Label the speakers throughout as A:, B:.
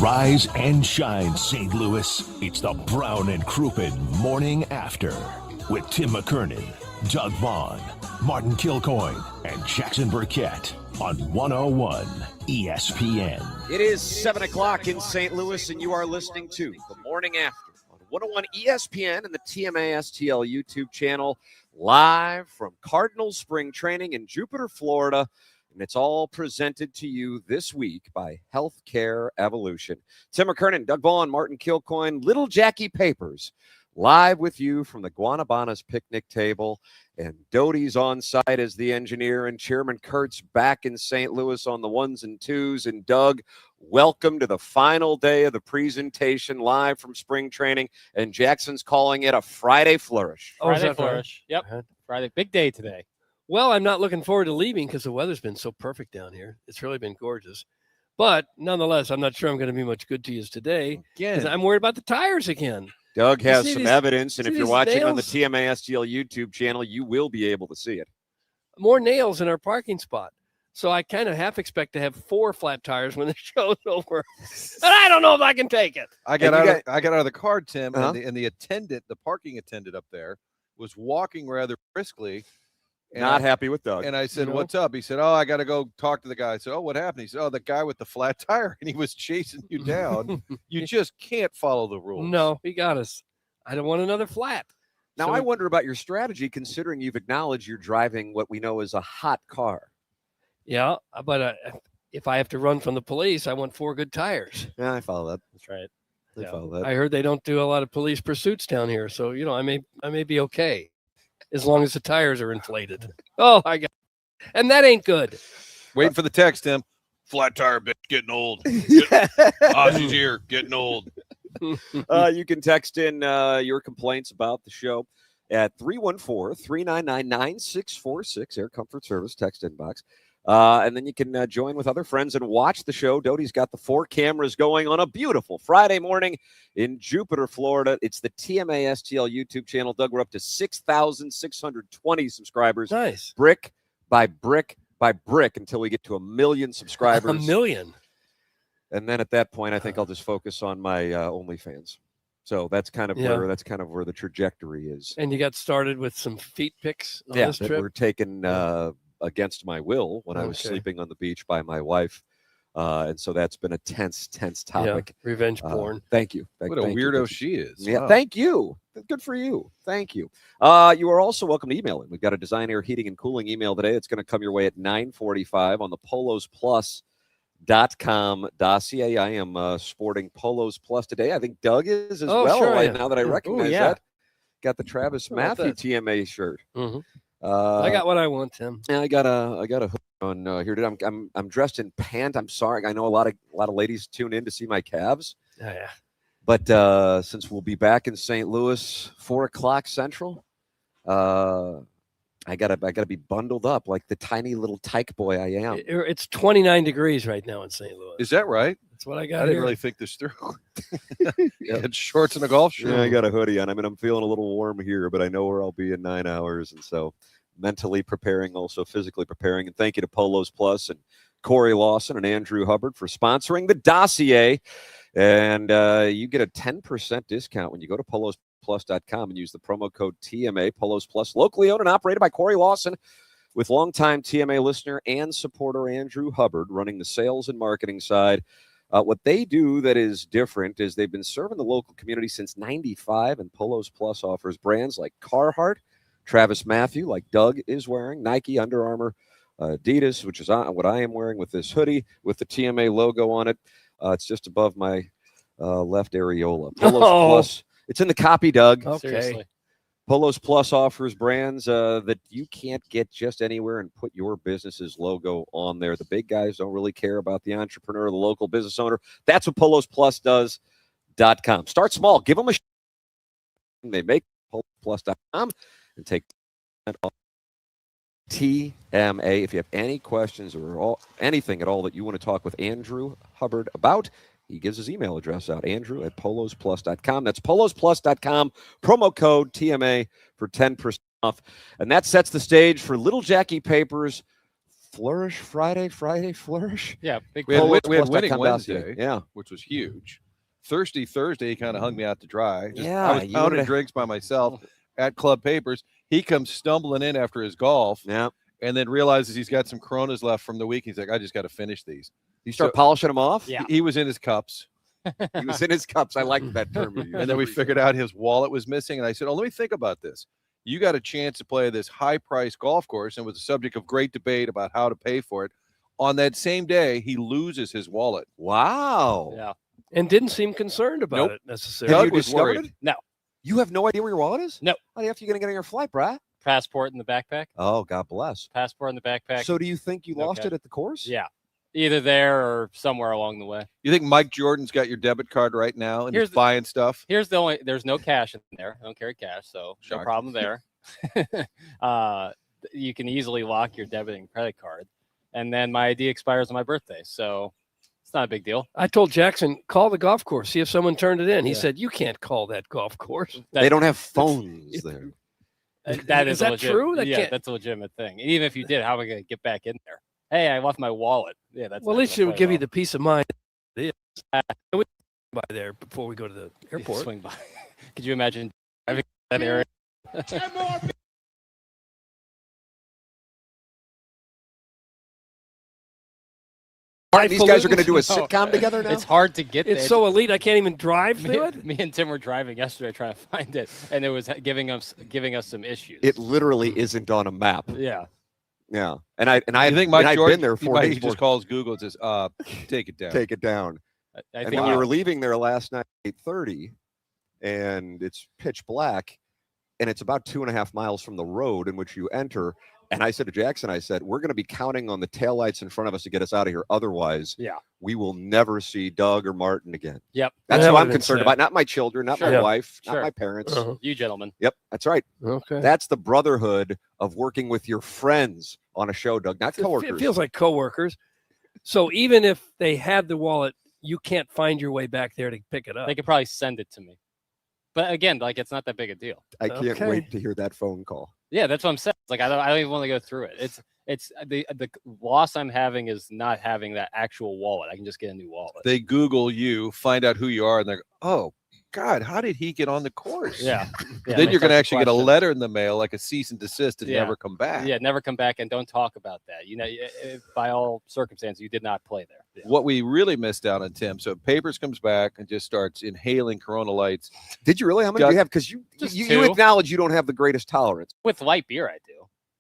A: Rise and shine, St. Louis. It's the Brown and Crouppen Morning After with Tim McKernan, Doug Vaughn, Martin Kilcoyne, and Jackson Burkett on 101 ESPN.
B: It is 7 o'clock in St. Louis, and you are listening to the Morning After on 101 ESPN and the TMA STL YouTube channel, live from Cardinal Spring Training in Jupiter, Florida. And it's all presented to you this week by Healthcare Evolution. Tim McKernan, Doug Vaughn, Martin Kilcoyne, Little Jackie Papers, live with you from the Guanabanas picnic table. And Doty's on site as the engineer, and Chairman Kurt's back in St. Louis on the ones and twos. And Doug, welcome to the final day of the presentation, live from spring training. And Jackson's calling it a Friday flourish.
C: Friday flourish. Yep. Friday. Big day today.
D: Well, I'm not looking forward to leaving because the weather's been so perfect down here. It's really been gorgeous. But nonetheless, I'm not sure I'm going to be much good to you today because I'm worried about the tires again.
B: Doug has some evidence, and if you're watching
D: nails
B: on the TMA STL YouTube channel, you will be able to see it.
D: More nails in our parking spot. So I kind of half expect to have 4 flat tires when the show's over. But I don't know if I can take it.
E: I got out of the car, Tim, and the attendant, the parking attendant up there, was walking rather briskly.
B: Not happy with Doug.
E: And I said, "What's up?" He said, "Oh, I got to go talk to the guy." I said, "Oh, what happened?" He said, "Oh, the guy with the flat tire," and he was chasing you down. You just can't follow the rules.
D: No, he got us. I don't want another flat.
B: Now, I wonder about your strategy, considering you've acknowledged you're driving what we know as a hot car.
D: Yeah, but if I have to run from the police, I want 4 good tires.
B: Yeah, I follow that.
C: That's right.
B: I follow that.
D: I heard they don't do a lot of police pursuits down here, so I may be okay. As long as the tires are inflated. Oh, and that ain't good.
E: Waiting for the text, Tim. Flat tire bitch getting old. Ozzy's here, getting old.
B: You can text in your complaints about the show at 314-399-9646, Air Comfort Service text inbox. And then you can join with other friends and watch the show. Doty's got the 4 cameras going on a beautiful Friday morning in Jupiter, Florida. It's the TMA STL YouTube channel. Doug, we're up to 6,620 subscribers.
D: Nice.
B: Brick by brick by brick until we get to 1 million subscribers.
D: 1 million.
B: And then at that point, I think I'll just focus on my OnlyFans. So that's kind of where the trajectory is.
D: And you got started with some feet pics on this trip?
B: We're taking against my will when I was sleeping on the beach by my wife. And so that's been a tense topic.
D: Yeah, revenge porn.
B: Thank you.
E: What a weirdo she is.
B: Yeah,
E: wow.
B: Thank you. Good for you. Thank you. You are also welcome to email in. We've got a design, air, heating, and cooling email today. It's going to come your way at 9:45 on the polosplus.com dossier. I am sporting Polos Plus today. I think Doug is as well
D: sure,
B: now that I recognize that. Got the Travis Matthew TMA shirt.
D: Mm-hmm. I got what I want, Tim.
B: Yeah, I got a hood on here today. I'm dressed in pant. I'm sorry. I know a lot of ladies tune in to see my calves.
D: Yeah.
B: But since we'll be back in St. Louis 4:00 Central, I gotta be bundled up like the tiny little tyke boy I am.
D: It's 29 degrees right now in St. Louis.
E: Is that right?
D: That's what I got.
E: I didn't really think this through. You had shorts and a golf shirt.
B: Yeah, I got a hoodie on. I mean, I'm feeling a little warm here, but I know where I'll be in 9 hours, and so mentally preparing, also physically preparing. And thank you to Polos Plus and Corey Lawson and Andrew Hubbard for sponsoring the dossier. And you get a 10% discount when you go to polosplus.com and use the promo code TMA. Polos Plus, locally owned and operated by Corey Lawson, with longtime TMA listener and supporter Andrew Hubbard running the sales and marketing side. What they do that is different is they've been serving the local community since '95, and Polos Plus offers brands like Carhartt, Travis Matthew, like Doug is wearing, Nike, Under Armour, Adidas, which is what I am wearing with this hoodie with the TMA logo on it. It's just above my left areola. Polos Plus. It's in the copy, Doug.
D: Okay.
C: Seriously.
B: Polos Plus offers brands that you can't get just anywhere and put your business's logo on there. The big guys don't really care about the entrepreneur, the local business owner. That's what PolosPlus.com. Start small. Give them a shot. They make PolosPlus.com and take that off. TMA. If you have any questions or anything at all that you want to talk with Andrew Hubbard about, he gives his email address out, Andrew@polosplus.com. That's polosplus.com, promo code TMA for 10% off. And that sets the stage for Little Jackie Papers' Flourish Friday, Flourish.
C: Yeah, big
E: We had,
B: Polo
E: we had
B: Plus
E: winning
B: .com
E: Wednesday,
B: Yeah.
E: which was huge. Thursday, he kind of hung me out to dry.
B: Yeah,
E: I was
B: you
E: pounding
B: would've-
E: drinks by myself at Club Papers. He comes stumbling in after his golf
B: Yeah.
E: and then realizes he's got some Coronas left from the week. He's like, I just got to finish these.
B: You start polishing them off?
C: Yeah.
E: He was in his cups.
B: He was in his cups. I like that term. You used.
E: And then we figured out his wallet was missing. And I said, oh, let me think about this. You got a chance to play this high-priced golf course, and was the subject of great debate about how to pay for it. On that same day, he loses his wallet.
B: Wow.
C: Yeah.
D: And didn't seem concerned about
E: Nope.
D: it necessarily.
B: Have
E: Doug
B: you
E: was
B: discovered
E: worried.
B: it?
C: No.
B: You have no idea where your wallet is?
C: No.
B: How the F are you going to get on your flight, Brad?
C: Passport in the backpack.
B: Oh, God bless.
C: Passport in the backpack.
B: So do you think you lost
C: Okay.
B: it at the course?
C: Yeah. Either there or somewhere along the way.
E: You think Mike Jordan's got your debit card right now and
C: Here's
E: he's
C: the-
E: buying stuff?
C: There's no cash in there. I don't carry cash, so
E: Shocker.
C: no problem there. You can easily lock your debit and credit card. And then my ID expires on my birthday, so it's not a big deal.
D: I told Jackson, call the golf course, see if someone turned it in. He
C: Yeah.
D: said, you can't call that golf course.
B: They don't have phones there.
C: That
D: Is
C: is a
D: that
C: legit-
D: true? That
C: yeah,
D: can't-
C: that's a legitimate thing. And even if you did, how am I going to get back in there? Hey, I left my wallet. Yeah, that's
D: Well, at
C: not
D: least
C: gonna
D: it would
C: play
D: give you
C: well.
D: the peace of mind. It is. We by there before we go to the airport.
C: Swing by. Could you imagine driving that area?
B: These guys are going to do a
C: No.
B: sitcom together now?
C: It's hard to get there.
D: It's so elite, I can't even drive
C: me,
D: through it.
C: me and Tim were driving yesterday trying to find it, and it was giving us some issues.
B: It literally isn't on a map.
C: Yeah.
B: Yeah. And I
E: I think Mike
B: I've
E: Jordan,
B: been there
E: he
B: 4
E: might-
B: days
E: he just calls Google and says, take it down.
B: take it down.
C: I
B: And
C: think
B: then we were leaving there last night at 8:30, and it's pitch black, and it's about 2.5 miles from the road in which you enter. And I said to Jackson, I said, we're going to be counting on the taillights in front of us to get us out of here. Otherwise,
C: Yeah.
B: we will never see Doug or Martin again.
C: Yep.
B: That's
D: That
B: who
D: would've
B: I'm
D: been
B: concerned
D: sad.
B: about. Not my children, not
C: Sure.
B: my
D: Yeah.
B: wife,
C: Sure.
B: not my parents.
D: Uh-huh.
C: You gentlemen.
B: Yep, that's right.
D: Okay.
B: That's the brotherhood of working with your friends on a show, Doug, not coworkers.
D: It feels like coworkers. So even if they had the wallet, you can't find your way back there to pick it up.
C: They could probably send it to me. But again, like it's not that big a deal.
B: I can't
D: Okay.
B: wait to hear that phone call.
C: Yeah, that's what I'm saying. It's like I don't even want to go through it. It's the loss I'm having is not having that actual wallet. I can just get a new wallet.
E: They Google you, find out who you are, and they're, oh, God, how did he get on the course?
C: Yeah. Yeah,
E: Then
C: they
E: you're going to
C: start
E: actually get a
C: question.
E: letter in the mail, like a cease and desist, and
C: Yeah.
E: never come back.
C: Yeah, never come back and don't talk about that. You know, by all circumstances, you did not play there. Yeah.
E: What we really missed out on, Tim. So Papers comes back and just starts inhaling Corona Lights.
B: Did you really? How many do
E: Doug-
B: you have? Because you
C: Just
B: you
C: two.
B: acknowledge you don't have the greatest tolerance.
C: With light beer, I do.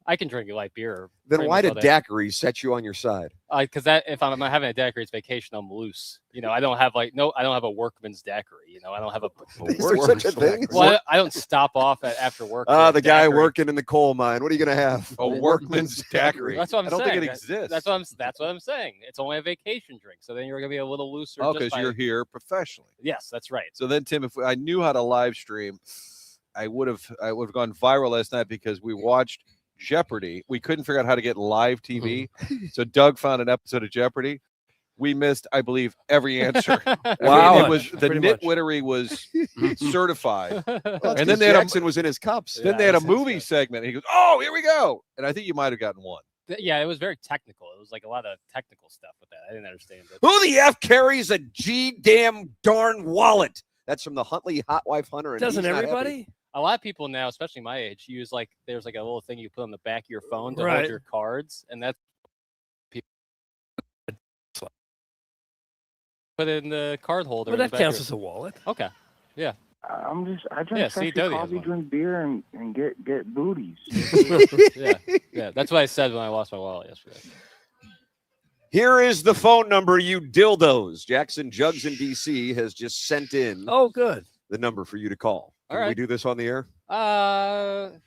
C: I can drink a light beer.
B: Then
C: pretty
B: why
C: much
B: did
C: all day.
B: daiquiris set you on your side?
C: Because that if I'm having a daiquiri, it's vacation. I'm loose. You know, I don't have I don't have a workman's daiquiri. You know, I don't have a.
B: Is there such a thing?
C: Well, I don't stop off after work.
B: Ah,
C: for
B: the
C: a
B: guy
C: daiquiri.
B: working in the coal mine. What are you going to have?
E: A workman's daiquiri.
C: That's what I'm
E: I don't
C: saying.
E: think it exists.
C: That's what I'm saying. It's only a vacation drink, so then you're gonna be a little looser.
E: Oh,
C: just
E: because
C: by-
E: you're here professionally.
C: Yes, that's right.
E: So then, Tim, if I knew how to live stream, I would have gone viral last night because we watched Jeopardy. We couldn't figure out how to get live TV, so Doug found an episode of Jeopardy. We missed, I believe, every answer.
B: Wow.
E: It was the
D: Pretty much.
E: nitwittery was certified.
B: Well, that's
E: And
B: 'cause
E: then they had a-
B: Jackson was in his cups.
C: Yeah,
E: Then they had a
C: that's
E: movie
C: good.
E: segment. And he goes, "Oh, here we go!" And I think you might have gotten one.
C: Yeah, it was very technical. It was like a lot of technical stuff with that. I didn't understand it.
B: Who the F carries a damn darn wallet? That's from the Huntley Hot Wife Hunter. And
D: Doesn't
B: he's not happy.
D: everybody?
C: A lot of people now, especially my age, use there's like a little thing you put on the back of your phone to
D: Right.
C: hold your cards, and that's put it in the card holder.
D: Well,
C: in the
D: that
C: back
D: counts
C: of
D: as a wallet.
C: your- Okay.
F: I drink
C: Yeah,
F: special
C: Dodie has
F: coffee,
C: one.
F: drink beer, and get booties.
C: Yeah, that's what I said when I lost my wallet yesterday.
B: Here is the phone number, you dildos. Jackson Jugs in DC has just sent in
D: Oh, good.
B: the number for you to call.
C: All
B: Can we
C: right.
B: do this on the air?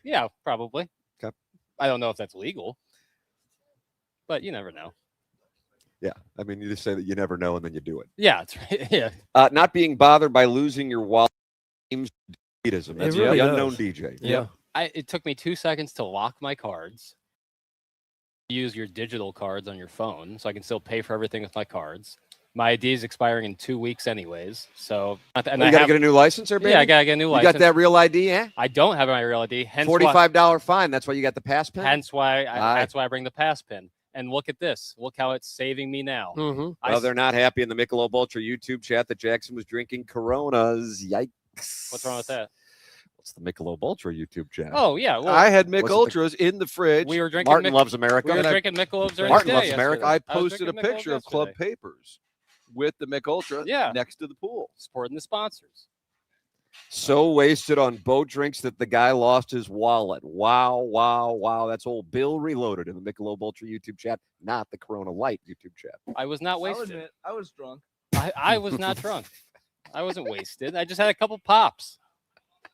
C: Yeah, probably.
B: Okay.
C: I don't know if that's legal, but you never know.
B: Yeah. I mean, you just say that you never know and then you do it.
C: Yeah, it's right. Yeah.
B: Not being bothered by losing your wallet seems elitism. That's
D: really
B: the
D: does.
B: unknown DJ.
D: Yeah.
C: It took me 2 seconds to lock my cards. Use your digital cards on your phone, so I can still pay for everything with my cards. My ID is expiring in 2 weeks, anyways. So, and
B: You got to get a new license, there, baby?
C: yeah, I gotta get a new
B: You
C: license.
B: got that real ID, eh?
C: I don't have my real ID. Hence
B: $45 fine. That's why you got the pass pin.
C: Why, hence why
B: Aye.
C: that's why I bring the pass pin. And look at this. Look how it's saving me now.
D: Mm-hmm.
B: Well, they're not happy in the Michelob Ultra YouTube chat that Jackson was drinking Coronas. Yikes.
C: What's wrong with that?
B: What's the Michelob Ultra YouTube chat?
C: Oh, yeah. Well,
E: I had Mick
B: Was it the-
E: Ultras in the fridge.
C: we were drinking
B: Martin
C: Mick-
B: loves America.
C: We were
E: And I-
C: drinking Michelob's during
B: Martin
C: the day
B: loves America.
C: yesterday.
E: I
C: was
E: posted a
C: drinking Michelob
E: picture of Club
C: yesterday.
E: Papers with the Mick Ultra
C: Yeah.
E: next to the pool.
C: Supporting the sponsors.
B: So wasted on boat drinks that the guy lost his wallet. Wow, wow, wow. That's old Bill Reloaded in the Michelob Ultra YouTube chat, not the Corona Light YouTube chat.
C: I was not
G: I'll
C: wasted.
G: admit, I was drunk.
C: I was not drunk. I wasn't wasted. I just had a couple pops.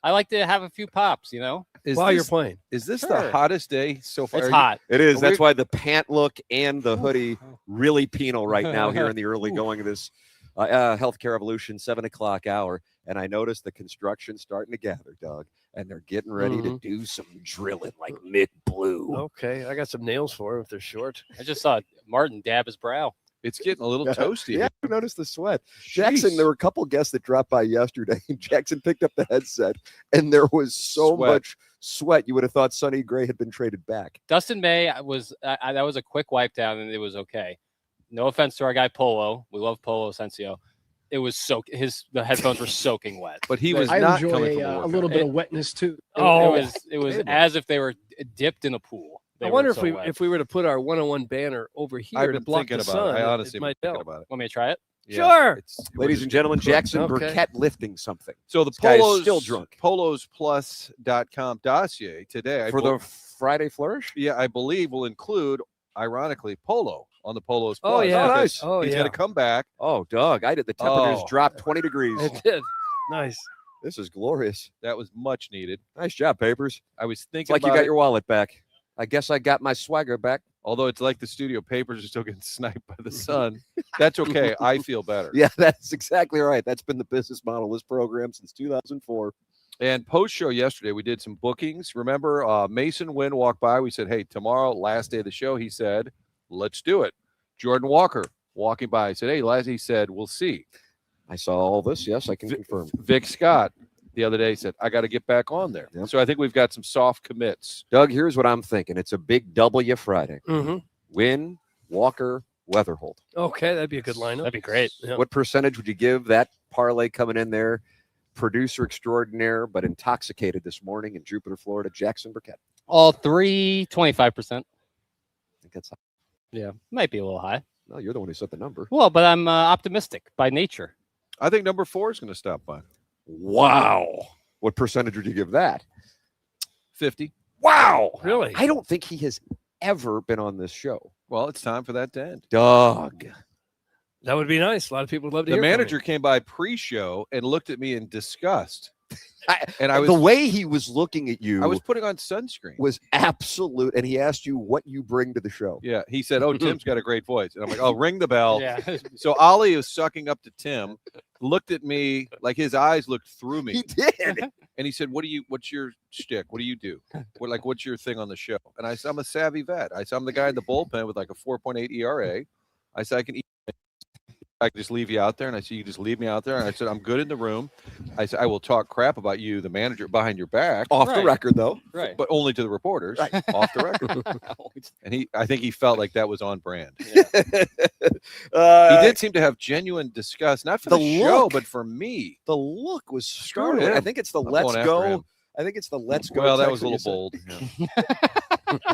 C: I like to have a few pops, you know?
D: While you're playing.
E: Is this
C: Sure.
E: the hottest day so far?
C: It's hot.
B: It is.
E: Are
B: That's
E: we-
B: why the pant look and the hoodie really penal right now here in the early going of this Healthcare Evolution 7 o'clock hour. And I noticed the construction starting to gather, Doug, and they're getting ready to do some drilling like Mick Blue.
D: Okay, I got some nails for him if they're short.
C: I just saw Martin dab his brow.
E: It's getting a little toasty.
B: Yeah, I noticed the sweat. Jackson,
E: Jeez.
B: there were a couple guests that dropped by yesterday, and Jackson picked up the headset, and there was so
E: Sweat.
B: much sweat. You would have thought Sonny Gray had been traded back.
C: Dustin May was that was a quick wipe down and it was okay. No offense to our guy Polo. We love Polo Asensio. It was the headphones were soaking wet.
E: But he
C: They-
E: was
H: I
E: not
H: enjoy
E: coming from
H: a
E: work.
H: little bit of wetness too.
C: It was
E: Hey, man.
C: as if they were dipped in a pool. They
D: I
C: were
D: wonder
C: so wet.
D: if we were to put our 101 banner over here
E: I've
D: to
E: been
D: block
E: thinking
D: the
E: about
D: sun.
E: it. I honestly been
D: might
E: thinking
D: help.
E: about it.
C: Want me to try it?
D: Sure.
E: It's-
B: Ladies and gentlemen, Jackson
D: Okay.
B: Burkett lifting something.
E: So the
B: This guy is
E: Polos
B: still drunk.
E: polosplus.com dossier today
B: For the Friday Flourish?
E: I believe will include, ironically, Polo on the Polos
D: Oh,
E: Plus.
D: yeah.
B: Oh,
E: because
B: nice.
D: Oh,
E: he's
D: yeah.
E: going to come back.
B: Oh, Doug, I did. The temperatures
E: Oh.
B: dropped 20 degrees.
D: It did. Nice.
B: This is glorious.
E: That was much needed.
B: Nice job, Papers.
E: I was
B: It's
E: thinking
B: like you
E: about
B: got
E: it,
B: your wallet back. I guess I got my swagger back.
E: although it's like the studio papers are still getting sniped by the sun. That's okay. I feel better.
B: Yeah, that's exactly right. That's been the business model of this program since 2004.
E: And post show yesterday, we did some bookings. Remember, Mason Wynn walked by. We said, hey, tomorrow, last day of the show. He said, let's do it. Jordan Walker walking by. I said, hey, he said, we'll see.
B: I saw all this. Yes, I can confirm.
E: Vic Scott the other day said, I got to get back on there.
B: Yep.
E: So I think we've got some soft commits.
B: Doug, here's what I'm thinking. It's a big W Friday.
D: Mm-hmm.
B: Win, Walker, Weatherhold.
D: Okay, that'd be a good lineup.
C: That'd be great.
D: Yeah.
B: What percentage would you give that parlay coming in there? Producer extraordinaire, but intoxicated this morning in Jupiter, Florida, Jackson Burkett.
C: All three, 25%.
B: I think that's
C: Yeah, might be a little high.
B: no, you're the one who set the number.
C: Well, but I'm optimistic by nature.
E: I think number 4 is going to stop by.
B: Wow. What percentage would you give that?
E: 50.
B: Wow.
D: Really?
B: I don't think he has ever been on this show.
E: Well, it's time for that to end.
B: Doug.
D: That would be nice. A lot of people would love to
E: The
D: hear from you.
E: manager came by pre-show and looked at me in disgust.
B: I
E: was
B: the way he was looking at you
E: I was putting on sunscreen.
B: was absolute, and he asked you what you bring to the show.
E: Yeah, he said, "Oh, Tim's got a great voice," and I'm like, "Oh, ring the bell."
C: Yeah.
E: So Ollie was sucking up to Tim, looked at me like his eyes looked through me,
B: He did.
E: and he said, What's your shtick? What do you do? What's your thing on the show?" And I said, "I'm a savvy vet. I said, I'm the guy in the bullpen with like a 4.8 ERA. I said, I can just leave you out there." And I said, "You just leave me out there." And I said, "I'm good in the room." I said, "I will talk crap about you, the manager, behind your back,
B: Off the
C: Right.
B: record, though.
C: Right.
E: but only to the reporters, off the record." And I think he felt like that was on brand. He did seem to have genuine disgust, not for the,
B: the
E: show,
B: look.
E: but for me.
B: The look was
E: Screw
B: startling. I
E: him.
B: think it's the
E: I'm
B: let's
E: going after
B: go.
E: him.
B: I think it's the let's go.
E: Well, that
B: text
E: was a
B: you
E: little
B: said.
E: bold.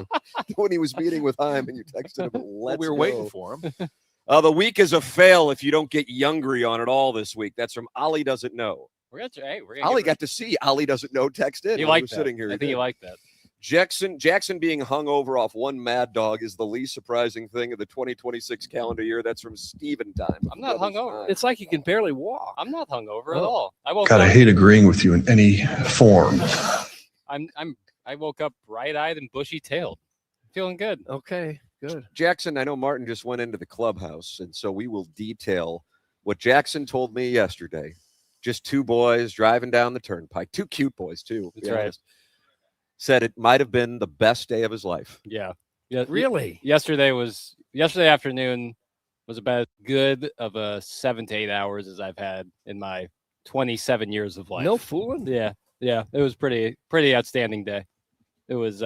B: When he was meeting with Heim and you texted him,
E: Well,
B: let's
E: we were
B: go.
E: waiting for him.
B: The week is a fail if you don't get Youngry on it all this week. That's from Ollie Doesn't Know.
C: We're gonna
B: Ollie got to see Ollie Doesn't Know text in.
C: You
B: when he
C: like
B: was
C: that.
B: sitting here.
C: I
B: He
C: think
B: did.
C: you like that.
B: Jackson being hungover off one Mad Dog is the least surprising thing of the 2026 calendar year. That's from Steven Time.
C: I'm not hungover.
D: It's like you can barely walk.
C: I'm not hungover at
D: Oh.
C: all. I woke
I: God, I
C: up.
I: hate agreeing with you in any form.
C: I woke up bright-eyed and bushy-tailed, feeling good.
D: Okay, good.
B: Jackson, I know Martin just went into the clubhouse, and so we will detail what Jackson told me yesterday. Just two boys driving down the turnpike, two cute boys too. to be
C: That's right.
B: honest. Said it might have been the best day of his life.
C: Yeah. Yeah.
D: Really?
C: Yesterday afternoon was about as good of a 7 to 8 hours as I've had in my 27 years of life.
D: No fooling.
C: Yeah. Yeah. It was pretty outstanding day. It was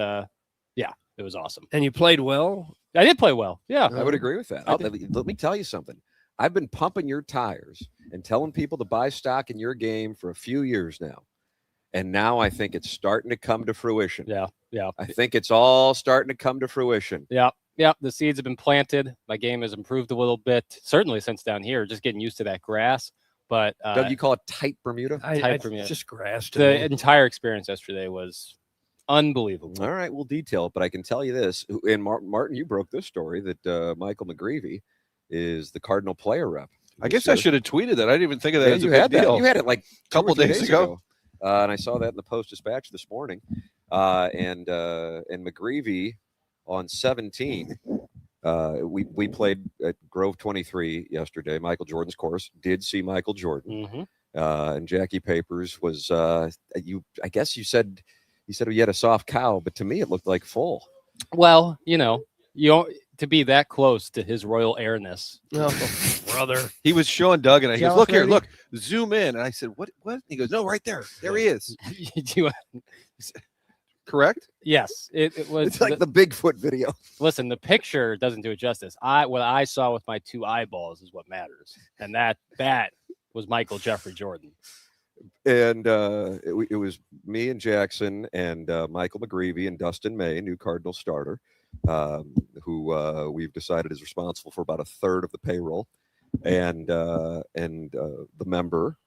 C: it was awesome.
D: And you played well.
C: I did play well. Yeah.
B: I would agree with that. Let me tell you something. I've been pumping your tires and telling people to buy stock in your game for a few years now. And now I think it's starting to come to fruition.
C: Yeah. Yeah.
B: I think it's all starting to come to fruition.
C: Yeah. Yeah. The seeds have been planted. My game has improved a little bit, certainly since down here, just getting used to that grass. But
B: Doug, you call it tight Bermuda?
C: Tight Bermuda.
D: Just grass.
C: The entire experience yesterday was unbelievable.
B: All right, we'll detail it, but I can tell you this. And Martin, you broke this story that Michael McGreevy is the Cardinal player rep.
E: I guess I should have tweeted that. I didn't even think of that as a
B: you
E: big
B: had
E: deal.
B: That. You had it like
E: a couple days ago.
B: And I saw that in the Post-Dispatch this morning. And McGreevy on 17, we played at Grove 23 yesterday, Michael Jordan's course. Did see Michael Jordan. And Jackie Papers was I guess you said he had a soft cow, but to me it looked like full.
C: Well, you don't, to be that close to his royal airness.
D: Oh, brother.
E: He was showing Doug, and he goes,
D: Jealous
E: "Look here,
D: lady?
E: look, zoom in." And I said, "What? What?" He goes, "No, right there. There he is." Correct?
C: Yes, it was.
B: It's like the Bigfoot video.
C: Listen, the picture doesn't do it justice. What I saw with my two eyeballs is what matters, and that was Michael Jeffrey Jordan.
B: And it was me and Jackson and Michael McGreevy and Dustin May, new Cardinal starter, who we've decided is responsible for about a third of the payroll, and the member,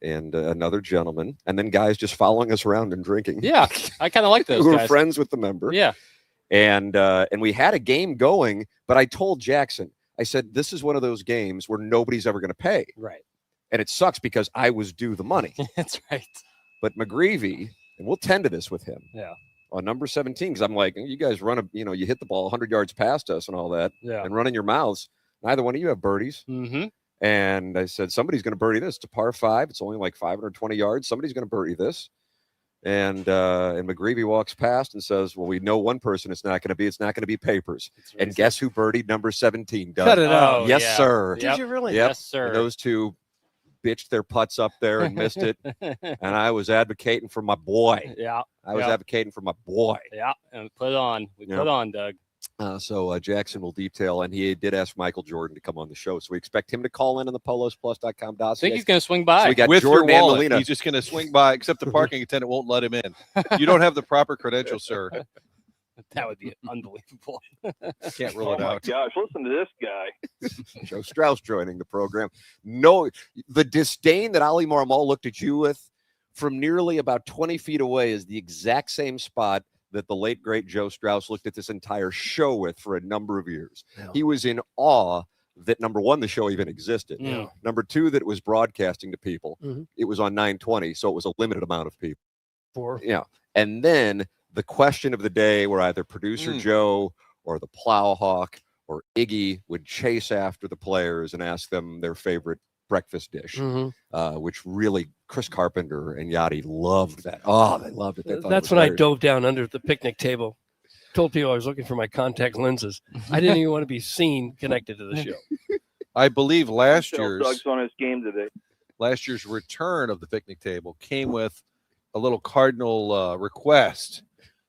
B: and another gentleman, and then guys just following us around and drinking.
C: Yeah, I kind of like those
B: who
C: guys.
B: were friends with the member.
C: Yeah,
B: and we had a game going, but I told Jackson, I said, this is one of those games where nobody's ever going to pay.
C: Right.
B: And it sucks because I was due the money.
C: That's right.
B: But McGreevy, and we'll tend to this with him.
C: Yeah.
B: On number 17, because I'm like, you guys you hit the ball 100 yards past us and all that,
C: Yeah.
B: and running your mouths. Neither one of you have birdies. And I said, somebody's going to birdie this. It's a par 5. It's only like 520 yards. Somebody's going to birdie this. And McGreevy walks past and says, well, we know one person it's not going to be Papers. And guess who birdied number 17, Doug?
D: Cut it out.
B: Yes, sir.
D: Did you really?
B: Yep.
C: Yes, sir.
B: And those two bitched their putts up there and missed it. And I was advocating for my boy.
C: Yeah.
B: I was advocating for my boy.
C: Yeah. And put on. We put on, Doug.
B: So Jackson will detail, and he did ask Michael Jordan to come on the show. So we expect him to call in on the polosplus.com dossier.
C: I think he's going to swing by.
B: So we got
E: With
B: Jordan
E: your
B: and
E: wallet.
B: Molina.
E: He's just going to swing by, except the parking attendant won't let him in. You don't have the proper credentials, sir.
C: That would be unbelievable.
E: Can't rule it out.
F: Gosh, listen to this guy.
B: Joe Strauss joining the program. No, the disdain that Ali Marmol looked at you with from nearly about 20 feet away is the exact same spot that the late, great Joe Strauss looked at this entire show with for a number of years.
D: Yeah.
B: He was in awe that, number one, the show even existed.
C: Yeah.
B: Number two, that it was broadcasting to people.
D: Mhm.
B: It was on 920, so it was a limited amount of people.
D: Four.
B: Yeah. And then the question of the day where either producer Joe or the Plowhawk or Iggy would chase after the players and ask them their favorite breakfast dish, which really Chris Carpenter and Yachty loved that. Oh, they loved it. They thought
D: That's
B: it was
D: when I
B: hilarious.
D: dove down under the picnic table. Told people I was looking for my contact lenses. I didn't even want to be seen connected to the show.
E: I believe last
F: Doug's on his game today.
E: year's return of the picnic table came with a little Cardinal request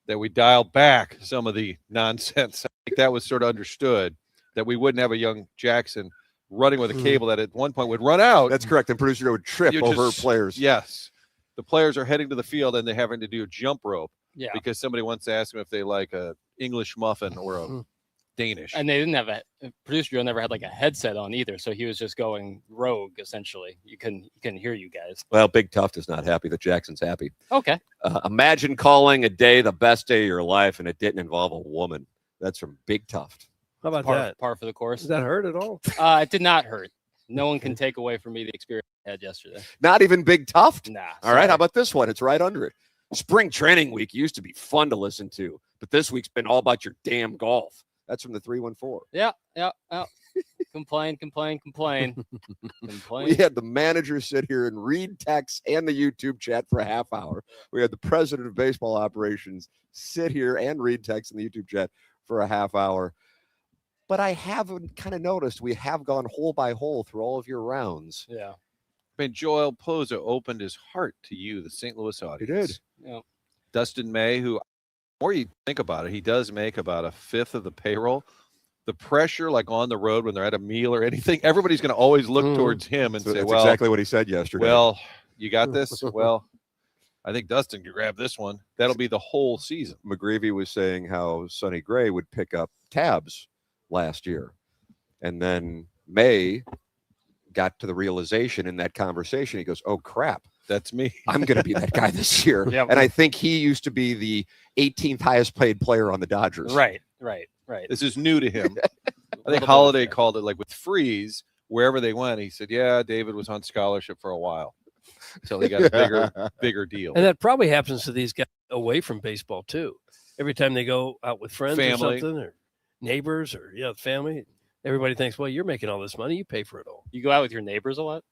E: that we dial back some of the nonsense. I think that was sort of understood, that we wouldn't have a young Jackson running with a cable that at one point would run out.
B: That's correct. And producer Joe would trip
E: You're
B: over
E: just-
B: players.
E: Yes. The players are heading to the field and they're having to do a jump rope
C: Yeah.
E: because somebody wants to ask them if they like a English muffin or a Danish.
C: And they didn't have producer Joe never had like a headset on either. So he was just going rogue, essentially. You couldn't hear you guys.
B: Well, Big Tuft is not happy that Jackson's happy.
C: Okay.
B: Imagine calling a day the best day of your life and it didn't involve a woman. That's from Big Tuft.
D: How about that?
C: Par for the course.
D: Does that hurt at all?
C: It did not hurt. No one can take away from me the experience I had yesterday.
B: Not even Big Tuft?
C: Nah.
B: All right, how about this one? It's right under it. Spring training week used to be fun to listen to, but this week's been all about your damn golf. That's from the 314.
C: Yeah. Complain.
B: We had the manager sit here and read texts and the YouTube chat for a half hour. We had the president of baseball operations sit here and read text in the YouTube chat for a half hour. But I haven't kind of noticed we have gone hole by hole through all of your rounds.
C: Yeah.
E: I mean, Joel Poza opened his heart to you, the St. Louis audience.
B: He did.
C: Yeah.
E: Dustin May, who more you think about it, he does make about a fifth of the payroll. The pressure, like on the road when they're at a meal or anything, everybody's going to always look towards him and say,
B: That's
E: well,
B: exactly what he said yesterday.
E: well, you got this? Well, I think Dustin could grab this one. That'll be the whole season.
B: McGreevy was saying how Sonny Gray would pick up tabs last year. And then May got to the realization in that conversation. He goes, oh, crap.
E: That's me.
B: I'm going to be that guy this year.
C: Yeah.
B: And I think he used to be the 18th highest paid player on the Dodgers.
C: Right.
E: This is new to him. I think
C: bit
E: Holiday
C: of-
E: called it like with Freeze, wherever they went. He said, yeah, David was on scholarship for a while until he got a bigger deal.
D: And that probably happens to these guys away from baseball too. Every time they go out with friends
E: Family.
D: or something, or neighbors, or family, everybody thinks, well, you're making all this money, you pay for it all.
C: You go out with your neighbors a lot?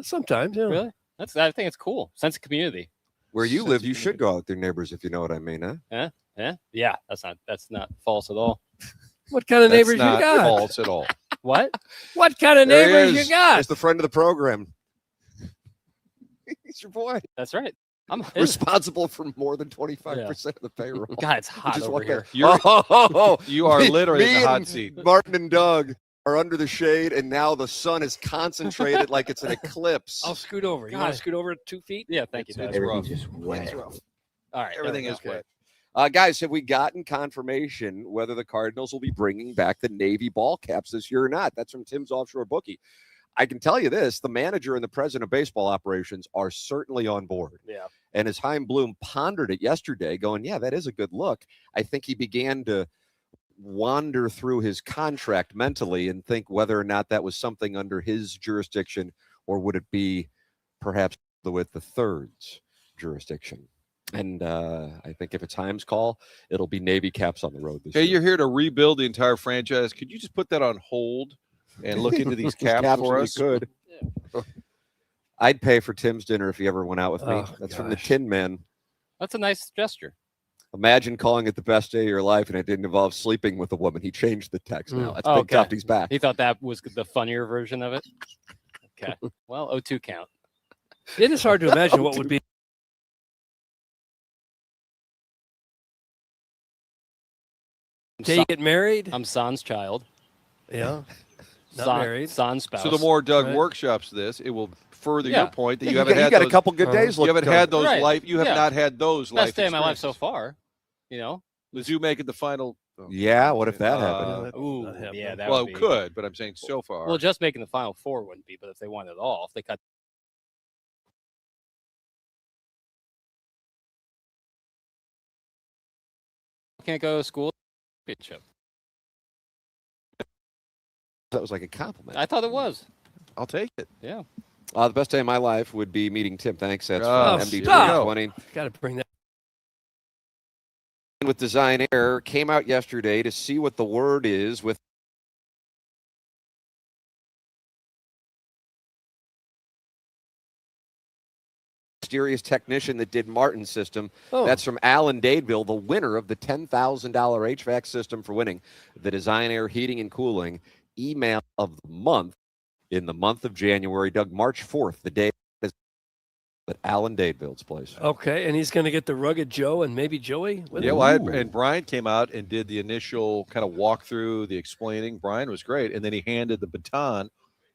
D: Sometimes, yeah.
C: Really? I think it's cool. Sense of community.
B: Where you live, you should go out with your neighbors, if you know what I mean, huh?
C: Yeah, that's not false at all.
D: What kind of
E: That's
D: neighbors you
E: not
D: got?
E: false at all.
C: What?
D: What kind of
B: There he
D: neighbors
B: is.
D: you got?
B: He's the friend of the program. He's your boy.
C: That's right. I'm
B: Responsible for more than 25% of the payroll.
C: God, it's hot
B: Just
C: over
B: walk
C: here.
E: You are literally in
B: Me
E: the hot
B: and
E: seat.
B: Martin and Doug are under the shade, and now the sun is concentrated like it's an eclipse.
D: I'll scoot over. You
C: God.
D: want to scoot over 2 feet?
C: Yeah, thank you.
E: It's
C: Doug.
E: rough.
B: It's rough.
C: All right,
E: Everything
C: there we
E: is
C: go.
E: wet.
B: Guys, have we gotten confirmation whether the Cardinals will be bringing back the Navy ball caps this year or not? That's from Tim's Offshore Bookie. I can tell you this, the manager and the president of baseball operations are certainly on board.
C: Yeah.
B: And as Chaim Bloom pondered it yesterday, going, yeah, that is a good look, I think he began to wander through his contract mentally and think whether or not that was something under his jurisdiction or would it be perhaps with the Third's jurisdiction. And I think if it's Chaim's call, it'll be Navy caps on the road this
E: Hey,
B: year.
E: you're here to rebuild the entire franchise. Could you just put that on hold and look into these caps for us?
B: Could. I'd pay for Tim's dinner if he ever went out with me.
D: Oh,
B: That's from the
D: gosh.
B: Tin Man.
C: That's a nice gesture.
B: Imagine calling it the best day of your life and it didn't involve sleeping with a woman. He changed the text now. That's Big
C: Okay.
B: Tufty's back.
C: He thought that was the funnier version of it. Okay. Well, 0-2 count.
D: It is hard to imagine what would be. Day you get married?
C: I'm San's child.
D: Yeah. Not married.
C: San's spouse.
E: So the more Doug
D: Right.
E: workshops this, it will further
C: Yeah.
E: your point that
B: Yeah,
E: you haven't
B: you
E: had
B: got
E: those,
B: a couple good days.
E: you haven't had those
C: Right.
E: life. You have
C: Yeah.
E: not had those life
C: best day of my life so
E: experiences.
C: far. You know.
E: Was you making the final?
B: Yeah, what if that
E: Uh,
B: happened?
D: That's
C: Ooh,
D: not happening.
C: yeah, that
E: Well,
C: would
E: it
C: be.
E: could, but I'm saying so far.
C: Well, just making the final four wouldn't be, but if they won it all, if they cut. Can't go to school championship.
B: That was like a compliment.
C: I thought it was.
E: I'll take it.
C: Yeah.
B: The best day of my life would be meeting Tim. Thanks. That's
E: Oh,
B: from MD
D: stop.
B: 2020.
D: Got to bring that.
B: With Design Air came out yesterday to see what the word is with mysterious technician that did Martin's system.
D: Oh,
B: That's from Alan Dadeville, the winner of the $10,000 HVAC system for winning the Design Air Heating and Cooling email of the month in the month of January. Doug, March 4th, the day at Alan Dadeville's place.
D: okay. And he's going to get the rugged Joe and maybe Joey with
E: Yeah,
D: him?
E: well, and Brian came out and did the initial kind of walkthrough, the explaining. Brian was great, and then he handed the baton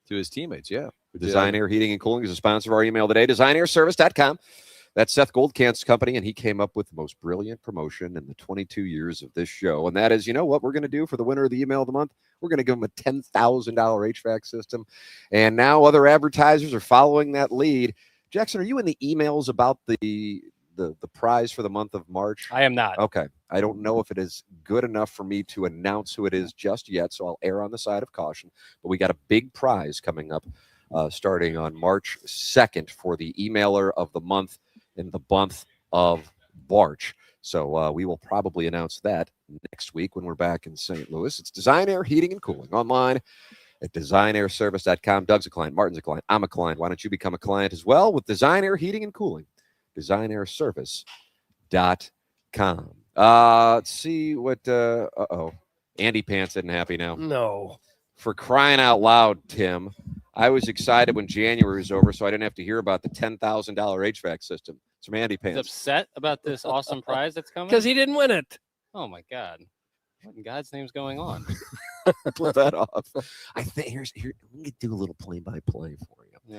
E: to his teammates. Yeah,
B: Design Air Heating and Cooling is a sponsor of our email today. DesignAirService.com. That's Seth Goldkamp's company, and he came up with the most brilliant promotion in the 22 years of this show. And that is, you know what we're going to do for the winner of the email of the month? We're going to give him a $10,000 HVAC system. And now other advertisers are following that lead. Jackson, are you in the emails about the prize for the month of March?
C: I am not.
B: Okay. I don't know if it is good enough for me to announce who it is just yet, so I'll err on the side of caution. But we got a big prize coming up starting on March 2nd for the emailer of the month in the month of March. So we will probably announce that next week when we're back in St. Louis. It's Design Air Heating and Cooling online at designairservice.com. Doug's a client. Martin's a client. I'm a client. Why don't you become a client as well with Design Air Heating and Cooling? designairservice.com. Let's see what Andy Pants isn't happy now.
D: No.
B: For crying out loud, Tim. I was excited when January was over, so I didn't have to hear about the $10,000 HVAC system. Some Andy
C: He's
B: pants.
C: upset about this awesome prize that's coming.
D: Because he didn't win it.
C: Oh my God, what in God's name's going on?
B: Put that off. I think here. Let me do a little play-by-play for you.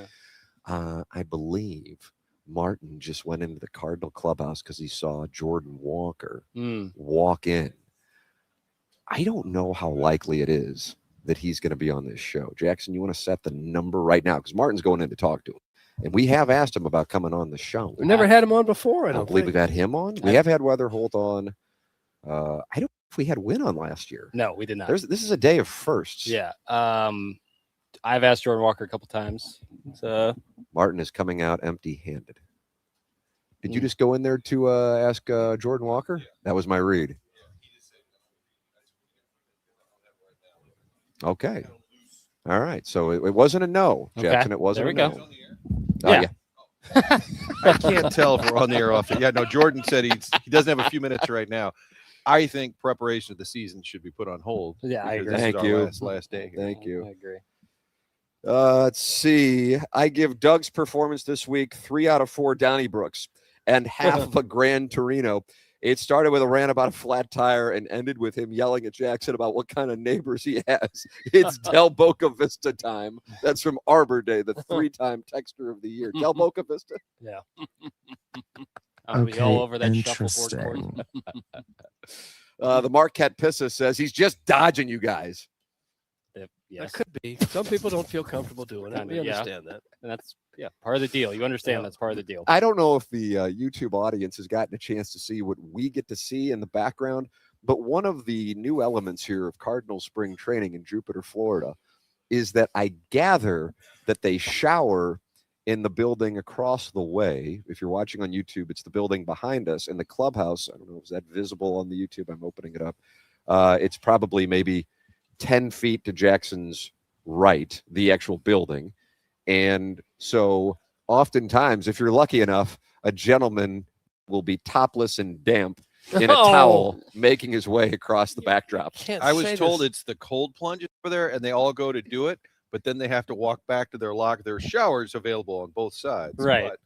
C: Yeah.
B: I believe Martin just went into the Cardinal clubhouse because he saw Jordan Walker walk in. I don't know how likely it is that he's going to be on this show. Jackson, you want to set the number right now? Because Martin's going in to talk to him. And we have asked him about coming on the show.
D: We never had him on before, I
B: I
D: don't
B: believe
D: think.
B: we've had him on. We have had Weatherhold on. I don't know if we had Win on last year.
C: No, we did not.
B: This is a day of firsts.
C: Yeah. I've asked Jordan Walker a couple times. So
B: Martin is coming out empty-handed. Did you just go in there to ask Jordan Walker? That was my read. Okay. All right. So it wasn't a no, Jackson.
C: Okay.
B: It wasn't
C: There
B: a
C: we
B: no.
C: go.
B: Oh,
C: Yeah.
E: I can't tell if we're on the air off. Yeah, no, Jordan said he doesn't have a few minutes right now. I think preparation of the season should be put on hold.
C: Yeah, I
E: because
C: agree.
E: this is
B: Thank
E: our
B: you.
E: last day. Here.
B: Thank you.
C: I agree.
B: Let's see. I give Doug's performance this week 3 out of 4 Donnybrooks and half of a Gran Torino. It started with a rant about a flat tire and ended with him yelling at Jackson about what kind of neighbors he has. It's Del Boca Vista time. That's from Arbor Day, the 3-time texter of the year. Del Boca Vista.
C: Yeah. I'll be all over that shuffleboard court.
B: The Marquette Pissa says he's just dodging you guys.
C: Yes.
D: That could be. Some people don't feel comfortable doing it.
C: Kinda,
D: We
C: yeah.
D: understand that.
C: And that's part of the deal. You understand that's part of the deal.
B: I don't know if the YouTube audience has gotten a chance to see what we get to see in the background, but one of the new elements here of Cardinal spring training in Jupiter, Florida, is that I gather that they shower in the building across the way. If you're watching on YouTube, it's the building behind us, and the clubhouse. I don't know, is that visible on the YouTube? I'm opening it up. It's probably maybe 10 feet to Jackson's right, the actual building. And so oftentimes, if you're lucky enough, a gentleman will be topless and damp in a towel making his way across the backdrop.
E: I was told it's the cold plunge over there, and they all go to do it, but then they have to walk back to their locker. There are showers available on both sides.
C: Right.
E: But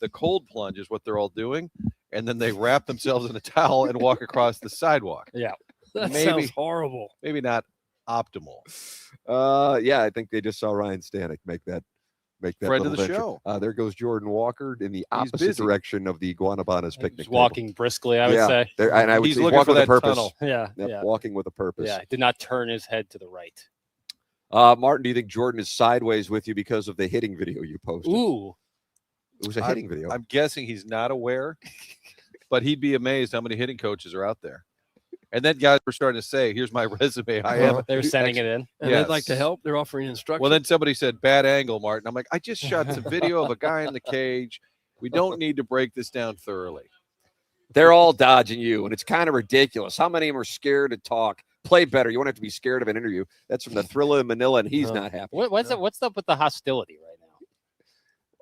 E: the cold plunge is what they're all doing, and then they wrap themselves in a towel and walk across the sidewalk.
C: Yeah.
D: That
E: Maybe-
D: sounds horrible.
E: Maybe not optimal.
B: Yeah, I think they just saw Ryan Stanek make that
E: Friend of
B: little
E: the
B: venture.
E: show.
B: There goes Jordan Walker in the opposite
E: busy.
B: direction of the Guanabanas picnic
C: He's
B: table.
C: walking briskly, I would
B: Yeah,
C: say.
B: there- and I would
E: He's
B: say
E: looking
B: walk
E: for
B: with a
E: that
B: purpose.
E: tunnel.
C: Yeah.
B: Yep,
C: Yeah.
B: walking with a purpose.
C: Yeah. Did not turn his head to the right.
B: Martin, do you think Jordan is sideways with you because of the hitting video you posted?
C: Ooh.
B: It was a hitting video.
E: I'm guessing he's not aware, but he'd be amazed how many hitting coaches are out there. And then guys were starting to say, here's my resume. I am.
C: They were sending it in.
D: And they'd like to help. They're offering instruction.
E: Well, then somebody said, bad angle, Martin. I'm like, I just shot some video of a guy in the cage. We don't need to break this down thoroughly.
B: They're all dodging you, and it's kind of ridiculous. How many of them are scared to talk? Play better. You won't have to be scared of an interview. That's from the Thrilla in Manila, and he's not happy.
C: What's up with the hostility right now?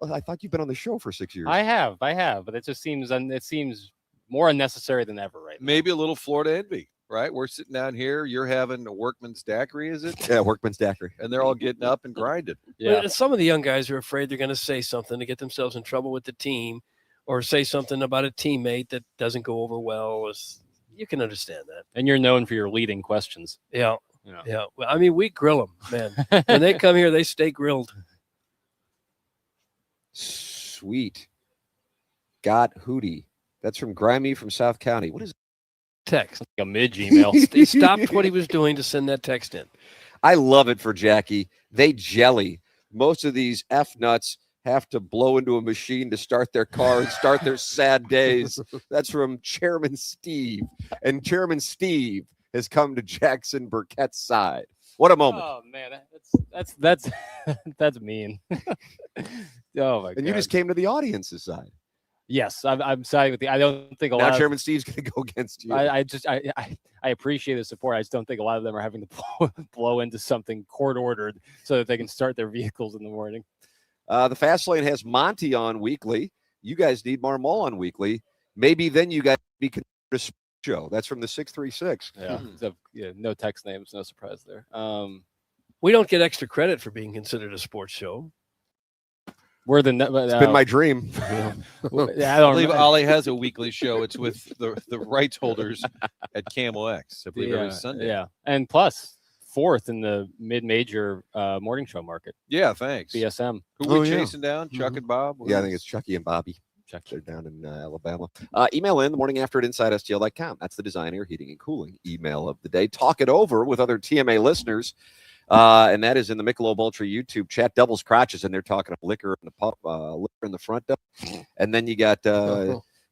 B: Well, I thought you've been on the show for 6 years.
C: I have, but it just seems more unnecessary than ever right now.
E: Maybe a little Florida envy, right? We're sitting down here. You're having a workman's daiquiri, is it?
B: Yeah, workman's daiquiri.
E: And they're all getting up and grinding.
C: Yeah.
D: But some of the young guys are afraid they're going to say something to get themselves in trouble with the team or say something about a teammate that doesn't go over well. You can understand that.
C: And you're known for your leading questions.
D: Yeah.
C: Yeah.
D: Yeah. Well, I mean, we grill them, man. When they come here, they stay grilled.
B: Sweet. Got Hootie. That's from Grimy from South County. What is
D: Text.
C: Like a midge email.
D: He stopped what he was doing to send that text in.
B: I love it for Jackie. They jelly. Most of these F nuts have to blow into a machine to start their car and start their sad days. That's from Chairman Steve. And Chairman Steve has come to Jackson Burkett's side. What a moment.
C: Oh man, that's that's mean. Oh my god.
B: And you just came to the audience's side.
C: Yes, I'm siding with you. I don't think a
B: Now
C: lot
B: Chairman Steve's going to go against you.
C: I appreciate the support. I just don't think a lot of them are having to blow into something court ordered so that they can start their vehicles in the morning.
B: The Fast Lane has Monty on weekly. You guys need Marmol on weekly. Maybe then you guys be considered a sports show. That's from the 636.
C: Yeah. So, no text names, no surprise there.
D: We don't get extra credit for being considered a sports show.
C: We're the.
B: It's been my dream.
C: I
E: I
C: don't
E: believe
C: remember.
E: Ollie has a weekly show. It's with the rights holders at Camel X. I believe every Sunday.
C: Yeah, and plus 4th in the mid-major morning show market.
E: Yeah, thanks.
C: BSM.
E: Who we chasing down? Chuck and Bob?
B: Yeah, I think it's Chucky and Bobby.
C: Chucky.
B: They're down in Alabama. Email in the morning after at InsideSTL.com. That's the Design, Air, Heating, and Cooling email of the day. Talk it over with other TMA listeners. And that is in the Michelob Ultra YouTube chat. Doubles crotches, and they're talking liquor in the liquor in the front. And then you got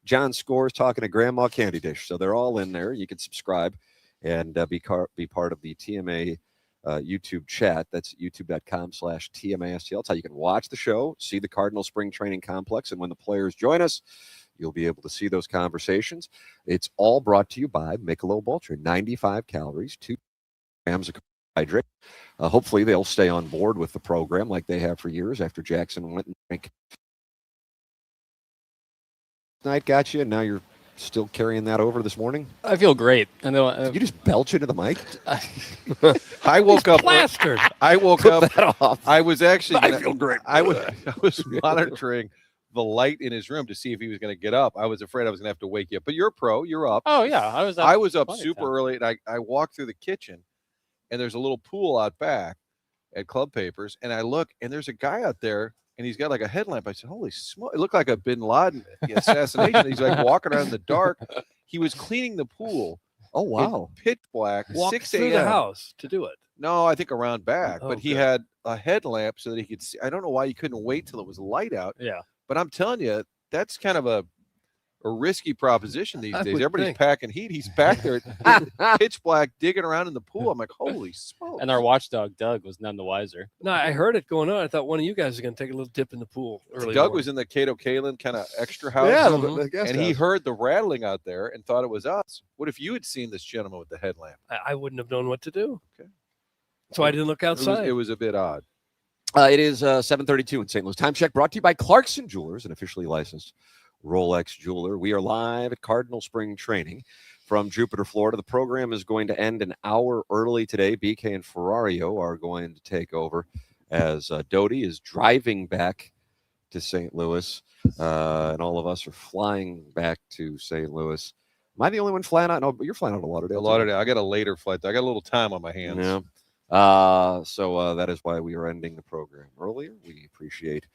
B: John Scores talking to Grandma Candy Dish. So they're all in there. You can subscribe and be part of the TMA YouTube chat. That's youtube.com/TMASTL. That's how you can watch the show, see the Cardinal Spring Training Complex, and when the players join us, you'll be able to see those conversations. It's all brought to you by Michelob Ultra. 95 calories, 2 grams of carbohydrate. Hopefully they'll stay on board with the program like they have for years after Jackson went and drank. Night got you, and now you're still carrying that over this morning?
C: I feel great. I know.
B: Did you just belch into the mic?
E: I woke up
D: plastered.
E: I woke
B: Put
E: up.
B: that off.
E: I was actually.
B: I feel great.
E: I was monitoring the light in his room to see if he was going to get up. I was afraid I was going to have to wake you up. But you're a pro. You're up.
C: Oh yeah, I was.
E: I was up super early, and I walked through the kitchen, and there's a little pool out back at Club Papers, and I look, and there's a guy out there, and he's got like a headlamp. I said, "Holy smoke!" It looked like a Bin Laden assassination. He's like walking around in the dark. He was cleaning the pool.
B: Oh wow!
E: Pitch black.
D: Walked
E: 6
D: through
E: a.m.
D: the house to do it.
E: No, I think around back.
D: Oh,
E: but he
D: good.
E: had a headlamp so that he could see. I don't know why he couldn't wait till it was light out.
C: Yeah.
E: But I'm telling you, that's kind of a risky proposition these
D: I
E: days.
D: would
E: Everybody's
D: think.
E: packing heat. He's back there pitch black digging around in the pool. I'm like, holy smoke.
C: And our watchdog Doug was none the wiser.
D: No, I heard it going on. I thought one of you guys was going to take a little dip in the pool early.
E: Doug was in the Cato Kalin kind of extra house.
B: Yeah,
D: Mhm.
B: guest
E: and he
B: house.
E: heard the rattling out there and thought it was us. What if you had seen this gentleman with the headlamp?
D: I wouldn't have known what to do.
E: Okay.
D: So I didn't look outside.
E: It was a bit odd.
B: It is 7:32 in St. Louis. Time check brought to you by Clarkson Jewelers, an officially licensed Rolex jeweler. We are live at Cardinal Spring Training from Jupiter, Florida. The program is going to end an hour early today. BK and Ferrario are going to take over as Doty is driving back to St. Louis, and all of us are flying back to St. Louis. Am I the only one flying out? No, but you're flying out to Lauderdale.
E: I got a later flight. I got a little time on my hands.
B: Yeah. So that is why we are ending the program earlier. We appreciate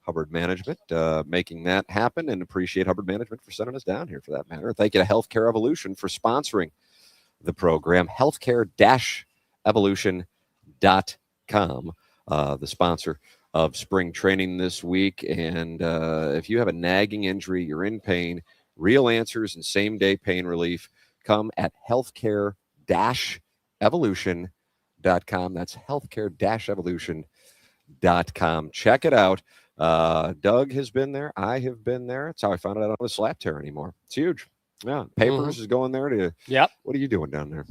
B: Hubbard Management making that happen, and appreciate Hubbard Management for sending us down here for that matter. Thank you to Healthcare Evolution for sponsoring the program. Healthcare-evolution.com, the sponsor of spring training this week. And if you have a nagging injury, you're in pain, real answers and same-day pain relief, come at healthcare-evolution.com. That's healthcare-evolution.com. Check it out. Doug has been there. I have been there. That's how I found out I don't have a slap tear anymore. It's huge. Yeah. Papers is going there to.
C: Yep.
B: What are you doing down there?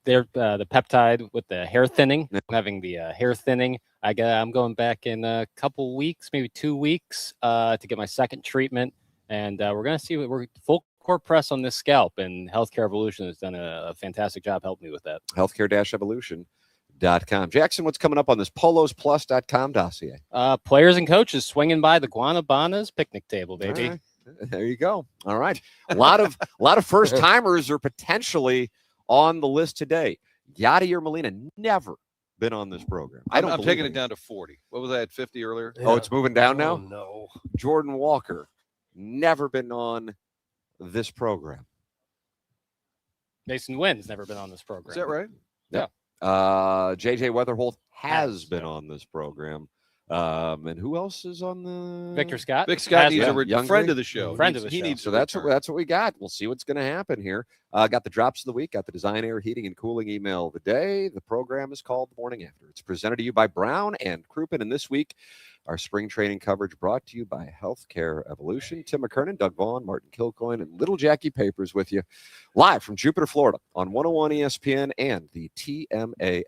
C: They're the peptide with the hair thinning. I'm having the hair thinning. I'm going back in a couple weeks, maybe 2 weeks, to get my second treatment, and we're gonna see what we're full court press on this scalp. And Healthcare Evolution has done a fantastic job helping me with that.
B: Healthcare-evolution.com. Jackson, what's coming up on this polosplus.com dossier?
C: Players and coaches swinging by the Guanabanas picnic table, baby.
B: All right. There you go. All right. A lot of first timers are potentially on the list today. Yadier Molina never been on this program.
E: I'm taking it down to 40. What was I at 50 earlier?
B: Oh, it's moving down now?
D: Oh, no.
B: Jordan Walker, never been on this program.
C: Mason Wynn's never been on this program.
E: Is that right?
B: JJ Weatherhold has been on this program. And who else is on the
C: Victor Scott.
E: Vic Scott
C: Has
E: needs
C: been.
E: a
B: Young
E: friend
B: Vic.
E: of the show.
C: Friend of the
E: He
C: show.
E: needs
B: So
E: to
B: that's
E: return.
B: what we got. We'll see what's going to happen here. Got the drops of the week. Got the Design, Air, Heating, and Cooling email of the day. The program is called The Morning After. It's presented to you by Brown and Crouppen. And this week, our spring training coverage brought to you by Healthcare Evolution. Tim McKernan, Doug Vaughn, Martin Kilcoyne, and Little Jackie Papers with you live from Jupiter, Florida on 101 ESPN and the TMA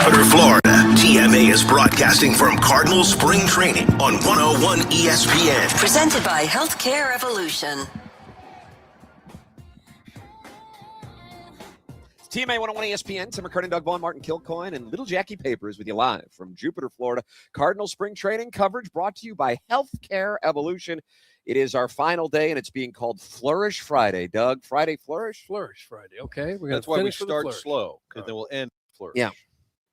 A: Jupiter, Florida. TMA is broadcasting from Cardinal Spring Training on 101 ESPN.
G: Presented by Healthcare Evolution.
B: TMA 101 ESPN, Tim McKernan, Doug Vaughn, Martin Kilcoyne, and Little Jackie Papers with you live from Jupiter, Florida. Cardinal Spring Training coverage brought to you by Healthcare Evolution. It is our final day, and it's being called Flourish Friday. Doug, Friday Flourish?
D: Flourish Friday. Okay, we're going
E: That's
D: to
E: why we
D: finish with the
E: start
D: flourish.
E: slow, because then we'll end flourish.
B: Yeah.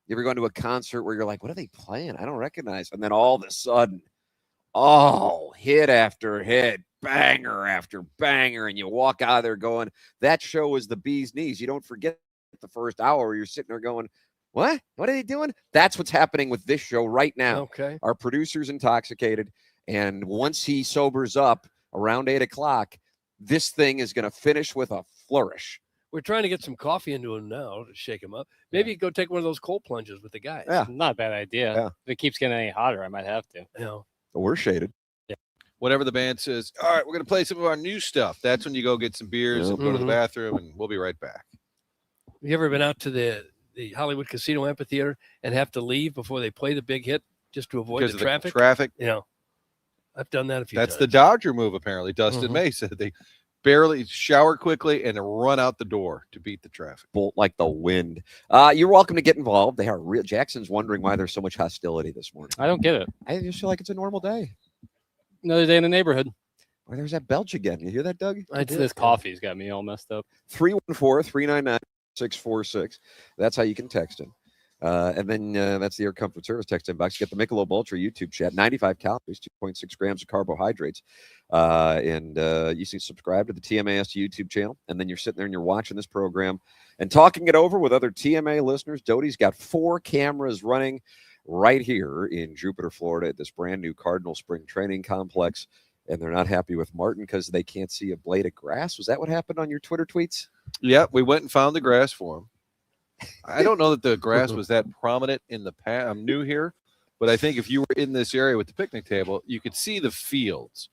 B: You ever gone to a concert where you're like, what are they playing? I don't recognize. And then all of a sudden, hit after hit, banger after banger, and you walk out of there going, that show was the bee's knees. You don't forget the first hour where you're sitting there going, what? What are they doing? That's what's happening with this show right now.
D: Okay.
B: Our producer's intoxicated, and once he sobers up around 8 o'clock, this thing is going to finish with a flourish.
D: We're trying to get some coffee into him now to shake him up. Maybe go take one of those cold plunges with the guys.
B: Yeah.
C: Not a bad idea.
B: Yeah.
C: If it keeps getting any hotter, I might have to.
D: You know.
B: We're shaded.
E: Whenever the band says, all right, we're going to play some of our new stuff, that's when you go get some beers and go to the bathroom, and we'll be right back.
D: Have you ever been out to the Hollywood Casino Amphitheater and have to leave before they play the big hit just to avoid
E: Because
D: the
E: of
D: traffic?
E: the traffic.
D: You know, I've done that a few times.
E: That's the Dodger move, apparently. Dustin May said they barely shower quickly and run out the door to beat the traffic.
B: Bolt like the wind. You're welcome to get involved. They are real. Jackson's wondering why there's so much hostility this morning.
C: I don't get it.
B: I just feel like it's a normal day.
C: Another day in the neighborhood.
B: Or there's that belch again. You hear that, Doug?
C: This coffee's got me all messed up.
B: 314-399-646. That's how you can text him. And then that's the Air Comfort Service text inbox. Get the Michelob Ultra YouTube chat. 95 calories, 2.6 grams of carbohydrates. And you can subscribe to the TMAS YouTube channel. And then you're sitting there and you're watching this program and talking it over with other TMA listeners. Doty's got 4 cameras running right here in Jupiter, Florida at this brand new Cardinal Spring Training Complex. And they're not happy with Martin because they can't see a blade of grass. Was that what happened on your Twitter tweets?
E: Yeah, we went and found the grass for him. I don't know that the grass was that prominent in the past. I'm new here, but I think if you were in this area with the picnic table, you could see the fields.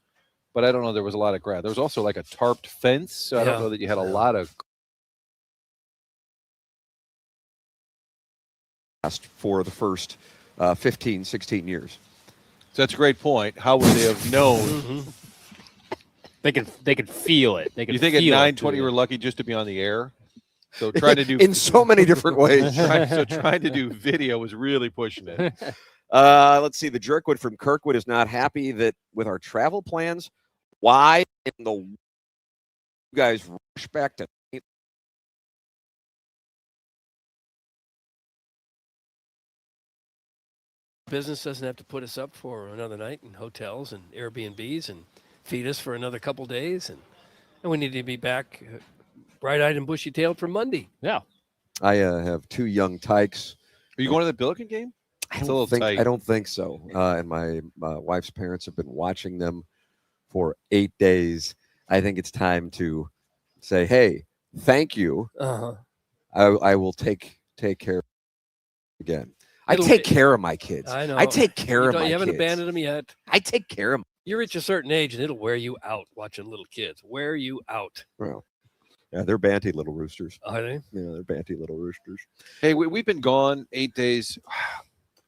E: But I don't know there was a lot of grass. There was also like a tarped fence, so I don't know that you had a lot of
B: for the first 15, 16 years.
E: So that's a great point. How would they have known?
C: They could feel it. They could.
E: You think at
C: feel
E: 9:20 you were lucky just to be on the air? So trying to do
B: in so many different ways.
E: trying to do video was really pushing it.
B: Let's see. The Jerkwood from Kirkwood is not happy that with our travel plans. Why in the you guys rush back to
D: business doesn't have to put us up for another night in hotels and Airbnbs and feed us for another couple days, and we need to be back bright-eyed and bushy-tailed for Monday.
C: Yeah.
B: I have 2 young tykes.
E: Are you going to the Billiken game?
B: I don't think so. And my wife's parents have been watching them for 8 days. I think it's time to say, hey, thank you. I will take care again. I take care of my kids.
D: I know.
B: I take care of my kids.
D: You haven't abandoned them yet.
B: I take care of them.
D: You reach a certain age, and it'll wear you out watching little kids. Wear you out.
B: Well, yeah, they're banty little roosters.
D: Are they?
B: Yeah, they're banty little roosters.
E: Hey, we've been gone 8 days.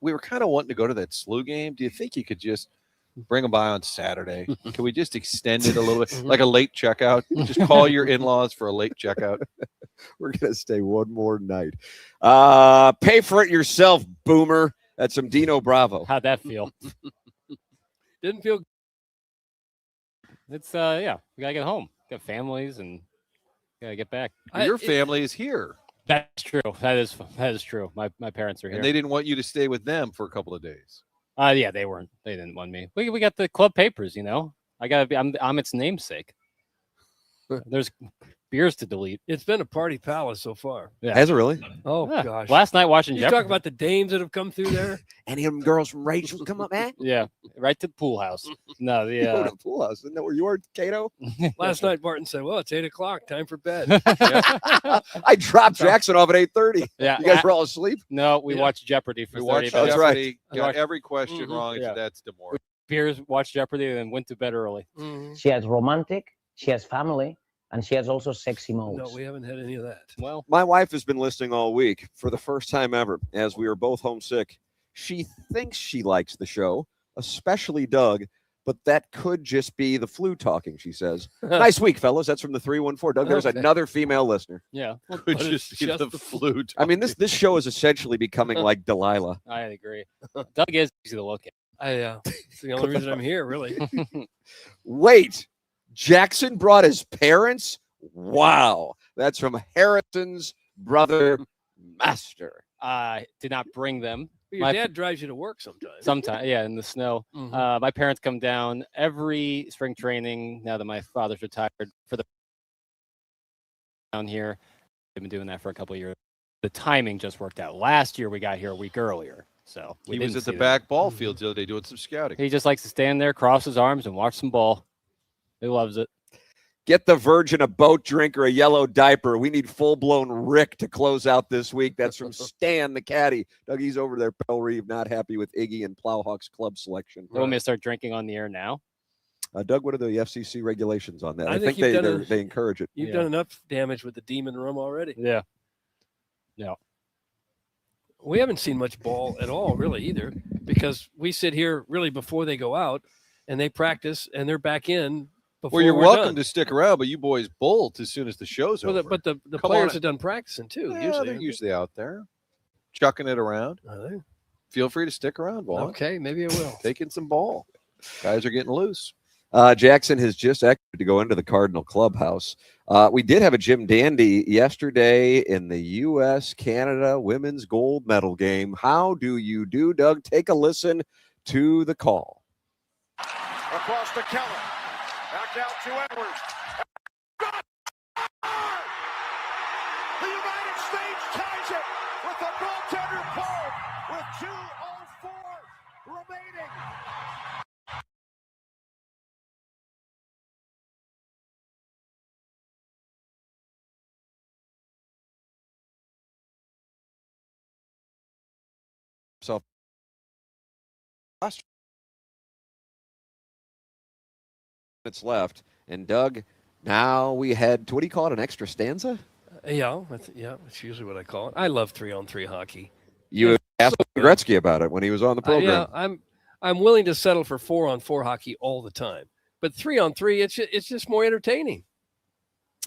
E: We were kind of wanting to go to that SLU game. Do you think you could just bring them by on Saturday? Can we just extend it a little bit, like a late checkout? Just call your in-laws for a late checkout.
B: We're going to stay one more night. Pay for it yourself, boomer. That's some Dino Bravo.
C: How'd that feel?
D: Didn't feel.
C: It's we gotta get home. Got families and gotta get back.
E: Your family is here.
C: That's true. That is true. My parents are here.
E: And they didn't want you to stay with them for a couple of days.
C: Yeah, they weren't. They didn't want me. We got the club papers, you know. I gotta be. I'm its namesake. There's beers to delete.
D: It's been a party palace so far.
C: Yeah.
B: Has it really?
D: Oh gosh.
C: Last night watching
D: You
C: Jeopardy.
D: talk about the dames that have come through there.
B: Any of them girls from Rachel come up, man?
C: Yeah, right to the pool house. No,
B: You go to
C: the
B: the pool house. Isn't that where you are, Cato?
D: Last night, Martin said, "Well, it's 8 o'clock. Time for bed."
B: I dropped Jackson off at 8:30.
C: yeah.
B: You guys were all asleep?
C: No, we
D: Yeah.
C: watched Jeopardy for
E: We
C: 30
E: watched
C: minutes.
B: That's right.
E: Jeopardy,
C: I
E: got
C: watched-
E: every question wrong, and
C: Yeah.
E: said that's demoralizing.
C: Beers, watched Jeopardy, and then went to bed early.
D: Mhm.
H: She has romantic, she has family, And she has also sexy modes.
D: No, we haven't had any of that.
C: Well,
B: My wife has been listening all week for the first time ever, as we are both homesick. She thinks she likes the show, especially Doug, but that could just be the flu talking, she says. Nice week, fellas. That's from the 314. Doug, there's
D: Okay.
B: another female listener.
C: yeah,
E: Could
D: But
E: just
D: it's
E: be
D: just
E: the
D: the
E: flu.
B: I mean, this show is essentially becoming like Delilah.
C: I agree. Doug is easy to look at.
D: It's the only reason I'm here, really.
B: Wait, Jackson brought his parents? Wow. That's from Harrison's brother, Master.
C: I did not bring them.
D: Your
C: My-
D: dad drives you to work sometimes.
C: Sometimes, yeah, in the snow.
D: Mhm.
C: My parents come down every spring training. Now that my father's retired, for the down here, they've been doing that for a couple of years. The timing just worked out. Last year we got here a week earlier, so we
E: He was
C: didn't
E: at the
C: see them.
E: back ball fields the other day doing some scouting.
C: He just likes to stand there, cross his arms, and watch some ball. He loves it.
B: Get the virgin a boat drink or a yellow diaper. We need full-blown Rick to close out this week. That's from Stan the caddy. Dougie's over there, Bell Reeve, not happy with Iggy and Plowhawks club selection.
C: You want me to start drinking on the air now?
B: Doug, what are the FCC regulations on that?
D: I
B: I
D: think
B: think
D: you've done
B: they encourage it.
D: You've
C: Yeah.
D: done enough damage with the demon room already.
C: Yeah.
D: We haven't seen much ball at all, really, either, because we sit here really before they go out and they practice and they're back in before
E: Well, you're
D: we're
E: welcome
D: done.
E: to stick around, but you boys bolt as soon as the show's
D: Well,
E: over.
D: but the
E: Come
D: players
E: on.
D: have done practicing too.
E: Yeah,
D: usually,
E: they're usually out there, chucking it around.
D: Are they?
E: Feel free to stick around, ball.
D: Okay, maybe I will.
E: Taking some ball. Guys are getting loose.
B: Jackson has just exited to go into the Cardinal clubhouse. We did have a Jim Dandy yesterday in the U.S.-Canada women's gold medal game. How do you do, Doug? Take a listen to the call.
J: Across to Keller. Back out to Edwards. The United States ties it with a goaltender called with 2:04 remaining.
B: So, minutes left, and Doug, now we head to, what do you call it, an extra stanza?
D: Yeah, that's usually what I call it. I love 3-on-3 hockey.
B: You
D: It's
B: asked
D: so good.
B: Gretzky about it when he was on the program.
D: Yeah, I'm willing to settle for 4-on-4 hockey all the time, but 3-on-3, it's just more entertaining.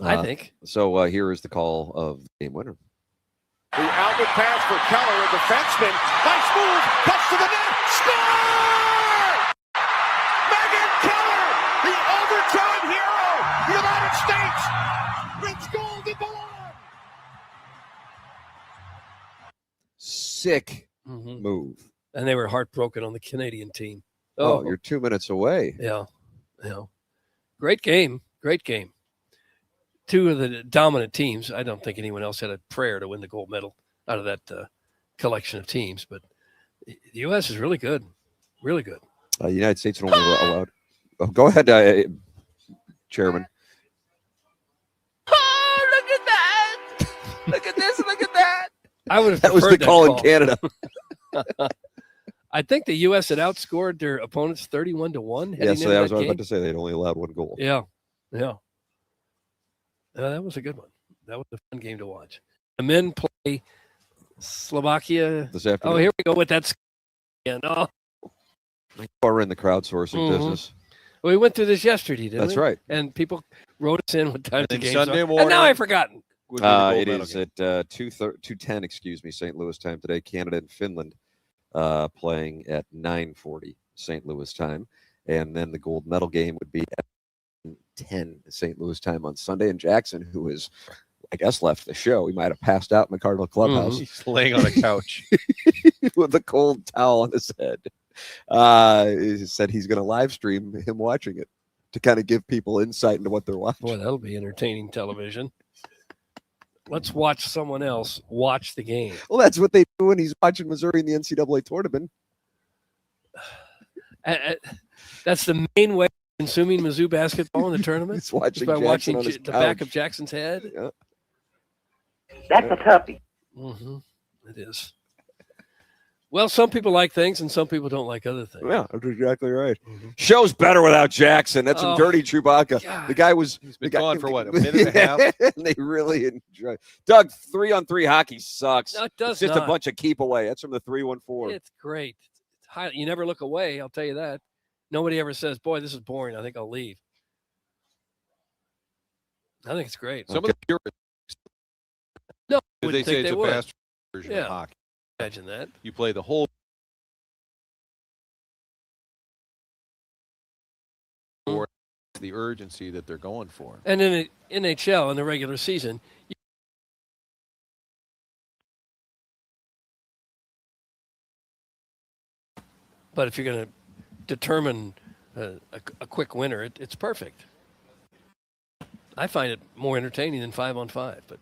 D: I think.
B: So here is the call of the game winner.
J: The outlet pass for Keller, a defenseman. Nice move. Cuts to the net. Score! Megan Keller, the overtime hero. United States wins gold in Milan.
B: Sick
D: Mhm.
B: move.
D: And they were heartbroken on the Canadian team.
B: Oh, you're 2 minutes away.
D: Yeah. Great game. Two of the dominant teams. I don't think anyone else had a prayer to win the gold medal out of that collection of teams, but the U.S. is really good. Really good.
B: The United States only allowed. Oh, go ahead, Chairman.
K: Oh, look at that! Look at this! Look at that!
D: I would have
B: That was the
D: preferred
B: call in Canada.
D: I think the U.S. had outscored their opponents 31-1.
B: Yes, I was about to say they'd only allowed one goal.
D: Yeah. That was a good one. That was a fun game to watch. The men play Slovakia
B: This afternoon.
D: Oh, here we go with that again. Oh,
B: We're in the crowdsourcing business.
D: well, we went through this yesterday, didn't we?
B: That's right.
D: And people wrote us in what time the
E: And
D: games
E: Sunday
D: are.
E: morning
D: And now I've forgotten.
E: would be the gold
B: It
E: medal
B: is
E: game.
B: at 2:10, St. Louis time today. Canada and Finland playing at 9:40 St. Louis time. And then the gold medal game would be at 10 St. Louis time on Sunday. And Jackson, who is, I guess, left the show. He might have passed out in the Cardinal clubhouse.
E: He's laying on a couch.
B: With a cold towel on his head. He said he's going to live stream him watching it to kind of give people insight into what they're watching.
D: Boy, that'll be entertaining television. Let's watch someone else watch the game.
B: Well, that's what they do when he's watching Missouri in the NCAA tournament.
D: That's the main way of consuming Mizzou basketball in the tournament.
B: He's watching
D: is by
B: Jackson
D: watching
B: on his
D: the back
B: couch.
D: of Jackson's head.
B: Yeah.
K: That's a toughie.
D: Mm-hmm. It is. Well, some people like things and some people don't like other things.
B: Yeah, that's exactly right.
D: Mhm.
B: Show's better without Jackson. That's some
D: Oh,
B: dirty Chewbacca.
D: God.
B: The guy was
E: He's been gone for what, a minute and a half?
B: and they really enjoy. Doug, 3-on-3 hockey sucks.
D: No, it does
B: It's just
D: not.
B: a bunch of keep away. That's from the 3-1-4.
D: It's great. It's high, you never look away. I'll tell you that. Nobody ever says, "Boy, this is boring. I think I'll leave." I think it's great.
E: Some of the purists,
D: No, I
E: they
D: wouldn't
E: say
D: think
E: it's
D: they
E: a
D: would.
E: faster version
D: Yeah.
E: of hockey.
D: Imagine that.
E: You play the whole for the urgency that they're going for.
D: And in the NHL in the regular season, but if you're going to determine a quick winner, it's perfect. I find it more entertaining than 5-on-5, but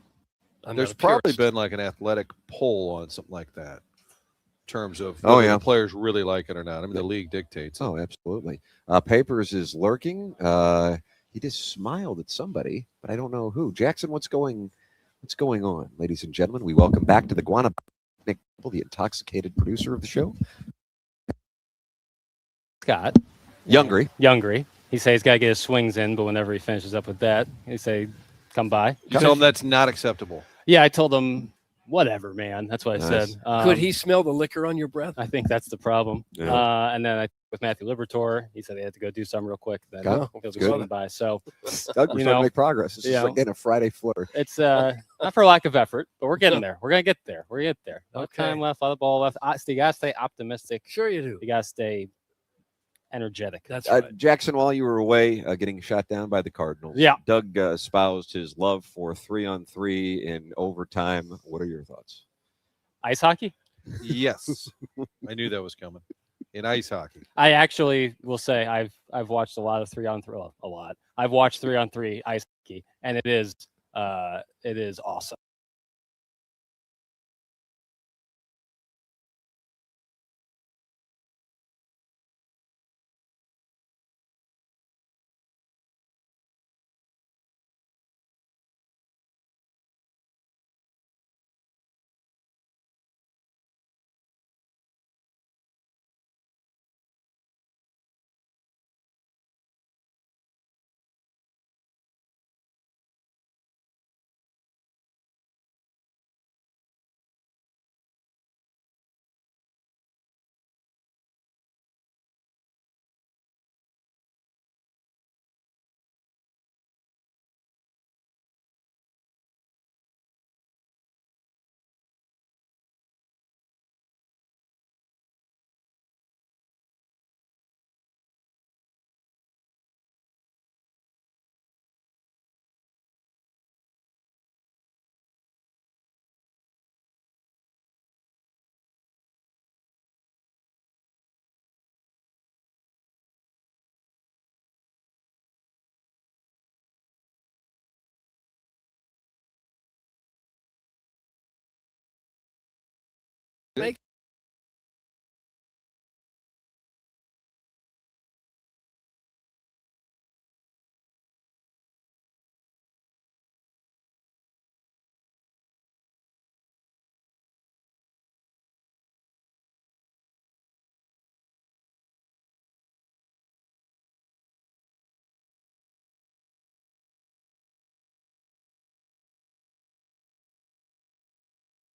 E: There's
D: not a
E: probably
D: purist.
E: been like an athletic poll on something like that in terms of
B: Oh,
E: whether
B: yeah.
E: the players really like it or not. I mean, the league dictates it.
B: Oh, absolutely. Papers is lurking. He just smiled at somebody, but I don't know who. Jackson, what's going on, ladies and gentlemen? We welcome back to the Guana Nick, the intoxicated producer of the show,
C: Scott.
B: Youngry.
C: He says he's got to get his swings in, but whenever he finishes up with that, he say, "Come by."
E: You tell them that's not acceptable.
C: Yeah, I told him, "Whatever, man." That's what I
B: Nice.
C: said.
D: Could he smell the liquor on your breath?
C: I think that's the problem.
B: Yeah.
C: And then with Matthew Libertor, he said he had to go do something real quick. Then
B: Okay.
C: he'll be
B: Good.
C: swinging by. So
B: Doug, we're
C: You
B: starting
C: know,
B: to make progress. This is
C: yeah.
B: like getting a Friday flirt.
C: it's not for lack of effort, but we're getting there. We're gonna get there. We're gonna get there. No
D: Okay.
C: time left. A lot of ball left. So you gotta stay optimistic.
D: Sure you do.
C: You gotta stay energetic.
D: That's right.
B: Jackson, while you were away getting shot down by the Cardinals,
C: Yeah.
B: Doug espoused his love for 3-on-3 in overtime. What are your thoughts?
C: Ice hockey.
E: Yes. I knew that was coming. In ice hockey.
C: I actually will say I've watched a lot of 3-on-3. Well, a lot. I've watched 3-on-3 ice hockey, and it is awesome.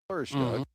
E: Flourish,
D: Mhm.
E: Doug.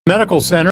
H: Medical Center.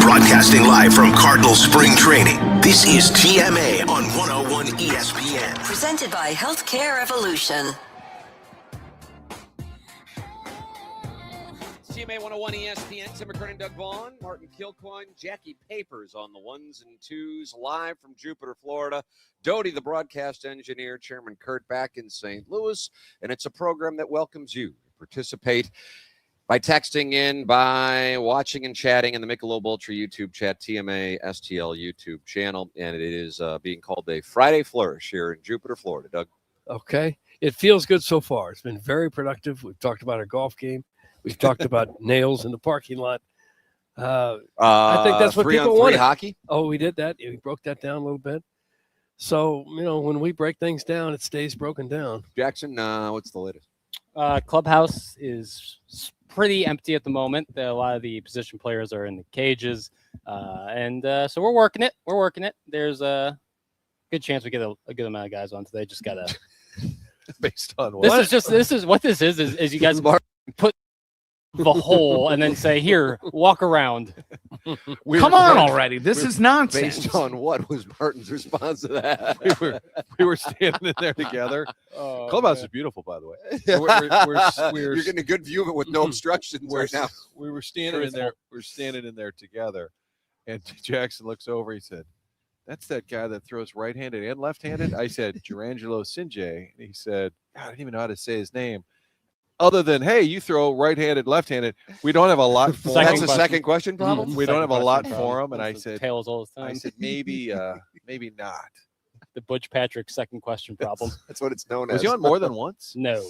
A: Broadcasting live from Cardinal Spring Training, this is TMA on 101 ESPN.
G: Presented by Healthcare Evolution.
B: TMA 101 ESPN, Tim McKernan, Doug Vaughn, Martin Kilcoyne, Jackie Papers on the ones and twos, live from Jupiter, Florida. Doty, the broadcast engineer, Chairman Kurt back in St. Louis, and it's a program that welcomes you to participate by texting in, by watching and chatting in the Michelob Ultra YouTube chat, TMA STL YouTube channel, and it is being called a Friday Flourish here in Jupiter, Florida. Doug?
D: Okay. It feels good so far. It's been very productive. We've talked about our golf game. We've talked about nails in the parking lot. I think that's what people want.
B: Hockey?
D: Oh, we did that. We broke that down a little bit. So, when we break things down, it stays broken down.
B: Jackson, what's the latest?
C: Clubhouse is pretty empty at the moment. A lot of the position players are in the cages. So we're working it. There's a good chance we get a good amount of guys on today. Just got to.
E: Based on what?
C: This is what this is you guys put the hole and then say, here, walk around.
K: Come on already. This is nonsense.
B: Based on what was Martin's response to that?
E: we were standing in there together.
C: Oh,
E: Clubhouse
C: man.
E: is beautiful, by the way.
B: You're getting a good view of it with no obstructions right now.
E: We were standing in there. We're standing in there together, and Jackson looks over. He said, "That's that guy that throws right-handed and left-handed." I said, "Jurangelo Sinjay," and he said, "God, I didn't even know how to say his name." Other than, hey, you throw right-handed, left-handed. We don't have a lot for him.
B: That's a second question problem?
E: We don't have a lot for him. And I said,
C: tails all the time.
E: I said, maybe not.
C: The Butch Patrick second question problem.
B: That's what it's known as.
E: Was he on more than once?
C: No.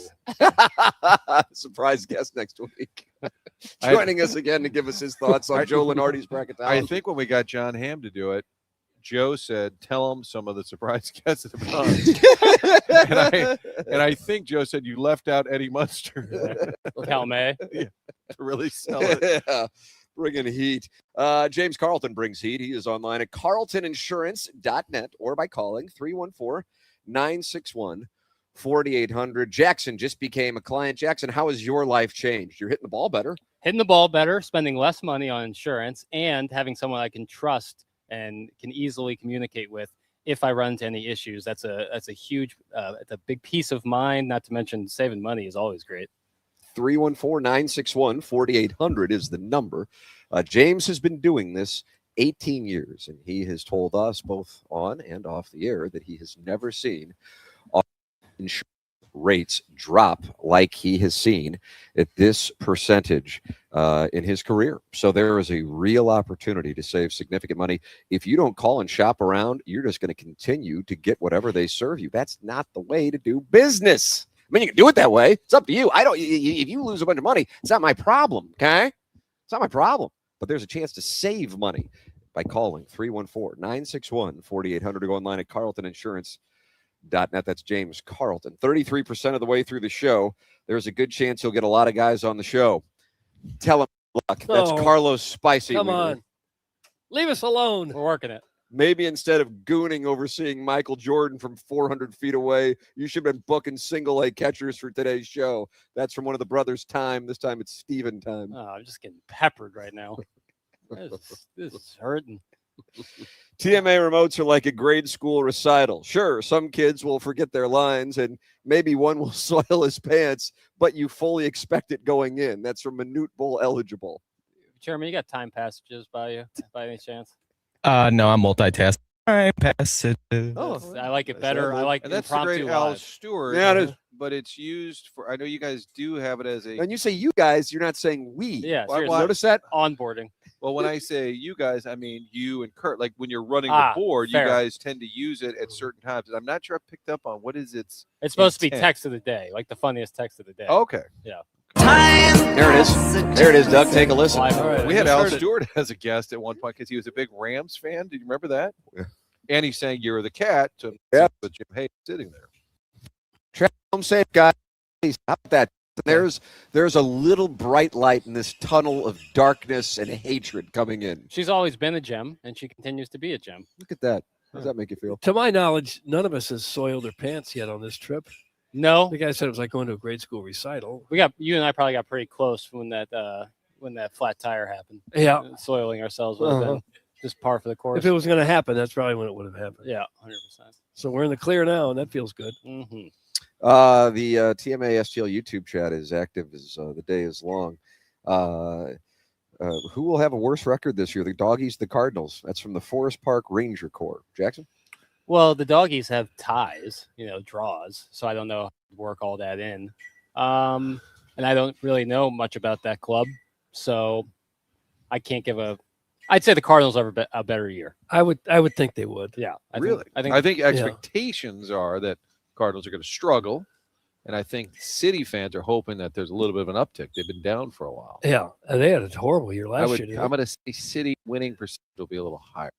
B: Surprise guest next week. Joining us again to give us his thoughts on Joe Lenardi's bracketology.
E: I think when we got John Hamm to do it, Joe said, tell him some of the surprise guests that have gone. and I think Joe said you left out Eddie Munster.
C: Or Cal May.
E: Yeah, to really sell it.
B: Yeah, bringing heat. James Carlton brings heat. He is online at carltoninsurance.net or by calling 314-961-4800. Jackson just became a client. Jackson, how has your life changed? You're hitting the ball better.
C: Hitting the ball better, spending less money on insurance, and having someone I can trust and can easily communicate with if I run into any issues. That's a huge, it's a big piece of mind, not to mention saving money is always great.
B: 314-961-4800 is the number. James has been doing this 18 years, and he has told us both on and off the air that he has never seen insurance rates drop like he has seen at this percentage in his career. So there is a real opportunity to save significant money. If you don't call and shop around, you're just going to continue to get whatever they serve you. That's not the way to do business. I mean, you can do it that way. It's up to you. If you lose a bunch of money, it's not my problem, okay? It's not my problem. But there's a chance to save money by calling 314-961-4800 to go online at carltoninsurance.net. That's James Carlton. 33% of the way through the show, there's a good chance he'll get a lot of guys on the show. Tell him luck. That's Carlos Spicy.
D: Come on. Leave us alone.
C: We're working it.
B: Maybe instead of gooning over seeing Michael Jordan from 400 feet away, you should have been booking single A catchers for today's show. That's from one of the brothers' time. This time it's Steven time.
C: Oh, I'm just getting peppered right now. This is hurting.
B: TMA remotes are like a grade school recital. Sure, some kids will forget their lines and maybe one will soil his pants, but you fully expect it going in. That's from Minute Bowl eligible.
C: Chairman, you got time passages by you by any chance?
H: No, I'm multitasking. All right, passages.
C: Oh, I like it better. I like
E: and that's the
C: impromptu
E: great Al
C: live.
E: Stewart.
B: Yeah, it is.
E: But it's used for. I know you guys do have it as a.
B: When you say you guys, you're not saying we.
C: Yeah,
B: Well,
C: seriously.
B: notice that?
C: Onboarding.
E: Well, when I say you guys, I mean you and Kurt. Like when you're running
C: Ah,
E: the board,
C: fair.
E: you guys tend to use it at certain times. And I'm not sure I picked up on what is its.
C: It's supposed to be
E: intent.
C: text of the day, like the funniest text of the day.
E: Okay.
C: Yeah.
B: There it is. There it is, Doug. Take a listen.
C: Live.
D: All right.
E: We had
D: Just
E: Al
D: heard it.
E: Stewart as a guest at one point because he was a big Rams fan. Did you remember that?
B: Yeah.
E: And he sang "Year of the Cat" to
B: Yep.
E: with Jim Hayes sitting there.
B: Home safe, guys. How about that? There's a little bright light in this tunnel of darkness and hatred coming in.
C: She's always been a gem, and she continues to be a gem.
B: Look at that. How does that make you feel?
D: To my knowledge, none of us has soiled their pants yet on this trip.
C: No,
D: The guy said it was like going to a grade school recital.
C: you and I probably got pretty close when that flat tire happened.
D: Yeah.
C: Soiling ourselves would have been just par for the course.
D: If it was going to happen, that's probably when it would have happened.
C: Yeah, 100%.
D: So we're in the clear now, and that feels good.
C: Mm-hmm.
B: The TMA STL YouTube chat is active as the day is long. Who will have a worse record this year? The Doggies, the Cardinals. That's from the Forest Park Ranger Corps. Jackson?
C: Well, the Doggies have ties, draws, so I don't know how to work all that in. And I don't really know much about that club, so I can't give I'd say the Cardinals have a better year.
D: I would think they would.
C: Yeah. I
E: think expectations are that Cardinals are going to struggle, and I think City fans are hoping that there's a little bit of an uptick. They've been down for a while.
D: Yeah, and they had a horrible year last year.
E: I'm going to say City winning percentage will be a little higher.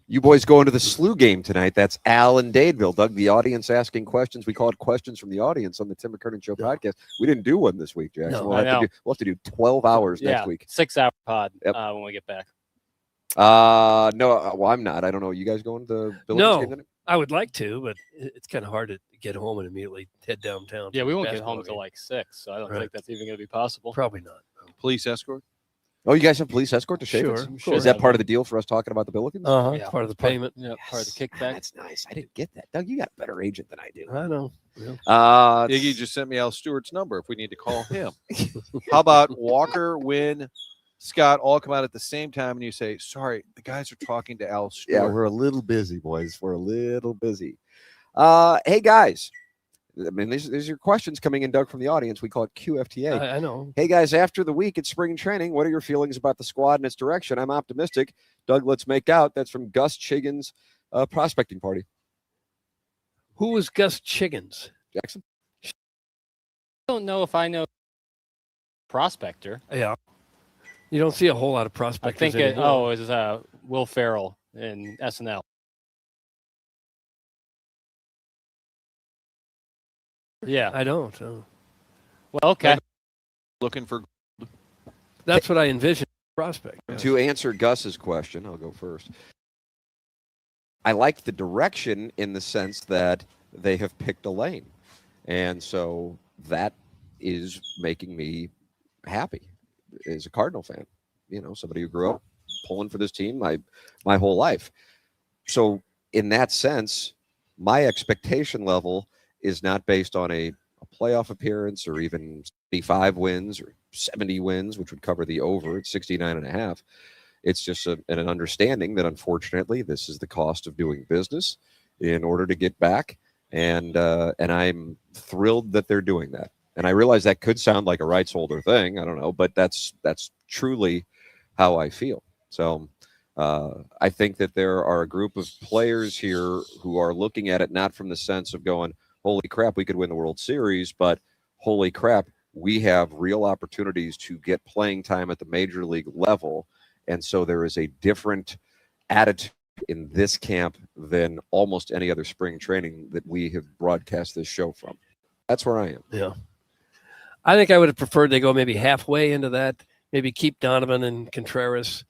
B: You boys going to the SLU game tonight. That's Al and Dadeville. Doug, the audience asking questions. We call it questions from the audience on the Tim McKernan Show podcast. We didn't do one this week, Jackson.
D: No,
B: we'll have to do 12 hours next week.
C: 6-hour pod
B: Yep.
C: when we get back.
B: No, well, I'm not. I don't know. You guys going to the Billings game tonight?
D: I would like to, but it's kind of hard to get home and immediately head downtown.
C: Yeah,
D: for
C: we
D: the
C: won't get
D: basketball
C: home until
D: game.
C: like 6, so I don't
D: Right.
C: think that's even going to be possible.
D: Probably not.
E: Police escort?
B: Oh, you guys have police escort to Shavens?
D: Sure.
B: Is that part of the deal for us talking about the Billikens?
D: It's part of the payment.
C: Yeah, part of the kickback.
B: That's nice. I didn't get that. Doug, you got a better agent than I do.
D: I know. Yeah.
E: Iggy just sent me Al Stewart's number if we need to call him. How about Walker, Wynn, Scott all come out at the same time and you say, sorry, the guys are talking to Al Stewart.
B: Yeah, we're a little busy, boys. We're a little busy. Hey, guys. I mean, these are your questions coming in, Doug, from the audience. We call it QFTA.
D: I know.
B: Hey, guys, after the week at spring training, what are your feelings about the squad and its direction? I'm optimistic. Doug, let's make out. That's from Gus Chiggins' prospecting party.
D: Who was Gus Chiggins?
B: Jackson?
C: I don't know if I know prospector.
D: Yeah. You don't see a whole lot of
C: I
D: prospectors
C: think
D: anymore.
C: it was Will Ferrell in SNL. Yeah.
D: I don't.
C: Well, okay.
E: Looking for
D: That's what I envision. Prospect.
B: To answer Gus's question, I'll go first. I like the direction in the sense that they have picked a lane. And so that is making me happy as a Cardinal fan. Somebody who grew up pulling for this team my whole life. So in that sense, my expectation level is not based on a playoff appearance or even 75 wins or 70 wins, which would cover the over at 69.5. It's just an understanding that, unfortunately, this is the cost of doing business in order to get back. And I'm thrilled that they're doing that. And I realize that could sound like a rights holder thing. I don't know, but that's truly how I feel. So I think that there are a group of players here who are looking at it not from the sense of going, holy crap, we could win the World Series, but holy crap, we have real opportunities to get playing time at the major league level. And so there is a different attitude in this camp than almost any other spring training that we have broadcast this show from. That's where I am.
D: Yeah. I think I would have preferred they go maybe halfway into that, maybe keep Donovan and Contreras.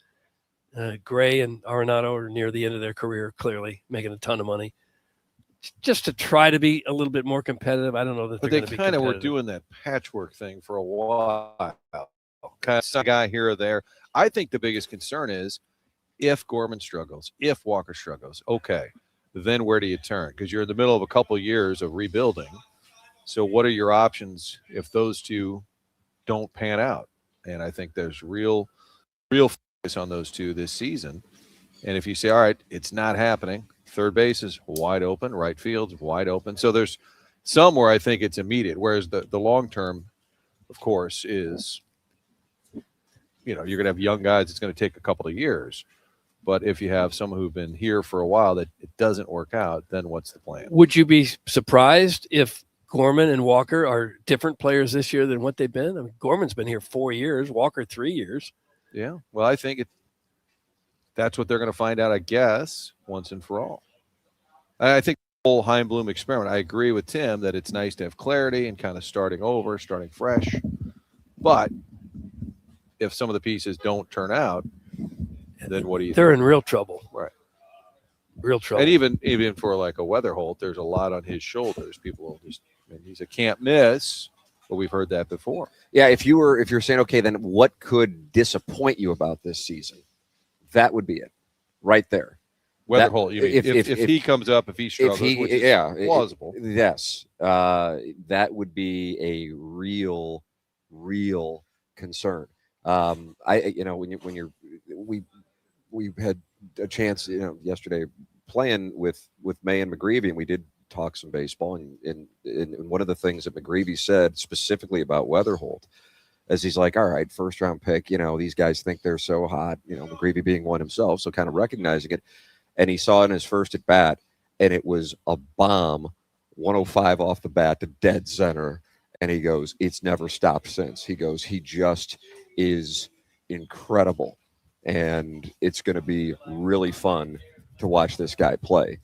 D: Gray and Arenado are near the end of their career, clearly making a ton of money. Just to try to be a little bit more competitive. I don't know that
E: But they kind of were doing that patchwork thing for a while. Kind of some guy here or there. I think the biggest concern is if Gorman struggles, if Walker struggles, okay, then where do you turn? Because you're in the middle of a couple of years of rebuilding. So what are your options if those two don't pan out? And I think there's real focus on those two this season. And if you say, all right, it's not happening, third base is wide open, right field's wide open. So there's some where I think it's immediate, whereas the long term, of course, is, you're going to have young guys. It's going to take a couple of years. But if you have someone who've been here for a while that it doesn't work out, then what's the plan?
D: Would you be surprised if Gorman and Walker are different players this year than what they've been? I mean, Gorman's been here 4 years, Walker 3 years.
E: Yeah. Well, I think that's what they're going to find out, I guess, once and for all. I think the whole Heimblum experiment, I agree with Tim that it's nice to have clarity and kind of starting over, starting fresh. But if some of the pieces don't turn out, then what do you
D: They're
E: think?
D: in real trouble.
E: Right.
D: Real trouble.
E: And even for like a Weatherhold, there's a lot on his shoulders. People will just, he's a can't miss, but we've heard that before.
B: Yeah, if you're saying, okay, then what could disappoint you about this season? That would be it, right there.
E: Weatherhold, if he comes up, if he struggles, which is plausible.
B: Yes, that would be a real concern. We had a chance, yesterday playing with May and McGreevy, and we did talk some baseball. And one of the things that McGreevy said specifically about Weatherhold, as he's like, all right, first round pick, these guys think they're so hot, McGreevy being one himself, so kind of recognizing it. And he saw in his first at bat, and it was a bomb, 105 off the bat to dead center. And he goes, it's never stopped since. He goes, he just is incredible. And it's going to be really fun to watch this guy play.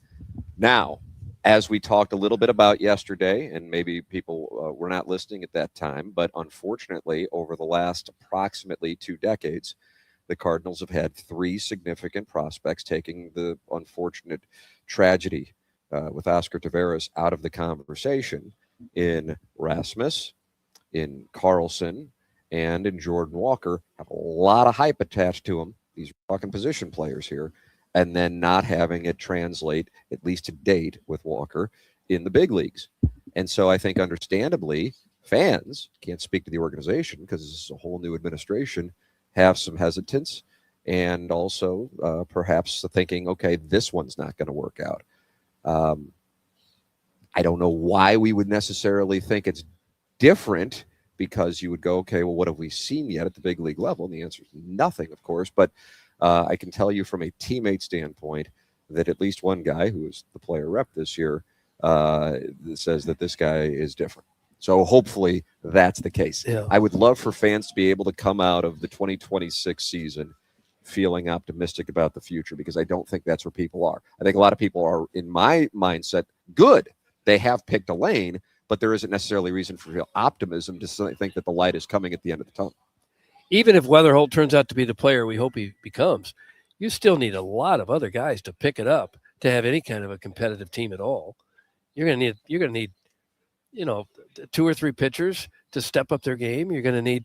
B: Now, as we talked a little bit about yesterday, and maybe people were not listening at that time, but unfortunately, over the last approximately 2 decades, the Cardinals have had 3 significant prospects, taking the unfortunate tragedy with Oscar Taveras out of the conversation in Rasmus, in Carlson, and in Jordan Walker. Have a lot of hype attached to them. These fucking position players here. And then not having it translate, at least to date, with Walker in the big leagues. And so I think, understandably, fans, can't speak to the organization because this is a whole new administration, have some hesitance and also perhaps thinking, okay, this one's not going to work out. I don't know why we would necessarily think it's different, because you would go, okay, well, what have we seen yet at the big league level? And the answer is nothing, of course. But I can tell you from a teammate standpoint that at least one guy who is the player rep this year says that this guy is different. So hopefully that's the case.
D: Yeah.
B: I would love for fans to be able to come out of the 2026 season feeling optimistic about the future, because I don't think that's where people are. I think a lot of people are, in my mindset, good. They have picked a lane, but there isn't necessarily reason for real optimism to think that the light is coming at the end of the tunnel.
D: Even if Weatherhold turns out to be the player we hope he becomes, you still need a lot of other guys to pick it up to have any kind of a competitive team at all. You're going to need 2 or 3 pitchers to step up their game. You're going to need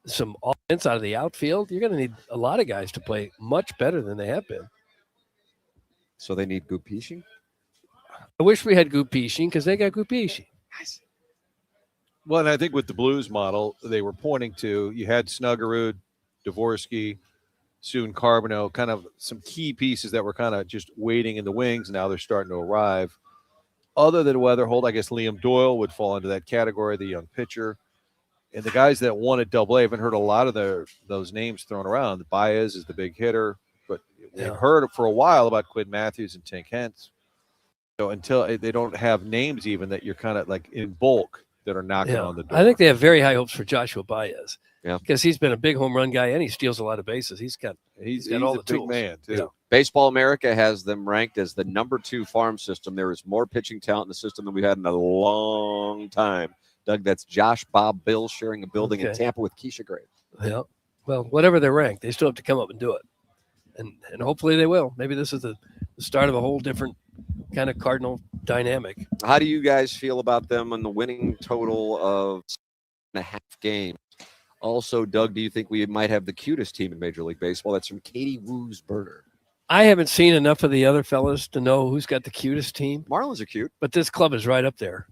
D: some offense out of the outfield. You're going to need a lot of guys to play much better than they have been.
B: So they need Gupishi?
D: I wish we had Gupishi, because they got Gupishi.
E: Well, and I think with the Blues model, they were pointing to, you had Snuggerud, Dvorsky, soon Cardinal, kind of some key pieces that were kind of just waiting in the wings. Now they're starting to arrive. Other than Weatherhold, I guess Liam Doyle would fall into that category, the young pitcher. And the guys that won at Double A, I haven't heard a lot of those names thrown around. Baez is the big hitter, but we've heard for a while about Quinn Matthews and Tink Hentz. So until they don't have names even that you're kind of like in bulk that are knocking on the door.
D: I think they have very high hopes for Joshua Baez.
B: Yeah,
D: because he's been a big home run guy and he steals a lot of bases. He's got all the tools.
E: Big man too.
D: Yeah.
B: Baseball America has them ranked as the #2 farm system. There is more pitching talent in the system than we've had in a long time. Doug, that's Josh Bob Bill sharing a building in Tampa with Keisha Gray.
D: Yeah. Well, whatever they're ranked, they still have to come up and do it. And hopefully they will. Maybe this is the start of a whole different kind of Cardinal dynamic.
B: How do you guys feel about them on the winning total of 7.5 games? Also, Doug, do you think we might have the cutest team in Major League Baseball? That's from Katie Woo's Burner.
D: I haven't seen enough of the other fellas to know who's got the cutest team.
B: Marlins are cute.
D: But this club is right up there.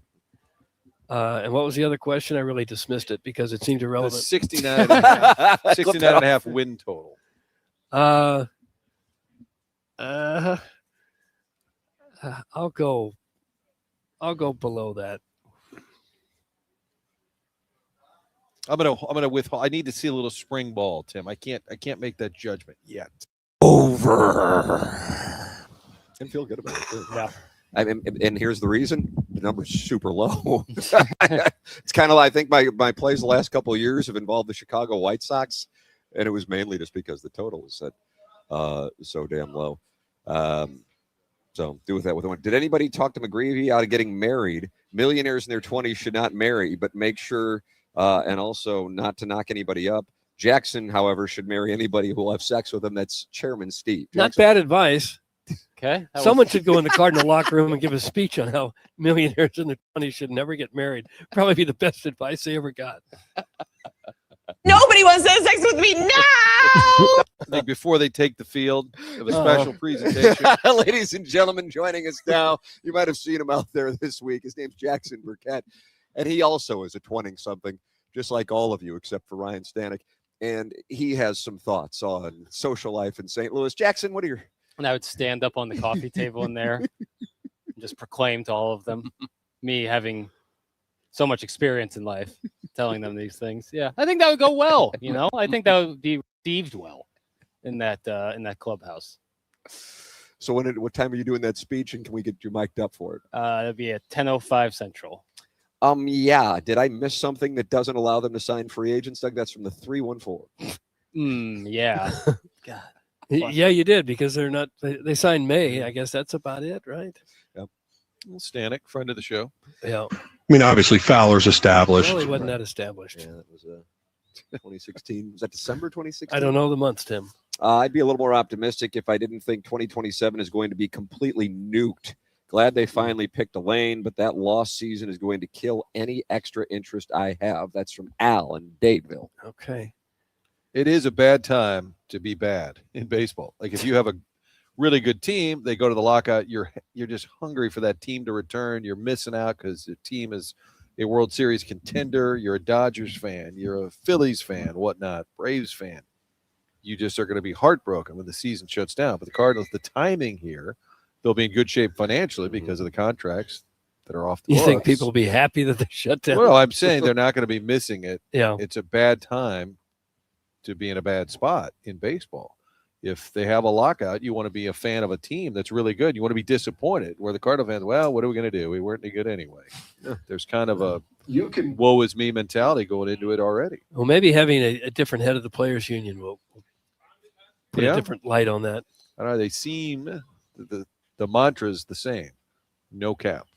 D: And what was the other question? I really dismissed it because it seemed irrelevant.
E: 69 and a half win total.
D: I'll go below that.
E: I'm gonna withhold. I need to see a little spring ball, Tim. I can't make that judgment yet.
B: Over. And feel good about it too.
C: Yeah.
B: And here's the reason: the number's super low. It's kind of like, I think my plays the last couple of years have involved the Chicago White Sox, and it was mainly just because the total was set so damn low. So do with that what they want. Did anybody talk to McGreevy out of getting married? Millionaires in their 20s should not marry, but make sure and also not to knock anybody up. Jackson, however, should marry anybody who will have sex with him. That's Chairman Steve. Jackson.
D: Not bad advice.
C: Okay.
D: Someone should go in the Cardinal locker room and give a speech on how millionaires in their 20s should never get married. Probably be the best advice they ever got.
K: Nobody wants to have sex with me now.
E: I think before they take the field, have a special presentation.
B: Ladies and gentlemen, joining us now, you might have seen him out there this week. His name's Jackson Burkett, and he also is a 20-something, just like all of you, except for Ryan Stanek. And he has some thoughts on social life in St. Louis. Jackson, what are your...
C: And I would stand up on the coffee table in there and just proclaim to all of them, me having so much experience in life, telling them these things. Yeah, I think that would go well. You know, I think that would be received well in that clubhouse.
B: So what time are you doing that speech, and can we get you mic'd up for it?
C: That'd be at 10:05 Central.
B: Yeah. Did I miss something that doesn't allow them to sign free agents, Doug? That's from the 314.
C: Yeah. God.
D: Yeah, you did, because they're not. They signed May. I guess that's about it, right?
B: Yep.
E: Well, Stanek, friend of the show.
D: Yeah.
I: I mean, obviously, Fowler's established.
D: Well, he wasn't that established.
B: Yeah, that was 2016. Was that December 2016?
D: I don't know the months, Tim.
B: I'd be a little more optimistic if I didn't think 2027 is going to be completely nuked. Glad they finally picked a lane, but that lost season is going to kill any extra interest I have. That's from Al in Dadeville.
D: Okay.
E: It is a bad time to be bad in baseball. Like if you have a really good team, they go to the lockout. You're just hungry for that team to return. You're missing out because the team is a World Series contender. You're a Dodgers fan. You're a Phillies fan, whatnot, Braves fan. You just are going to be heartbroken when the season shuts down. But the Cardinals, the timing here, they'll be in good shape financially because of the contracts that are off the books.
D: You think people will be happy that they shut down?
E: Well, I'm saying they're not going to be missing it.
D: Yeah.
E: It's a bad time to be in a bad spot in baseball. If they have a lockout, you want to be a fan of a team that's really good. You want to be disappointed. Where the Cardinal fans, well, what are we going to do? We weren't any good anyway. There's kind of a woe is me mentality going into it already.
D: Well, maybe having a different head of the players union will put a different light on that.
E: I don't know. They seem the mantra is the same. No cap.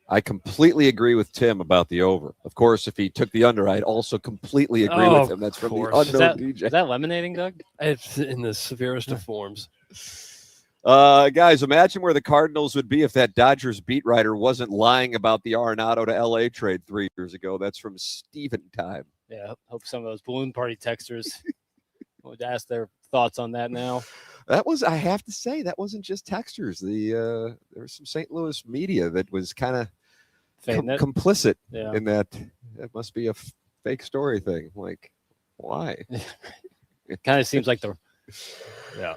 B: I completely agree with Tim about the over. Of course, if he took the under, I'd also completely agree with him. That's from the unknown DJ.
C: Is that lemonading, Doug?
D: It's in the severest of forms.
B: Guys, imagine where the Cardinals would be if that Dodgers beat writer wasn't lying about the Arenado to LA trade 3 years ago. That's from Steven Time.
C: Yeah, hope some of those balloon party texters would ask their thoughts on that now.
B: That was, I have to say, that wasn't just texters. There was some St. Louis media that was kind of complicit in that. It must be a fake story thing. Like, why?
C: It kind of seems like the Yeah.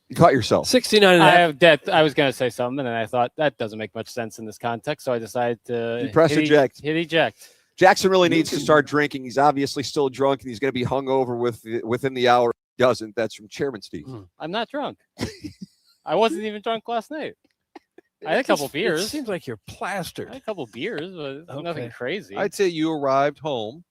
B: You caught yourself.
D: 69 and a
C: I
D: half.
C: have that. I was going to say something, and then I thought that doesn't make much sense in this context, so I decided to
B: You press
C: hit
B: eject.
C: Hit eject.
B: Jackson really needs to start drinking. He's obviously still drunk, and he's going to be hungover within the hour. He doesn't. That's from Chairman Steve.
C: I'm not drunk. I wasn't even drunk last night. I had a couple beers.
D: It seems like you're
C: I
D: plastered.
C: had a couple beers, but nothing crazy.
E: I'd say you arrived home,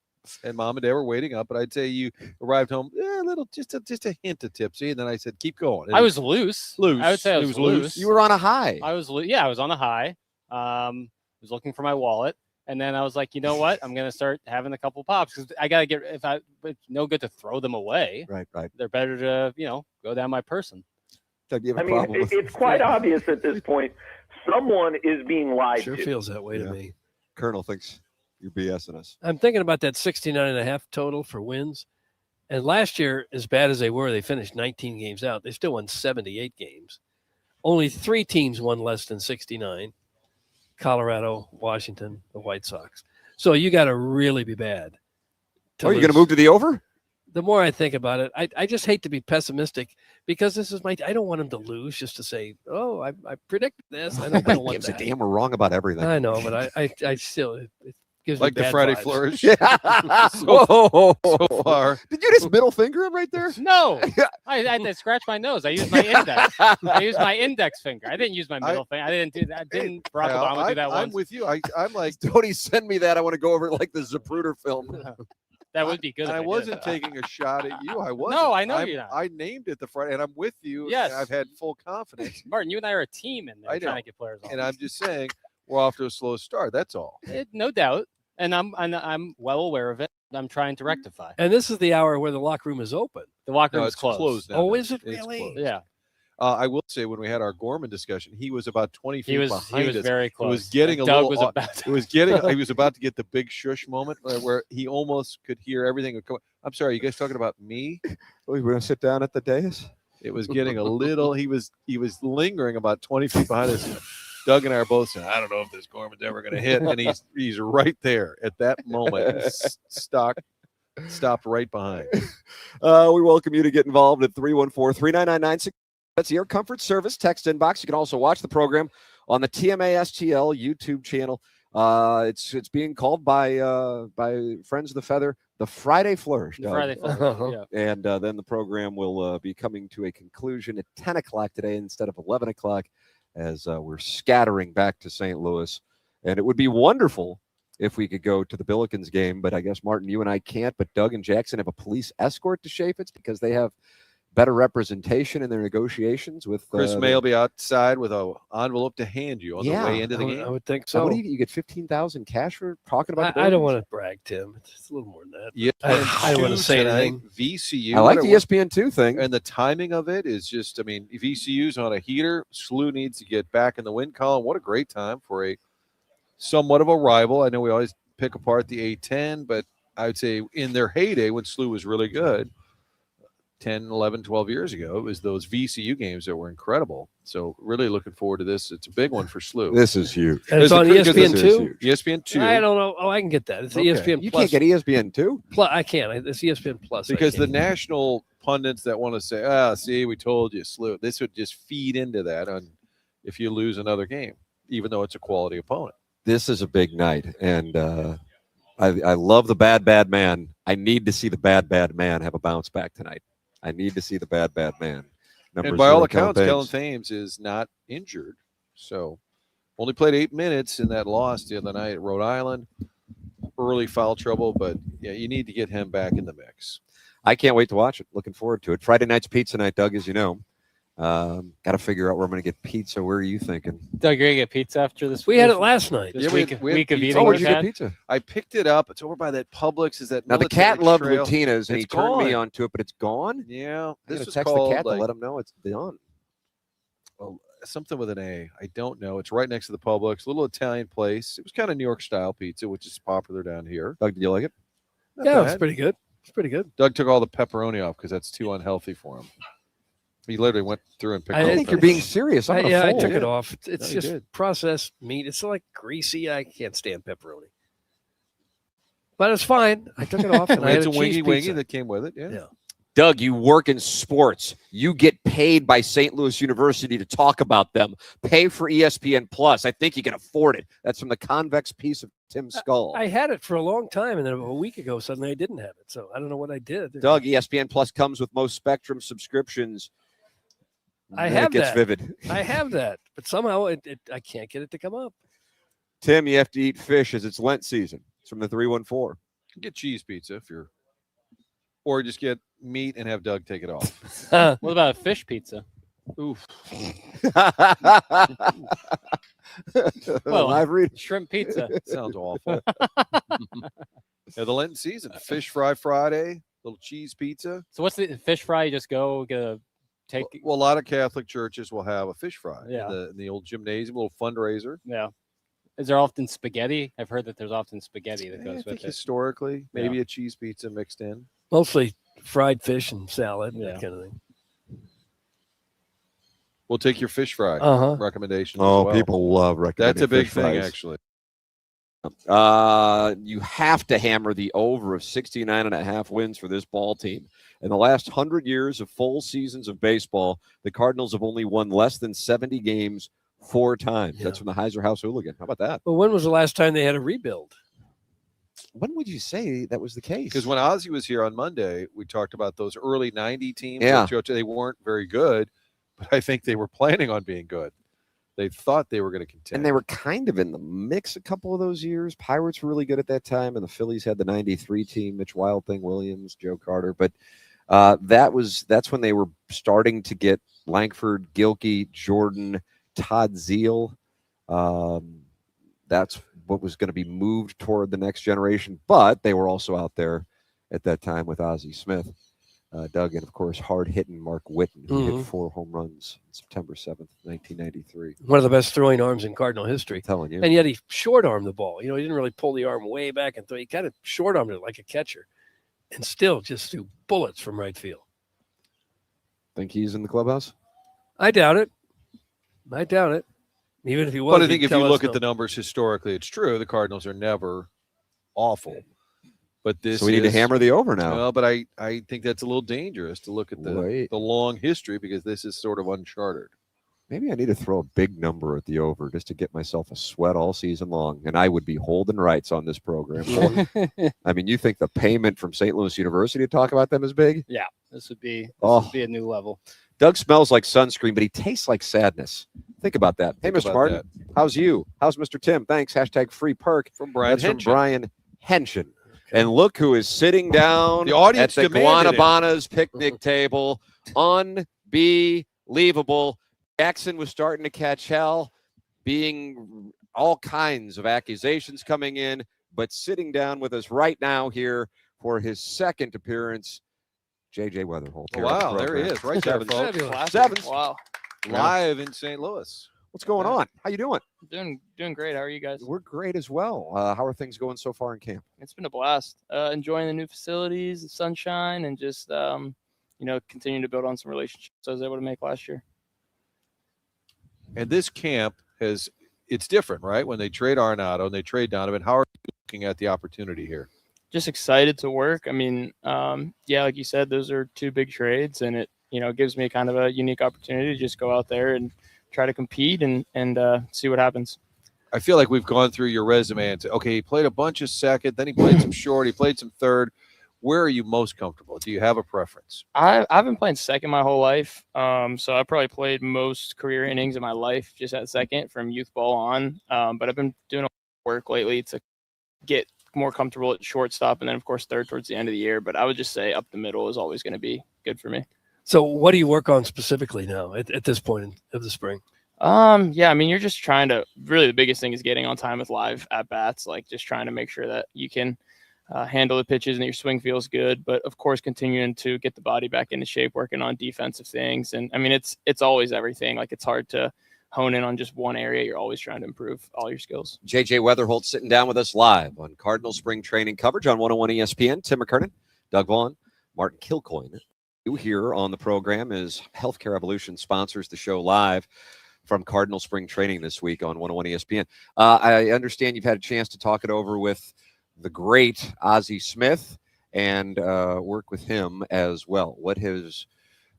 E: and Mom and Dad were waiting up. But I'd say you arrived home a little, just a hint of tipsy, and then I said, "Keep going." And
C: I was loose.
E: loose.
C: I would say I
E: It
C: was loose.
B: You were on a high.
C: I was I was on a high. Was looking for my wallet, and then I was like, you know what? I'm gonna start having a couple pops because I gotta get. It's no good to throw them away.
B: Right.
C: They're better to go down my person.
B: Doug, do you have
F: I
B: a
F: mean,
B: problem with
F: it's quite obvious at this point. Someone is being lied
D: Sure
F: to.
D: feels that way to me.
B: Colonel thinks you're BSing us.
D: I'm thinking about that 69 and a half total for wins. And last year, as bad as they were, they finished 19 games out. They still won 78 games. Only 3 teams won less than 69. Colorado, Washington, the White Sox. So you got to really be bad.
B: Are you going to move to the over?
D: The more I think about it, I just hate to be pessimistic because this is I don't want them to lose just to say, oh, I predicted this. I don't want
B: Gives
D: that.
B: a damn. We're wrong about everything.
D: I know, but I still, it gives
E: like
D: me
E: the
D: bad
E: Friday
D: vibes.
E: flourish.
B: so
E: far.
B: Did you just middle finger him right there?
C: No, I had to scratch my nose. I used my index. I used my index finger. I didn't use my middle finger. I didn't do that. Didn't Barack Obama do that
E: I'm
C: once?
E: with you. I'm like,
B: Tony, send me that. I want to go over it like the Zapruder film.
C: That would be good.
E: And
C: if
E: I
C: did.
E: wasn't taking a shot at you. I wasn't.
C: No, I know you're not.
E: I named it the Friday, and I'm with you.
C: Yes.
E: I've had full confidence.
C: Martin, you and I are a team in there
E: I
C: trying
E: know.
C: to get players on.
E: And I'm just saying we're off to a slow start. That's all.
C: No doubt, and I'm well aware of it. I'm trying to rectify.
D: And this is the hour where the locker room is open.
C: The locker
E: No,
C: room
E: it's
C: is closed.
E: now.
D: Oh, is it
E: It's
D: really?
E: closed.
C: Yeah,
E: I will say when we had our Gorman discussion, he was about 20 feet
C: he was
E: behind us.
C: very close.
E: It was getting
C: And
E: a
C: Doug
E: little.
C: was about
E: It was getting. He was about to get the big shush moment where he almost could hear everything. I'm sorry, you guys talking about me?
B: We're going to sit down at the dais.
E: It was getting a little. He was lingering about 20 feet behind us. Doug and I are both saying, I don't know if this Gorman's ever going to hit, and he's right there at that moment. Stopped right behind.
B: We welcome you to get involved at 314-399-96. That's the Air Comfort Service text inbox. You can also watch the program on the TMA STL YouTube channel. It's being called by Friends of the Feather the Friday Flourish.
C: the Friday. Yeah.
B: And then the program will be coming to a conclusion at 10 o'clock today instead of 11 o'clock as we're scattering back to St. Louis. And it would be wonderful if we could go to the Billikens game, but I guess, Martin, you and I can't. But Doug and Jackson have a police escort to Chaffetz because they have better representation in their negotiations with
E: Chris May will be outside with an envelope to hand you on the way into the game.
D: I would think
B: So
D: so.
B: what do you get? 15,000 cash for talking about? the
D: I don't
B: Billikens?
D: want to brag, Tim. It's a little more than that.
E: Yeah,
D: I don't want to say anything.
E: VCU.
B: I like
E: what
B: the
E: it-
B: ESPN2 thing.
E: And the timing of it is just, I mean, VCU's on a heater. SLU needs to get back in the win column. What a great time for a somewhat of a rival. I know we always pick apart the A10, but I would say in their heyday when SLU was really good, 10, 11, 12 years ago, it was those VCU games that were incredible. So really looking forward to this. It's a big one for SLU.
B: This is huge.
D: And it's on
E: Because this
D: ESPN
E: is
D: two.
B: huge.
E: ESPN2.
D: I don't know. Oh, I can get that. It's
E: Okay.
D: ESPN
B: You
D: Plus.
B: can't get ESPN2?
D: Plus, I can. It's ESPN Plus. I
E: Because the
D: can.
E: national pundits that want to say, see, we told you, SLU, this would just feed into that on if you lose another game, even though it's a quality opponent.
B: This is a big night, and I love the bad man. I need to see the bad man have a bounce back tonight. I need to see the bad man. Number
E: And by all
B: zero,
E: accounts,
B: Kellen
E: Kellen
B: Thames.
E: Thames is not injured. So only played 8 minutes in that loss the other night at Rhode Island. Early foul trouble, but yeah, you need to get him back in the mix.
B: I can't wait to watch it. Looking forward to it. Friday night's pizza night, Doug, as you know. Got to figure out where I'm going to get pizza. Where are you thinking?
C: Doug, you're gonna get pizza after this.
D: We had it last night.
C: This
E: Yeah, we
C: week,
E: had- we had
C: week of
E: pizza.
C: eating.
B: Oh, where'd
C: we've
B: you get
C: had.
B: pizza?
E: I picked it up. It's over by that Publix. Is that
B: Now, the
E: Military
B: cat loved
E: Trail.
B: Lutina's, and he
E: It's
B: turned me
E: gone.
B: onto it, but it's gone.
E: Yeah,
B: I'm
E: this
B: going to
E: was
B: text the
E: called
B: cat to
E: like,
B: let him know it's done.
E: something with an A. I don't know. It's right next to the Publix. A little Italian place. It was kind of New York style pizza, which is popular down here.
B: Doug, did you like it?
E: Not
D: Yeah, it's
E: bad.
D: pretty good. It's pretty good.
E: Doug took all the pepperoni off because that's too unhealthy for him. He literally went through and picked
D: I
E: all
B: I
E: the
B: think you're
E: pepperoni.
B: being serious. I'm
D: I
B: gonna
D: took
B: fold.
D: it off. It's
E: No, you
D: just
E: did.
D: processed meat. It's like greasy. I can't stand pepperoni. But it's fine. I took it off and I had
E: It's
D: a
E: a
D: cheese
E: wingy
D: pizza.
E: that came with it. Yeah.
D: Yeah.
B: Doug, you work in sports. You get paid by St. Louis University to talk about them. Pay for ESPN Plus. I think you can afford it. That's from the convex piece of Tim's skull.
D: I had it for a long time, and then a week ago, suddenly I didn't have it. So I don't know what I did.
B: Doug, ESPN Plus comes with most Spectrum subscriptions.
D: I have
B: it gets
D: that.
B: vivid.
D: I have that, but somehow I can't get it to come up.
B: Tim, you have to eat fish as it's Lent season. It's from the 314.
E: Get cheese pizza if you're, or just get meat and have Doug take it off.
C: What about a fish pizza?
E: Oof.
C: Well,
B: I've read
C: shrimp pizza.
E: Sounds awful. Yeah, the Lenten season, fish fry Friday, little cheese pizza.
C: So what's the fish fry? You just go get a take.
E: Well, a lot of Catholic churches will have a fish fry
C: Yeah.
E: in the old gymnasium, a little fundraiser.
C: Yeah. Is there often spaghetti? I've heard that there's often spaghetti that
E: I
C: goes
E: think
C: with it.
E: historically, maybe a cheese pizza mixed in.
D: Mostly fried fish and salad, and
C: Yeah.
D: that kind of thing.
E: We'll take your fish fry
D: Uh-huh.
E: recommendation.
B: Oh,
E: as well.
B: people love recommending
E: That's a big
B: fish
E: thing,
B: fries.
E: actually.
B: You have to hammer the over of 69.5 wins for this ball team. In the last 100 years of full seasons of baseball, the Cardinals have only won less than 70 games 4 times.
D: Yeah.
B: That's from the Heiser House Hooligan. How about that?
D: Well, when was the last time they had a rebuild?
B: When would you say that was the case?
E: Because when Ozzy was here on Monday, we talked about those early 90 teams.
B: Yeah.
E: They weren't very good, but I think they were planning on being good. They thought they were going to contend.
B: And they were kind of in the mix a couple of those years. Pirates were really good at that time, and the Phillies had the 93 team, Mitch Wild Thing Williams, Joe Carter. But that's when they were starting to get Langford, Gilkey, Jordan, Todd Zeal. That's what was going to be moved toward the next generation. But they were also out there at that time with Ozzie Smith, Doug, and of course, hard-hitting Mark Whitten, who hit 4 home runs on September 7th, 1993.
D: One of the best throwing arms in Cardinal history.
B: I'm telling you.
D: And yet he short-armed the ball. You know, he didn't really pull the arm way back and throw. He kind of short-armed it like a catcher and still just threw bullets from right field.
B: Think he's in the clubhouse?
D: I doubt it. Even if he was.
E: But I think if you look at the numbers historically, it's true. The Cardinals are never awful. But this
B: So we need to hammer the over now.
E: Well, but I think that's a little dangerous to look at the long history because this is sort of uncharted.
B: Maybe I need to throw a big number at the over just to get myself a sweat all season long, and I would be holding rights on this program. I mean, you think the payment from St. Louis University to talk about them is big?
C: Yeah, this would be a new level.
B: Doug smells like sunscreen, but he tastes like sadness. Think about that. Hey, Mr. Martin, how's you? How's Mr. Tim? Thanks. # free perk
E: from Brian.
B: That's from Brian Henshin. And look who is sitting down
E: the audience
B: at the Guanabana's picnic table. Unbelievable. Jackson was starting to catch hell, being all kinds of accusations coming in, but sitting down with us right now here for his second appearance, JJ Weatherhold.
E: Oh, wow, there he is, right there, folks.
B: Sevens.
K: Wow.
E: Live in St. Louis.
B: What's going on? How you doing?
K: Doing great. How are you guys?
B: We're great as well. How are things going so far in camp?
K: It's been a blast. Enjoying the new facilities, the sunshine, and just continuing to build on some relationships I was able to make last year.
E: And this camp it's different, right? When they trade Arenado and they trade Donovan, how are you looking at the opportunity here?
K: Just excited to work. I mean, like you said, those are 2 big trades, and it gives me kind of a unique opportunity to just go out there and try to compete and see what happens.
E: I feel like we've gone through your resume and said, okay, he played a bunch of second, then he played some short, he played some third. Where are you most comfortable? Do you have a preference?
K: I've been playing second my whole life. So I probably played most career innings in my life just at second from youth ball on. But I've been doing a lot of work lately to get more comfortable at shortstop and then, of course, third towards the end of the year. But I would just say up the middle is always going to be good for me.
D: So what do you work on specifically now at this point of the spring?
K: I mean, you're just trying to really the biggest thing is getting on time with live at bats, like just trying to make sure that you can handle the pitches and that your swing feels good. But of course, continuing to get the body back into shape, working on defensive things. And I mean, it's always everything. Like it's hard to hone in on just one area. You're always trying to improve all your skills.
B: JJ Weatherhold sitting down with us live on Cardinal Spring Training coverage on 101 ESPN. Tim McKernan, Doug Vaughn, Martin Kilcoyne. You here on the program as Healthcare Evolution sponsors the show live from Cardinal Spring Training this week on 101 ESPN. I understand you've had a chance to talk it over with the great Ozzie Smith and work with him as well. What has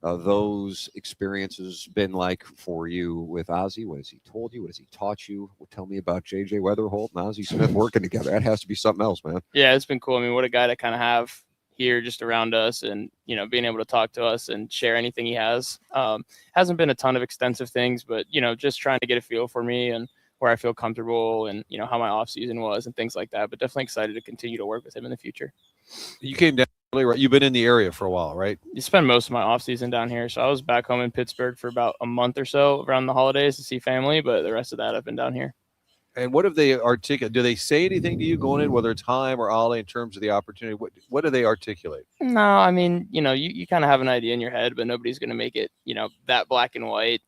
B: those experiences been like for you with Ozzy? What has he told you? What has he taught you? Well, tell me about JJ Weatherhold and Ozzy Smith working together. That has to be something else, man.
K: Yeah, it's been cool. I mean, what a guy to kind of have here just around us, and being able to talk to us and share anything he has. Hasn't been a ton of extensive things, but just trying to get a feel for me and where I feel comfortable, and how my off season was and things like that. But definitely excited to continue to work with him in the future.
E: You came down early, right? You've been in the area for a while, right?
K: You spend most of my off season down here, so I was back home in Pittsburgh for about a month or so around the holidays to see family, but the rest of that I've been down here.
E: And what have they articulate? Do they say anything to you going in, whether it's Heim or Ollie, in terms of the opportunity? What do they articulate?
K: No, I mean, you kind of have an idea in your head, but nobody's going to make it, that black and white.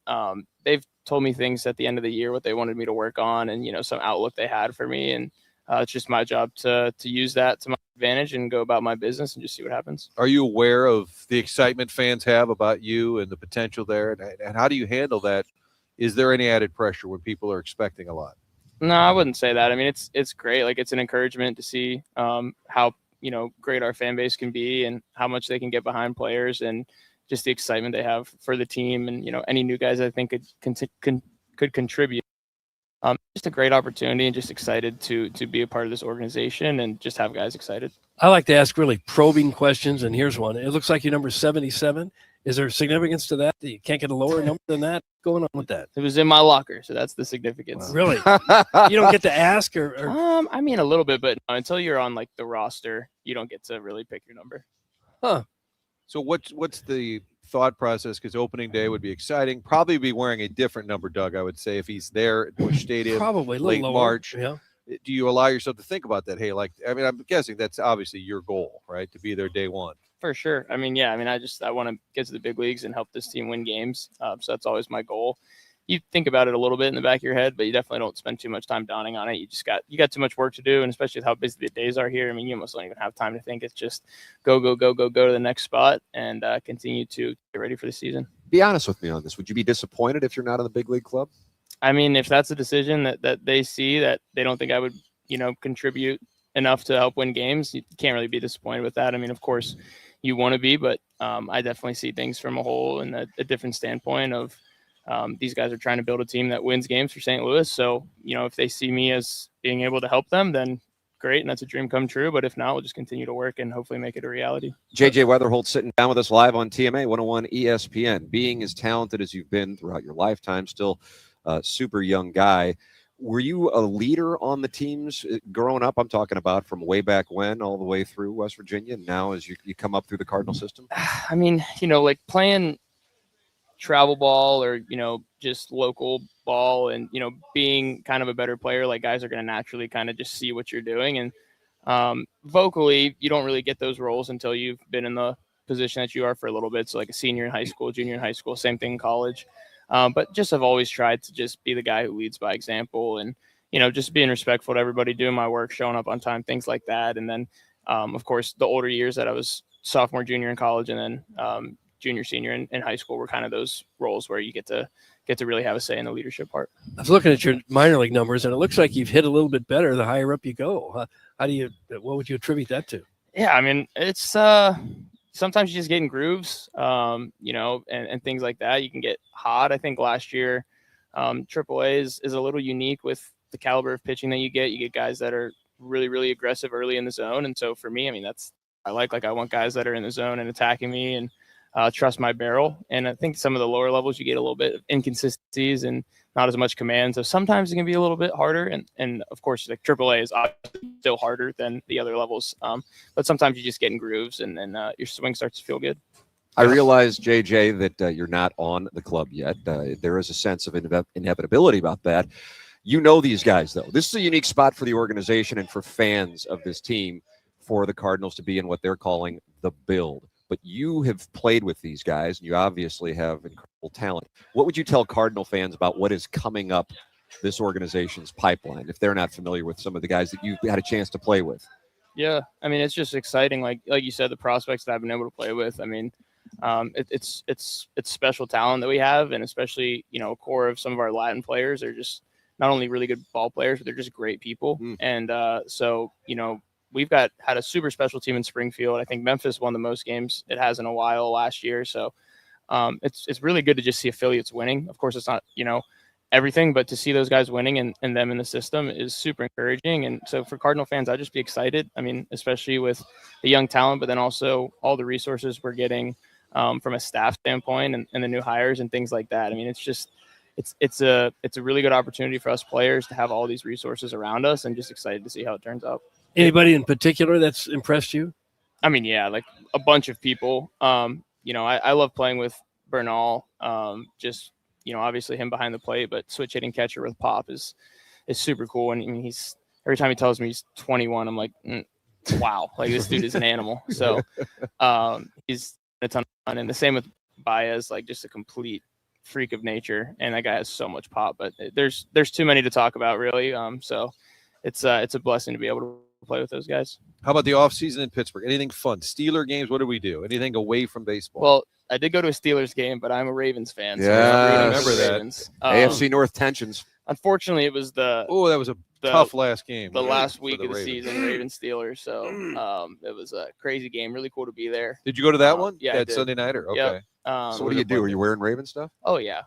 K: They've told me things at the end of the year, what they wanted me to work on, and, some outlook they had for me. And it's just my job to use that to my advantage and go about my business and just see what happens.
E: Are you aware of the excitement fans have about you and the potential there? And how do you handle that? Is there any added pressure when people are expecting a lot?
K: No, I wouldn't say that. I mean, it's great. Like, it's an encouragement to see how, great our fan base can be and how much they can get behind players and just the excitement they have for the team. And, any new guys I think could contribute. Just a great opportunity and just excited to be a part of this organization and just have guys excited.
D: I like to ask really probing questions, and here's one. It looks like you're number 77. Is there significance to that? You can't get a lower number than that? What's going on with that?
K: It was in my locker, so that's the significance.
D: Wow. Really? You don't get to ask or
K: I mean, a little bit, but no, until you're on like the roster, you don't get to really pick your number.
D: Huh.
E: So what's the thought process? Because opening day would be exciting. Probably be wearing a different number, Doug, I would say, if he's there at Busch Stadium.
D: Probably
E: late
D: lower.
E: March.
D: Yeah.
E: Do you allow yourself to think about that? Hey, I'm guessing that's obviously your goal, right? To be there day one.
K: For sure. I mean, yeah, I want to get to the big leagues and help this team win games. So that's always my goal. You think about it a little bit in the back of your head, but you definitely don't spend too much time dawning on it. You got too much work to do, and especially with how busy the days are here. I mean, you almost don't even have time to think. It's just go to the next spot and continue to get ready for the season.
B: Be honest with me on this. Would you be disappointed if you're not in the big league club?
K: I mean, if that's a decision that they see that they don't think I would, contribute enough to help win games, you can't really be disappointed with that. I mean, of course you want to be, but I definitely see things from a whole and a different standpoint of these guys are trying to build a team that wins games for St. Louis. So, if they see me as being able to help them, then great. And that's a dream come true. But if not, we'll just continue to work and hopefully make it a reality.
B: JJ Weatherhold sitting down with us live on TMA 101 ESPN. Being as talented as you've been throughout your lifetime, still a super young guy. Were you a leader on the teams growing up? I'm talking about from way back when all the way through West Virginia. Now as you come up through the Cardinal system?
K: I mean, like playing travel ball or, just local ball and, being kind of a better player, like guys are going to naturally kind of just see what you're doing. And vocally, you don't really get those roles until you've been in the position that you are for a little bit. So like a senior in high school, junior in high school, same thing in college. But just have always tried to just be the guy who leads by example and, just being respectful to everybody, doing my work, showing up on time, things like that. And then, of course, the older years that I was sophomore, junior in college, and then junior, senior in high school were kind of those roles where you get to really have a say in the leadership part.
D: I was looking at your minor league numbers, and it looks like you've hit a little bit better the higher up you go. What would you attribute that to?
K: Yeah, I mean, it's sometimes you just get in grooves, and things like that. You can get hot. I think last year, AAA is a little unique with the caliber of pitching that you get. You get guys that are really, really aggressive early in the zone. And so for me, I mean, I want guys that are in the zone and attacking me and trust my barrel. And I think some of the lower levels, you get a little bit of inconsistencies and not as much command. So sometimes it can be a little bit harder. And of course, like AAA is obviously still harder than the other levels. But sometimes you just get in grooves and then your swing starts to feel good.
B: I realize, JJ, that you're not on the club yet. There is a sense of inevitability about that. You know these guys, though. This is a unique spot for the organization and for fans of this team for the Cardinals to be in what they're calling the build. But you have played with these guys, and you obviously have incredible talent. What would you tell Cardinal fans about what is coming up this organization's pipeline if they're not familiar with some of the guys that you've had a chance to play with?
K: Yeah, I mean, it's just exciting. Like you said, the prospects that I've been able to play with. I mean, it's special talent that we have, and especially a core of some of our Latin players are just not only really good ball players, but they're just great people. And so we've had a super special team in Springfield. I think Memphis won the most games it has in a while last year. So it's really good to just see affiliates winning. Of course, it's not, everything, but to see those guys winning and them in the system is super encouraging. And so for Cardinal fans, I'd just be excited. I mean, especially with the young talent, but then also all the resources we're getting from a staff standpoint and the new hires and things like that. I mean, it's a really good opportunity for us players to have all these resources around us, and just excited to see how it turns out.
D: Anybody in particular that's impressed you?
K: I mean, yeah, like a bunch of people. I love playing with Bernal. Obviously him behind the plate, but switch hitting catcher with Pop is super cool. And I mean, every time he tells me he's 21, I'm like, wow, like this dude is an animal. So he's a ton of fun. And the same with Baez, like just a complete freak of nature. And that guy has so much pop, but there's too many to talk about, really. So it's a blessing to be able to play with those guys.
E: How about the off season in Pittsburgh? Anything fun? Steeler games? What do we do? Anything away from baseball?
K: Well, I did go to a Steelers game, but I'm a Ravens fan.
B: Yeah,
K: so
E: I remember that.
K: Ravens.
B: AFC North tensions.
K: Unfortunately, it was
E: that was a tough last game.
K: The last week of the season, Ravens Steelers. So it was a crazy game. Really cool to be there.
E: Did you go to that one?
K: Yeah,
E: that Sunday nighter. Okay.
K: Yep.
B: So what do you do? Are you wearing Raven stuff?
K: Oh yeah.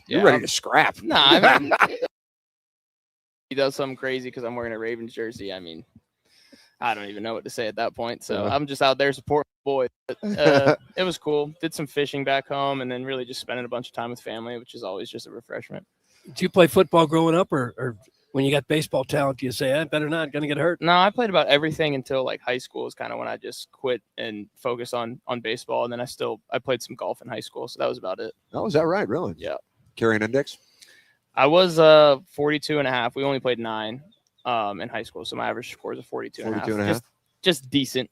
B: You're ready to scrap.
K: Nah, I mean, he does something crazy because I'm wearing a Ravens jersey. I mean, I don't even know what to say at that point. So I'm just out there supporting the boys. But, it was cool. Did some fishing back home, and then really just spending a bunch of time with family, which is always just a refreshment.
D: Did you play football growing up, or when you got baseball talent, do you say, I better not, going to get hurt?
K: No, I played about everything until like high school is kind of when I just quit and focused on baseball. And then I played some golf in high school. So that was about it.
B: Oh, is that right? Really?
K: Yeah.
B: Carrying index?
K: I was 42 and a half. We only played 9 in high school. So my average score is a 42 and a half. Just decent.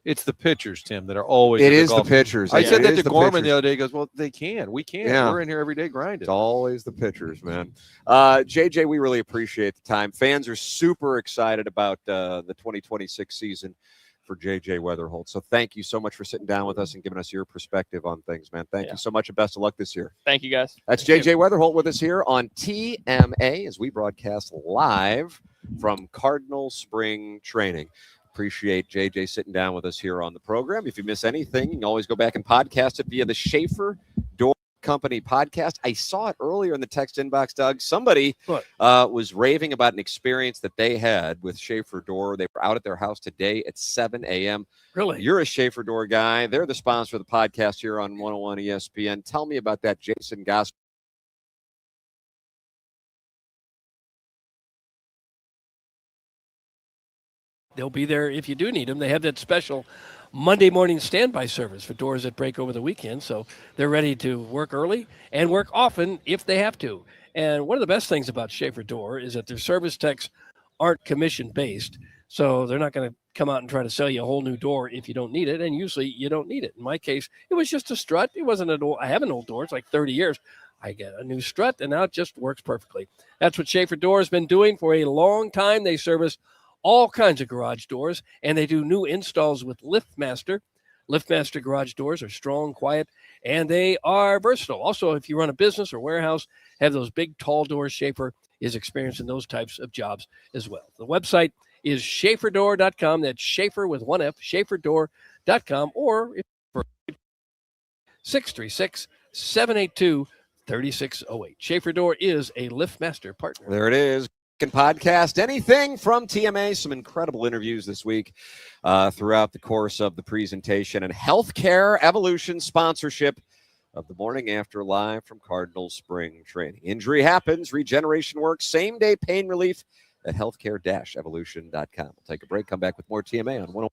E: It's the pitchers, Tim, that are always.
B: It is the pitchers.
E: I said that to Gorman the other day. He goes, well, they can. We can.
B: Yeah.
E: We're in here every day grinding.
B: It's always the pitchers, man. JJ, we really appreciate the time. Fans are super excited about the 2026 season for JJ Weatherhold. So thank you so much for sitting down with us and giving us your perspective on things, man. Thank you so much, and best of luck this year.
K: Thank you, guys.
B: That's JJ Weatherhold with us here on TMA as we broadcast live from Cardinal Spring Training. Appreciate JJ sitting down with us here on the program. If you miss anything, you can always go back and podcast it via the Schaefer Door Company podcast. I saw it earlier in the text inbox, Doug. Somebody was raving about an experience that they had with Schaefer Door. They were out at their house today at 7 a.m.
D: Really?
B: You're a Schaefer Door guy. They're the sponsor of the podcast here on 101 ESPN. Tell me about that, Jason Goss.
D: They'll be there if you do need them. They have that special Monday morning standby service for doors that break over the weekend. So they're ready to work early and work often if they have to. And one of the best things about Schaefer Door is that their service techs aren't commission-based. So they're not going to come out and try to sell you a whole new door if you don't need it. And usually you don't need it. In my case, it was just a strut. It wasn't an old, I have an old door. It's like 30 years. I get a new strut, and now it just works perfectly. That's what Schaefer Door has been doing for a long time. They service all kinds of garage doors, and they do new installs with LiftMaster. LiftMaster garage doors are strong, quiet, and they are versatile. Also, if you run a business or warehouse, have those big, tall doors, Schaefer is experienced in those types of jobs as well. The website is schaeferdoor.com. That's Schaefer with one F, schaeferdoor.com, or 636-782-3608. Schaefer Door is a LiftMaster partner.
B: There it is. Can podcast anything from TMA. Some incredible interviews this week throughout the course of the presentation, and Healthcare Evolution sponsorship of the Morning After live from Cardinal Spring Training. Injury happens, regeneration works, same day pain relief at healthcare-evolution.com. We'll take a break, come back with more TMA on 101.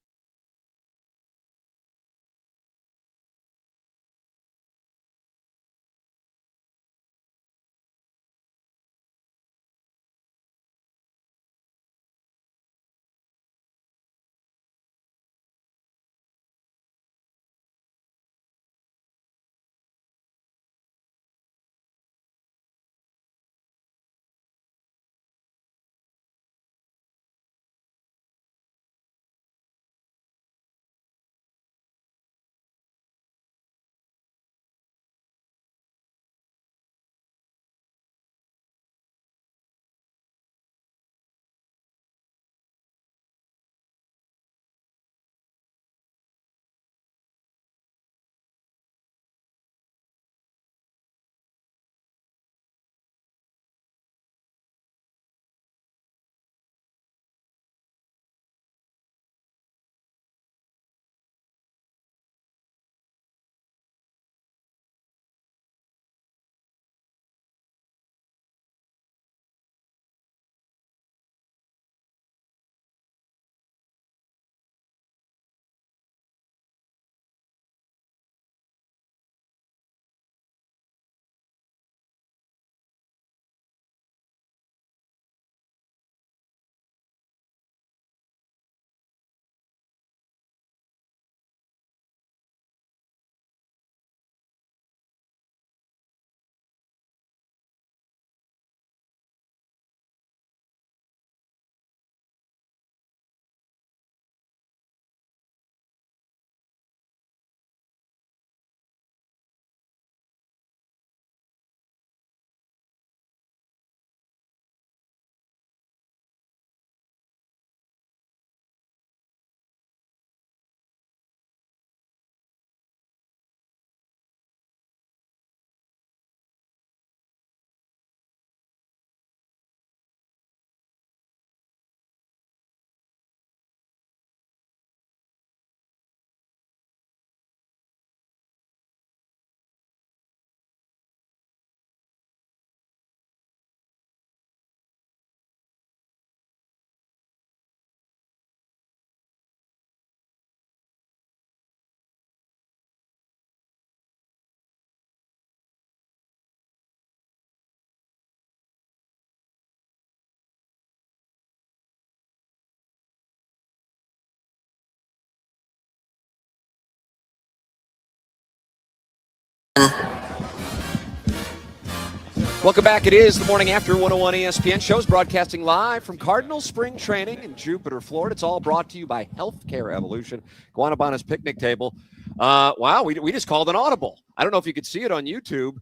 B: Welcome back. It is the morning after 101 ESPN shows broadcasting live from Cardinal Spring Training in Jupiter, Florida. It's all brought to you by Healthcare Evolution, Guanabanas Picnic Table. Wow, we just called an audible. I don't know if you could see it on YouTube.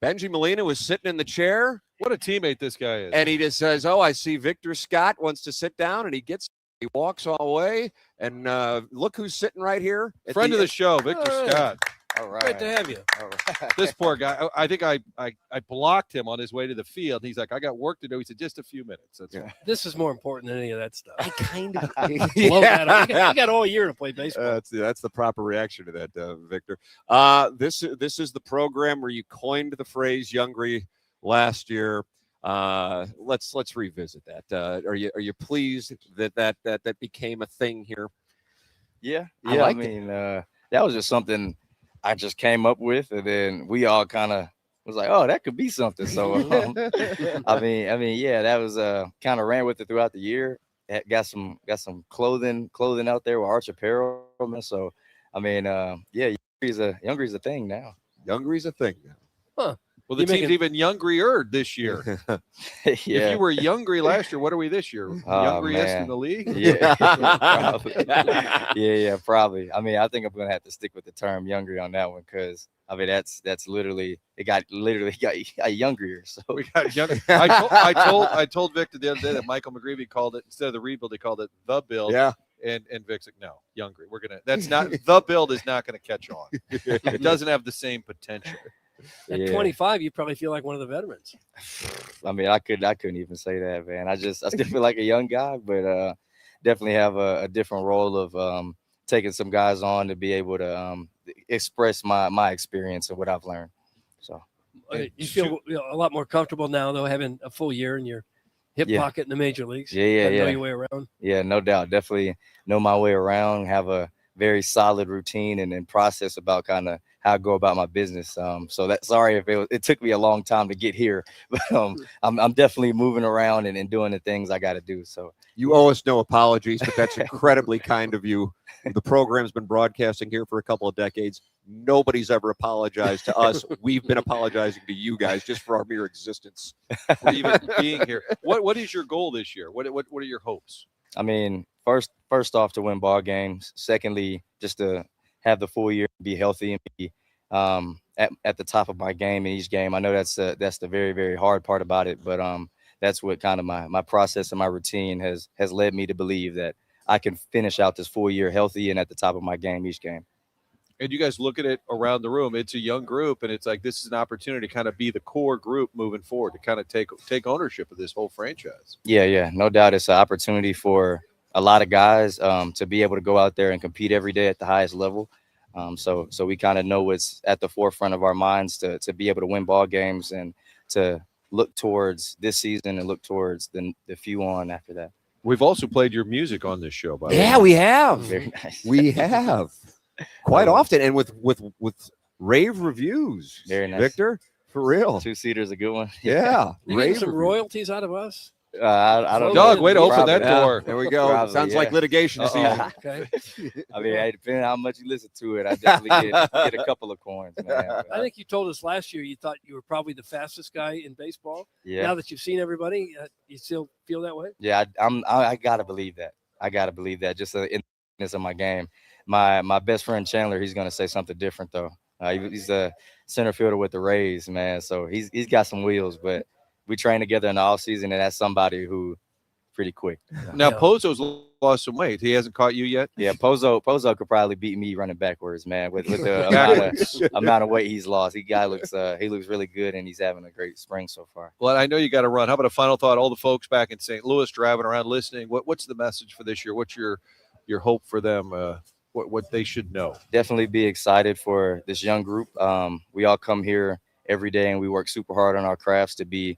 B: Benji Molina was sitting in the chair.
E: What a teammate this guy is.
B: And he just says, oh, I see Victor Scott wants to sit down, and he walks all the way. And look who's sitting right here.
E: Friend of the show, Victor Scott.
D: All right. Great to have you.
E: All right. This poor guy. I think I blocked him on his way to the field. He's like, I got work to do. He said, just a few minutes. That's right.
D: This is more important than any of that stuff.
B: I kind of
D: blow that up. You got all year to play baseball.
B: That's the proper reaction to that, Victor. This is the program where you coined the phrase "Youngry" last year. Let's revisit that. Are you pleased that became a thing here?
L: Yeah. I mean, that was just something I just came up with, and then we all kind of was like, "Oh, that could be something." So, I mean, yeah, that was kind of ran with it throughout the year. Got some clothing out there with Arch Apparel, so I mean, yeah, Youngry's a thing now.
B: Youngry's a thing now.
D: Huh.
E: Well, the team's even youngrier this year.
L: Yeah.
E: If you were youngry last year, what are we this year? Youngriest in the league?
L: Yeah. Probably. Yeah, probably. I mean, I think I'm gonna have to stick with the term "youngry" on that one because I mean that's literally got youngrier. So
E: we got younger. I told Victor the other day that Michael McGreevy called it, instead of the rebuild, he called it the build.
B: Yeah.
E: And Vic's like, no, youngry. That's not the build is not going to catch on. It doesn't have the same potential.
D: At 25, you probably feel like one of the veterans.
L: I mean, I couldn't even say that, man. I still feel like a young guy, but definitely have a different role of taking some guys on to be able to express my experience and what I've learned. So
D: you feel a lot more comfortable now, though, having a full year in your hip pocket in the major leagues.
L: Yeah.
D: Know your way around. Yeah,
L: no doubt. Definitely know my way around. Have a very solid routine and process about kind of how I go about my business. So sorry if it took me a long time to get here, but I'm definitely moving around and doing the things I got to do. So
B: you owe us no apologies, but that's incredibly kind of you. The program's been broadcasting here for a couple of decades. Nobody's ever apologized to us. We've been apologizing to you guys just for our mere existence,
E: for even being here. What is your goal this year? What are your hopes?
L: I mean, first off, to win ball games. Secondly, just to have the full year, be healthy, and be at the top of my game in each game. I know that's the very, very hard part about it, but that's what kind of my process and my routine has led me to believe that I can finish out this full year healthy and at the top of my game each game.
E: And you guys look at it around the room. It's a young group, and it's like this is an opportunity to kind of be the core group moving forward, to kind of take ownership of this whole franchise.
L: Yeah, no doubt. It's an opportunity for a lot of guys to be able to go out there and compete every day at the highest level. So we kind of know what's at the forefront of our minds to be able to win ball games and to look towards this season and look towards the few on after that.
E: We've also played your music on this show, by the way.
B: Yeah, we have.
L: Very nice.
B: We have quite often, and with rave reviews.
L: Very nice,
B: Victor. For real,
L: 2-seater's a good one.
B: Yeah,
D: you get some royalties out of us.
L: I don't know.
E: Doug, way to open that door.
B: There we go.
L: Probably,
B: Sounds like litigation season.
D: Okay.
L: I mean, depending on how much you listen to it, I definitely get a couple of coins, man.
D: I think you told us last year you thought you were probably the fastest guy in baseball.
L: Yeah.
D: Now that you've seen everybody, you still feel that way?
L: Yeah, I gotta believe that. Just in this of my game. My best friend Chandler, he's gonna say something different though. He's a center fielder with the Rays, man. So he's got some wheels, but we train together in the off season, and that's somebody who pretty quick.
E: Now Pozo's lost some weight. He hasn't caught you yet.
L: Yeah, Pozo could probably beat me running backwards, man. With the amount of weight he's lost, he looks really good, and he's having a great spring so far.
E: Well, I know you got to run. How about a final thought? All the folks back in St. Louis driving around listening. What's the message for this year? What's your hope for them? What they should know?
L: Definitely be excited for this young group. We all come here every day, and we work super hard on our crafts to be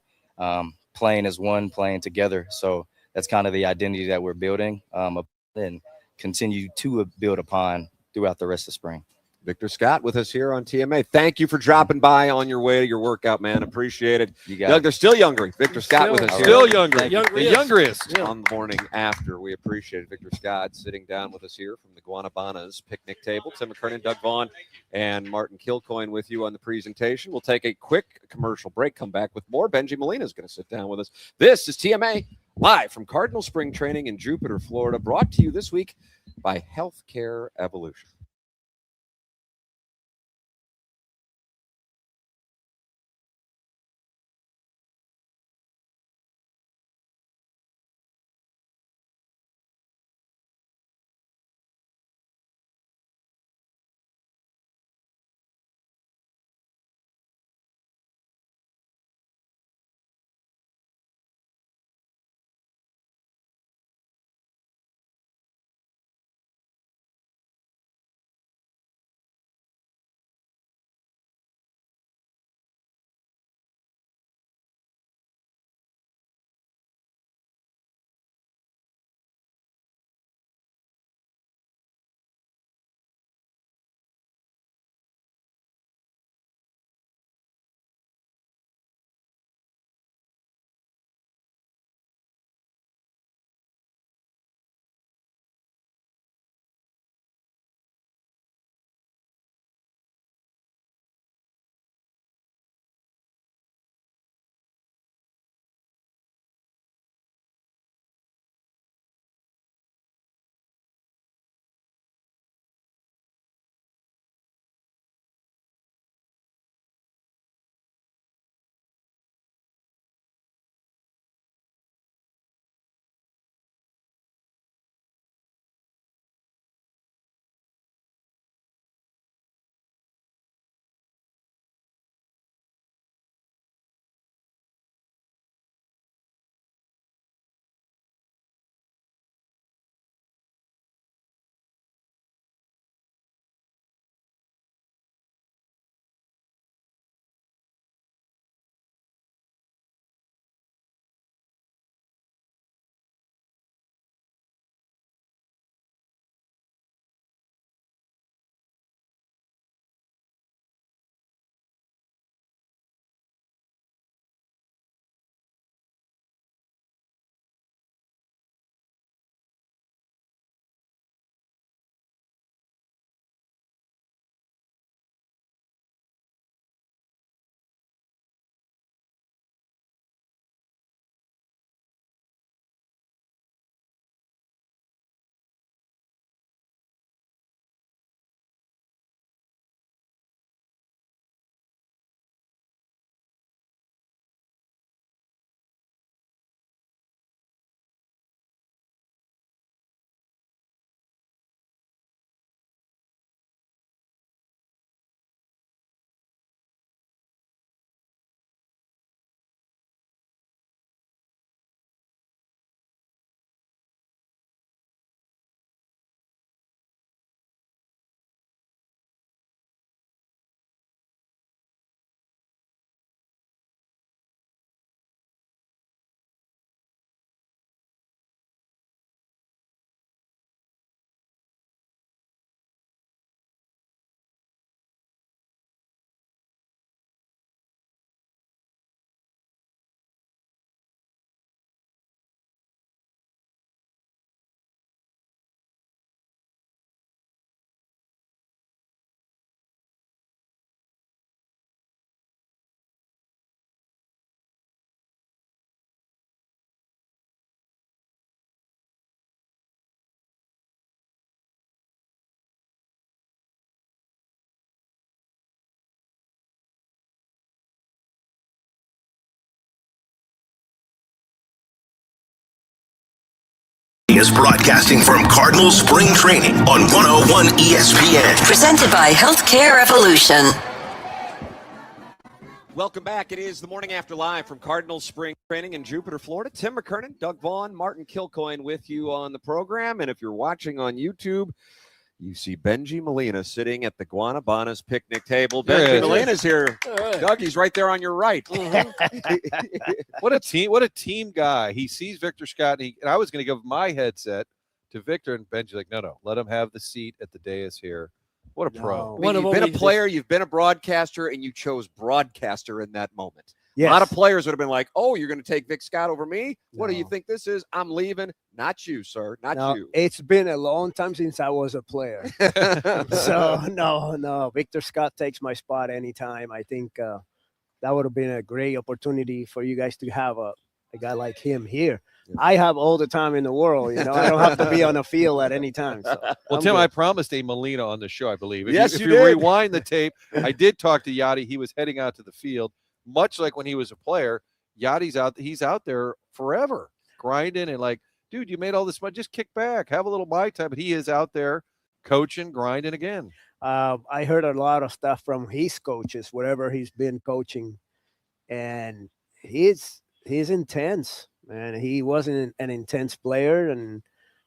L: playing as one, playing together. So that's kind of the identity that we're building and continue to build upon throughout the rest of spring.
B: Victor Scott with us here on TMA. Thank you for dropping by on your way to your workout, man. Appreciate it.
L: You got
B: Doug, they're still younger. Victor Scott with us here.
E: Still younger.
L: Thank you.
E: The youngest.
B: On the morning after. We appreciate it. Victor Scott sitting down with us here from the Guanabanas picnic table. Tim McKernan, Doug Vaughn, and Martin Kilcoyne with you on the presentation. We'll take a quick commercial break, come back with more. Benji Molina is going to sit down with us. This is TMA live from Cardinal Spring Training in Jupiter, Florida, brought to you this week by Healthcare Evolution.
A: Is broadcasting from Cardinal Spring Training on 101 ESPN.
G: Presented by Healthcare Evolution.
B: Welcome back. It is the morning after live from Cardinal Spring Training in Jupiter, Florida. Tim McKernan, Doug Vaughn, Martin Kilcoyne with you on the program. And if you're watching on YouTube, you see Benji Molina sitting at the Guanabanas picnic table. Benji Molina's here.
D: Right.
B: Doug, he's right there on your right.
E: What a team guy. He sees Victor Scott, and I was going to give my headset to Victor, and Benji's like, no, let him have the seat at the dais here. What a pro.
B: I
D: One
B: mean,
D: of
B: you've been a
D: only-
B: player, you've been a broadcaster, and you chose broadcaster in that moment.
M: Yes.
B: A lot of players would have been like, oh, you're going to take Vic Scott over me? What do you
M: No.
B: think this is? I'm leaving. Not you, sir. Not
M: No,
B: you.
M: it's been a long time since I was a player. So, no. Victor Scott takes my spot anytime. I think that would have been a great opportunity for you guys to have a guy like him here. I have all the time in the world. I don't have to be on a field at any time. So
E: Well,
M: I'm
E: Tim,
M: good.
E: I promised a Molina on the show, I believe. If
B: Yes,
E: if
B: you
E: you
B: did.
E: rewind the tape, I did talk to Yachty. He was heading out to the field, much like when he was a player. Yachty's out. He's out there forever, grinding and like, dude, you made all this money. Just kick back, have a little mic time. But he is out there coaching, grinding again.
M: I heard a lot of stuff from his coaches, wherever he's been coaching, and he's intense, man. He wasn't an intense player, and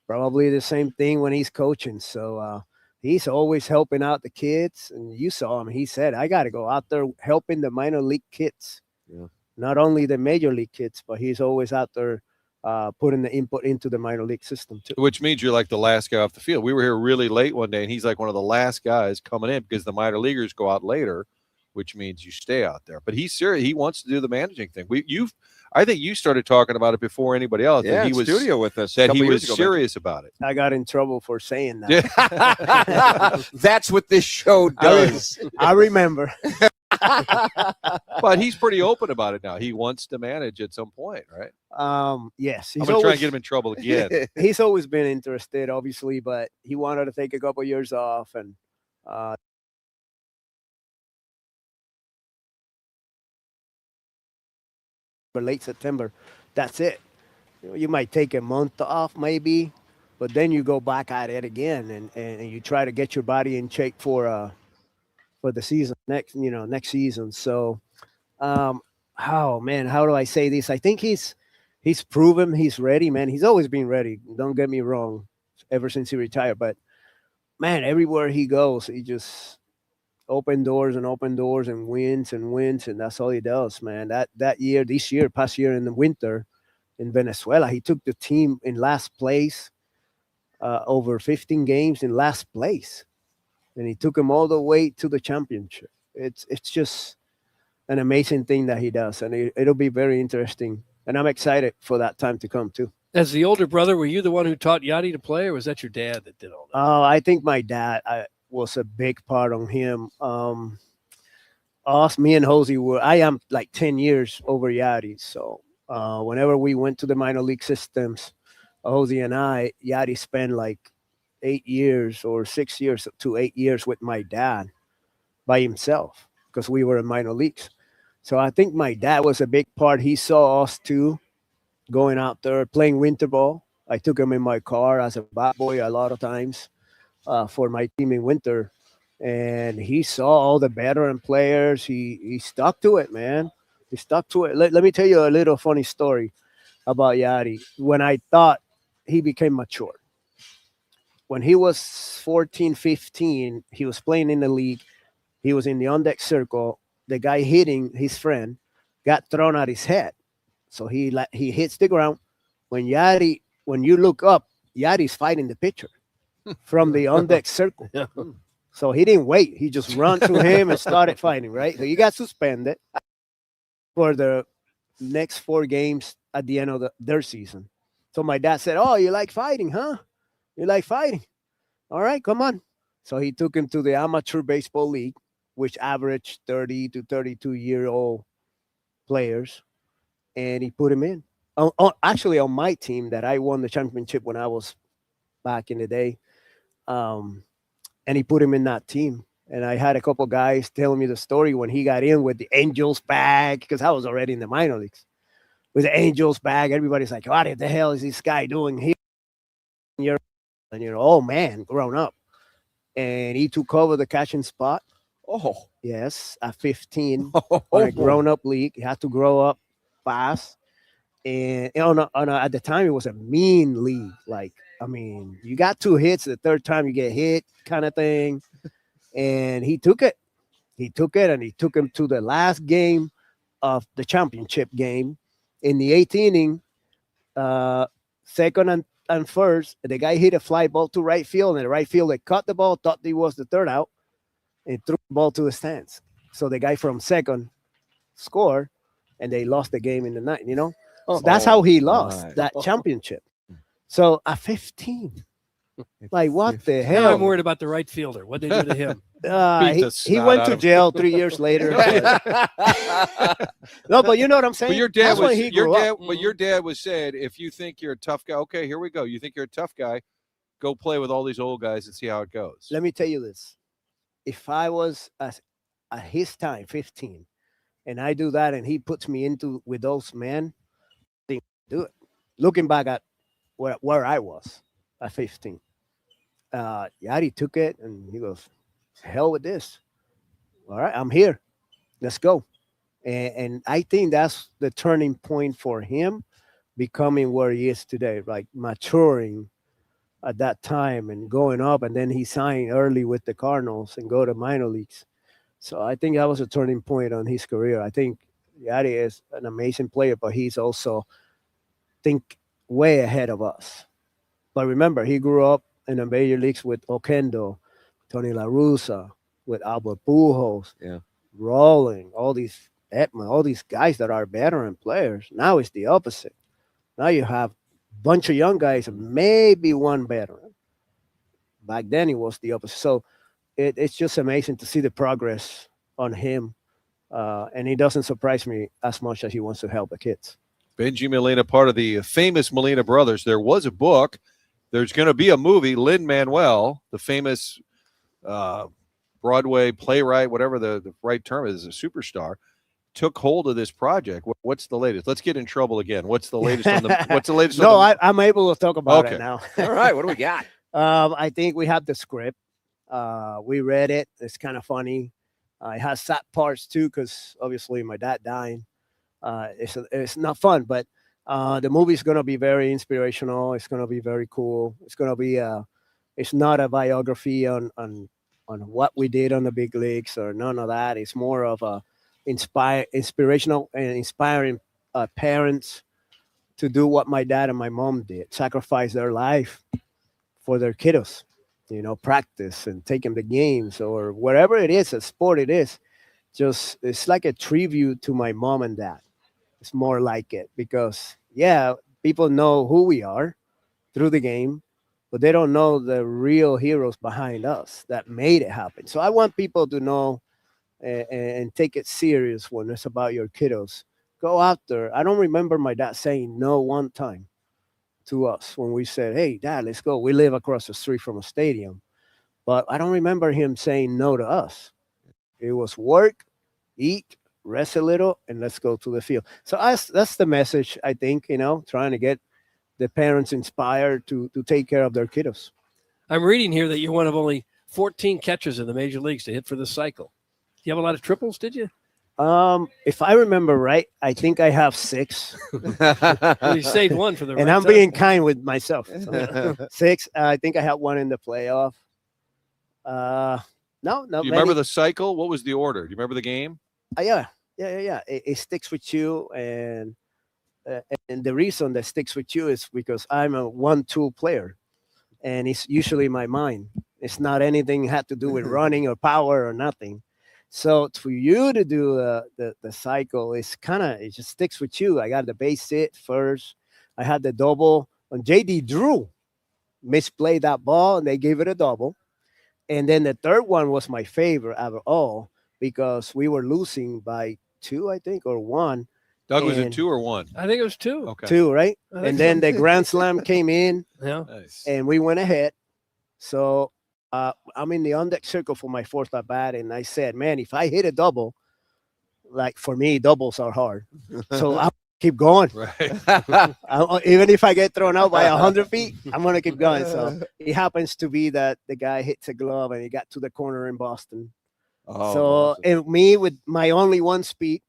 M: probably the same thing when he's coaching. So he's always helping out the kids, and you saw him. He said, "I got to go out there helping the minor league kids, not only the major league kids, but he's always out there." Putting the input into the minor league system too.
E: Which means you're like the last guy off the field. We were here really late one day, and he's like one of the last guys coming in because the minor leaguers go out later, which means you stay out there. But he's serious. He wants to do the managing thing. I think you started talking about it before anybody else.
B: Yeah,
E: that he
B: in
E: was
B: studio with us.
E: That he was serious about it.
M: I got in trouble for saying that.
B: That's what this show does.
M: I remember.
E: But he's pretty open about it now. He wants to manage at some point, right?
M: Yes.
E: I'm going to try and get him in trouble again.
M: He's always been interested, obviously, but he wanted to take a couple of years off, and for late September, that's it. You might take a month off, maybe, but then you go back at it again, and you try to get your body in shape for the season next season. So, how do I say this? I think he's proven he's ready, man. He's always been ready. Don't get me wrong, ever since he retired. But man, everywhere he goes, he just open doors and wins, and that's all he does, man. This year, past year in the winter in Venezuela, he took the team in last place, over 15 games in last place, and he took them all the way to the championship. It's just an amazing thing that he does, and it'll be very interesting. And I'm excited for that time to come too.
D: As the older brother, were you the one who taught Yachty to play, or was that your dad that did all that?
M: I think my dad was a big part on him. Us, me and Jose I am like 10 years over Yachty. So whenever we went to the minor league systems, Jose and Yachty spent like 8 years or 6 years to 8 years with my dad by himself, because we were in minor leagues. So I think my dad was a big part. He saw us too, going out there playing winter ball. I took him in my car as a bat boy a lot of times for my team in winter, and he saw all the veteran players. He stuck to it, man. He stuck to it. Let me tell you a little funny story about Yachty. When I thought he became mature, when he was 14, 15, he was playing in the league. He was in the on-deck circle. The guy hitting his friend got thrown at his head. So he hits the ground. When you look up, Yachty's fighting the pitcher from the on-deck circle. So he didn't wait. He just ran to him and started fighting, right? So he got suspended for the next 4 games at the end of their season. So my dad said, "Oh, you like fighting, huh? You like fighting? All right, come on." So he took him to the amateur baseball league, which averaged 30 to 32-year-old players, and he put him in. Actually, on my team that I won the championship when I was back in the day, and he put him in that team. And I had a couple guys telling me the story when he got in with the Angels bag, because I was already in the minor leagues. With the Angels bag, everybody's like, "What the hell is this guy doing here?" And you're oh man, grown up. And he took over the catching spot.
B: Oh,
M: yes, at 15 on a grown-up league. He had to grow up fast. And at the time, it was a mean league. Like, I mean, you got 2 hits, the third time you get hit kind of thing. And he took it. He took it, and he took him to the last game of the championship game. In the 8th inning, second and first, the guy hit a fly ball to right field, and the right fielder caught the ball, thought he was the third out, and threw the ball to the stands. So the guy from second scored, and they lost the game in the night. So that's how he lost that championship. So at 15, like what the
D: Now
M: hell?
D: I'm worried about the right fielder. What they do to him?
M: He went to jail 3 years later. No, but you know what I'm saying.
E: But your dad
M: That's when
E: was
M: he grew up.
E: But your dad was saying, if you think you're a tough guy, okay, here we go. You think you're a tough guy, go play with all these old guys and see how it goes.
M: Let me tell you this: if I was at his time, 15, and I do that, and he puts me into with those men, I think I'd do it. Looking back at where I was at 15, Yadi took it and he goes, "Hell with this! All right, I'm here. Let's go." And I think that's the turning point for him, becoming where he is today, like maturing at that time and going up. And then he signed early with the Cardinals and go to minor leagues. So I think that was a turning point on his career. I think Yadi is an amazing player, but he's also think way ahead of us. But remember, he grew up in the major leagues with Oquendo, Tony La Russa, with Albert Pujols, Rolling, all these guys that are veteran players. Now it's the opposite. Now you have a bunch of young guys and maybe one veteran. Back then it was the opposite. So it's just amazing to see the progress on him. And it doesn't surprise me as much as he wants to help the kids.
E: Benji Molina, part of the famous Molina brothers. There was a book. There's going to be a movie. Lin-Manuel, the famous Broadway playwright, whatever the right term is, a superstar, took hold of this project. What's the latest? Let's get in trouble again. What's the latest on the what's the latest?
M: No,
E: on the...
M: I'm able to talk about it now.
B: All right, what do we got?
M: I think we have the script. We read it. It's kind of funny. It has sad parts too, because obviously my dad dying. It's not fun, but the movie's gonna be very inspirational. It's gonna be very cool. It's gonna be it's not a biography on what we did on the big leagues or none of that. It's more of a inspirational and inspiring parents to do what my dad and my mom did, sacrifice their life for their kiddos, practice and take them to games or whatever it is, a sport it is. Just it's like a tribute to my mom and dad. It's more like it because people know who we are through the game, but they don't know the real heroes behind us that made it happen. So I want people to know and take it serious when it's about your kiddos. Go out there. I don't remember my dad saying no one time to us when we said, "Hey, Dad, let's go." We live across the street from a stadium, but I don't remember him saying no to us. It was work, eat, rest a little, and let's go to the field. So that's the message, I think, trying to get the parents inspired to take care of their kiddos.
D: I'm reading here that you're one of only 14 catchers in the major leagues to hit for this cycle. You have a lot of triples, did you?
M: If I remember right, I think I have 6.
D: Well, you saved one for the
M: and
D: right
M: I'm
D: time.
M: being kind with myself. So 6. I think I had one in the playoff. No.
E: Do you remember the cycle? What was the order? Do you remember the game?
M: Yeah. It sticks with you, and the reason that sticks with you is because I'm a 1-2 player, and it's usually my mind. It's not anything had to do with running or power or nothing. So for you to do the cycle, it just sticks with you. I got the base hit first. I had the double on JD Drew, misplayed that ball, and they gave it a double. And then the third one was my favorite out of all because we were losing by 2, I think, or 1.
E: Doug, was it 2 or 1?
D: I think it was 2.
E: Okay.
M: 2, right? And then the grand slam came in,
E: Nice.
M: and we went ahead. So I'm in the on-deck circle for my 4th at bat, and I said, man, if I hit a double, like for me, doubles are hard. So I'll keep going.
E: Right.
M: Even if I get thrown out by 100 feet, I'm going to keep going. So it happens to be that the guy hits a glove, and he got to the corner in Boston. And me with my only 1 speed,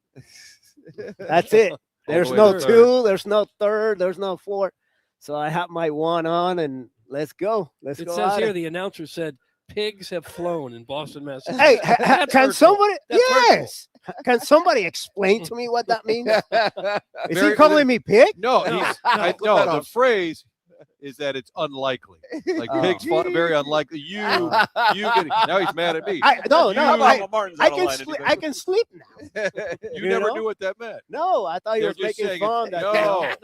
M: that's it. There's no 2, there's no 3rd, there's no 4th. So I have my 1 on, and let's go. It
D: says here the announcer said pigs have flown in Boston, Massachusetts.
M: Hey, can somebody?
D: Yes.
M: Can somebody explain to me what that means? Is he calling me pig?
E: No, no. The phrase is that it's unlikely. Like pigs fought, very unlikely. You get now he's mad at me.
M: I can sleep now.
E: You never knew what that meant.
M: No, I thought you were making fun.
D: No,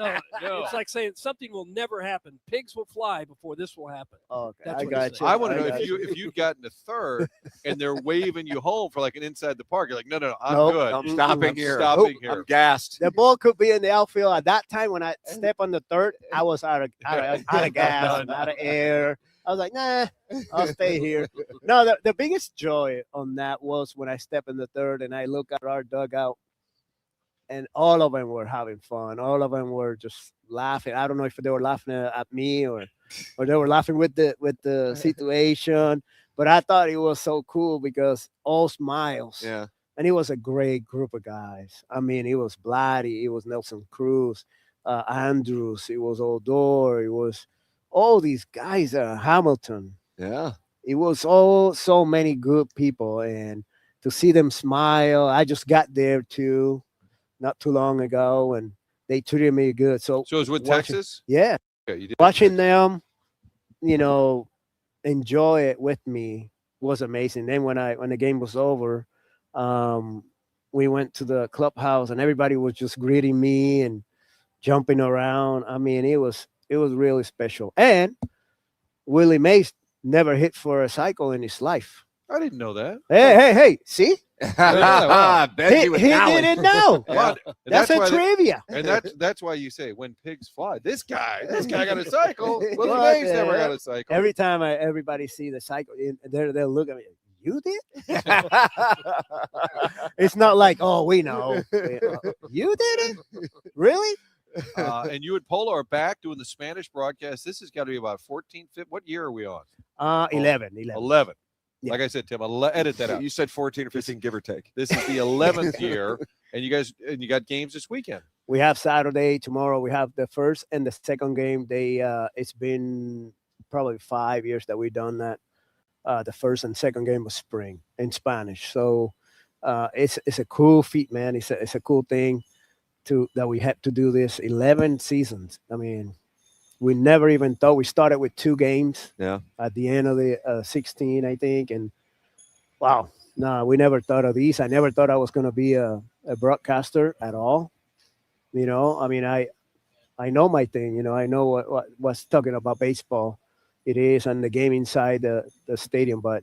D: it's like saying something will never happen. Pigs will fly before this will happen.
M: Okay,
D: That's
M: I
D: what
M: got
D: he's
M: you.
D: saying.
E: I want to know if you'd gotten to third and they're waving you home for like an inside the park. You're like, no, I'm
M: Nope.
E: good.
B: I'm stopping here.
E: Stopping here.
B: I'm gassed.
M: The ball could be in the outfield at that time. When I step on the third, I was out of gas, out of air. I was like, nah, I'll stay here. No, the biggest joy on that was when I step in the third and I look at our dugout, and all of them were having fun. All of them were just laughing. I don't know if they were laughing at me or they were laughing with the situation. But I thought it was so cool because all smiles.
B: Yeah.
M: And it was a great group of guys. I mean, it was Blatty, it was Nelson Cruz, Andrews, it was Odor, it was all these guys, Hamilton.
B: Yeah.
M: It was all so many good people, and to see them smile. I just got there too, not too long ago, and they treated me good. So
E: it was with
M: watching,
E: Texas?
M: Yeah.
E: Okay, you did.
M: Watching them, enjoy it with me was amazing. Then when the game was over, we went to the clubhouse and everybody was just greeting me and jumping around. I mean, it was really special. And Willie Mays never hit for a cycle in his life.
E: I didn't know that.
M: Hey, see?
B: Benji
M: he didn't know.
E: Yeah.
M: That's a
E: why
M: trivia.
E: And that's why you say when pigs fly. This guy got a cycle. Willie Mays never got a cycle.
M: Every time everybody see the cycle, they'll look at me. You did? It's not like, oh, we know. You did it? Really?
E: And you and Polo are back doing the Spanish broadcast. This has got to be about 14, 15. What year are we on?
M: 11.
E: 11.
M: Yeah.
E: Like I said, Tim, I'll edit that out.
B: You said 14 or 15, give or take.
E: This is the 11th year, and you got games this weekend.
M: We have Saturday, tomorrow. We have the first and the second game. It's been probably 5 years that we've done that. The first and second game was spring in Spanish. So it's a cool feat, man. It's a cool thing that we had to do this 11 seasons. I mean, we never even thought. We started with 2 games at the end of the 16, I think. And wow, no, we never thought of these. I never thought I was going to be a broadcaster at all. I mean, I know my thing. I know what's talking about baseball. It is, and the game inside the stadium. But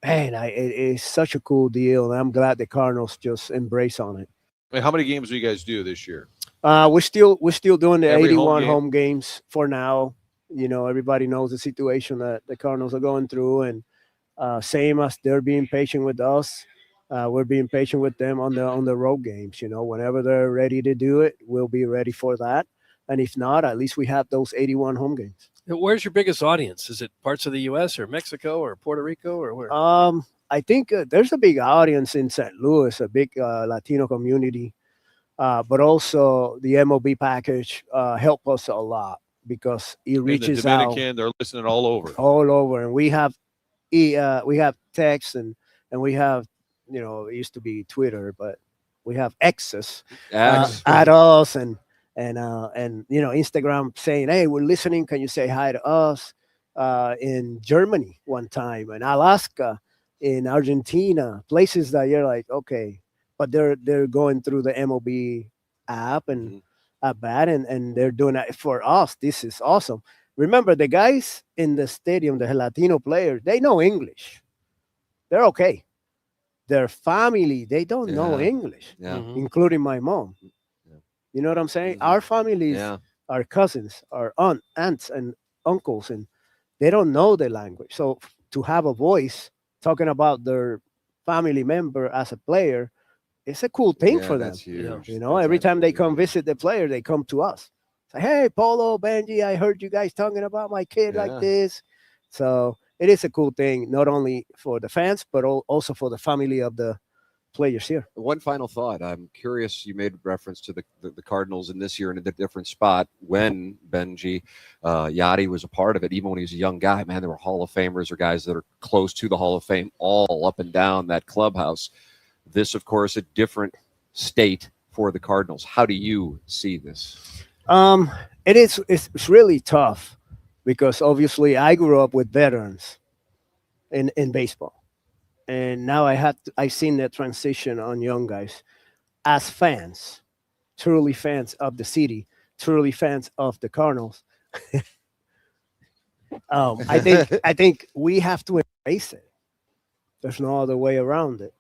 M: man, it is such a cool deal, and I'm glad the Cardinals just embrace on it.
E: I mean, how many games do you guys do this year?
M: We're still doing the
E: Every
M: 81
E: home
M: home games for now. Everybody knows the situation that the Cardinals are going through, and same as they're being patient with us, we're being patient with them on the road games. Whenever they're ready to do it, we'll be ready for that. And if not, at least we have those 81 home games.
D: Where's your biggest audience? Is it parts of the U.S. or Mexico or Puerto Rico or where?
M: I think there's a big audience in St. Louis, a big Latino community, but also the MLB package help us a lot because it reaches
E: the Dominican, they're listening all over.
M: And we have text and we have it used to be Twitter, but we have X's at us and Instagram saying, hey, we're listening, can you say hi to us? In Germany one time, in Alaska, in Argentina, places that you're like, okay, but they're going through the MLB app and at bat, and they're doing that for us. This is awesome. Remember, the guys in the stadium, the Latino players, they know English. They're okay. Their family, they don't know English, including my mom. You know what I'm saying? Our families, our cousins, our aunts and uncles, and they don't know the language. So to have a voice talking about their family member as a player, it's a cool thing for them.
B: Huge.
M: Every time they come visit the player, they come to us. Say, hey, Polo, Benji, I heard you guys talking about my kid like this. So it is a cool thing, not only for the fans, but also for the family of the players here.
B: One final thought. I'm curious, you made reference to the Cardinals in this year in a different spot when Benji Yachty was a part of it. Even when he was a young guy, man, there were Hall of Famers or guys that are close to the Hall of Fame all up and down that clubhouse. This, of course, a different state for the Cardinals. How do you see this?
M: It's really tough because obviously I grew up with veterans in baseball, and now I seen that transition on young guys as fans, truly fans of the city, truly fans of the Cardinals. I think we have to embrace it. There's no other way around it.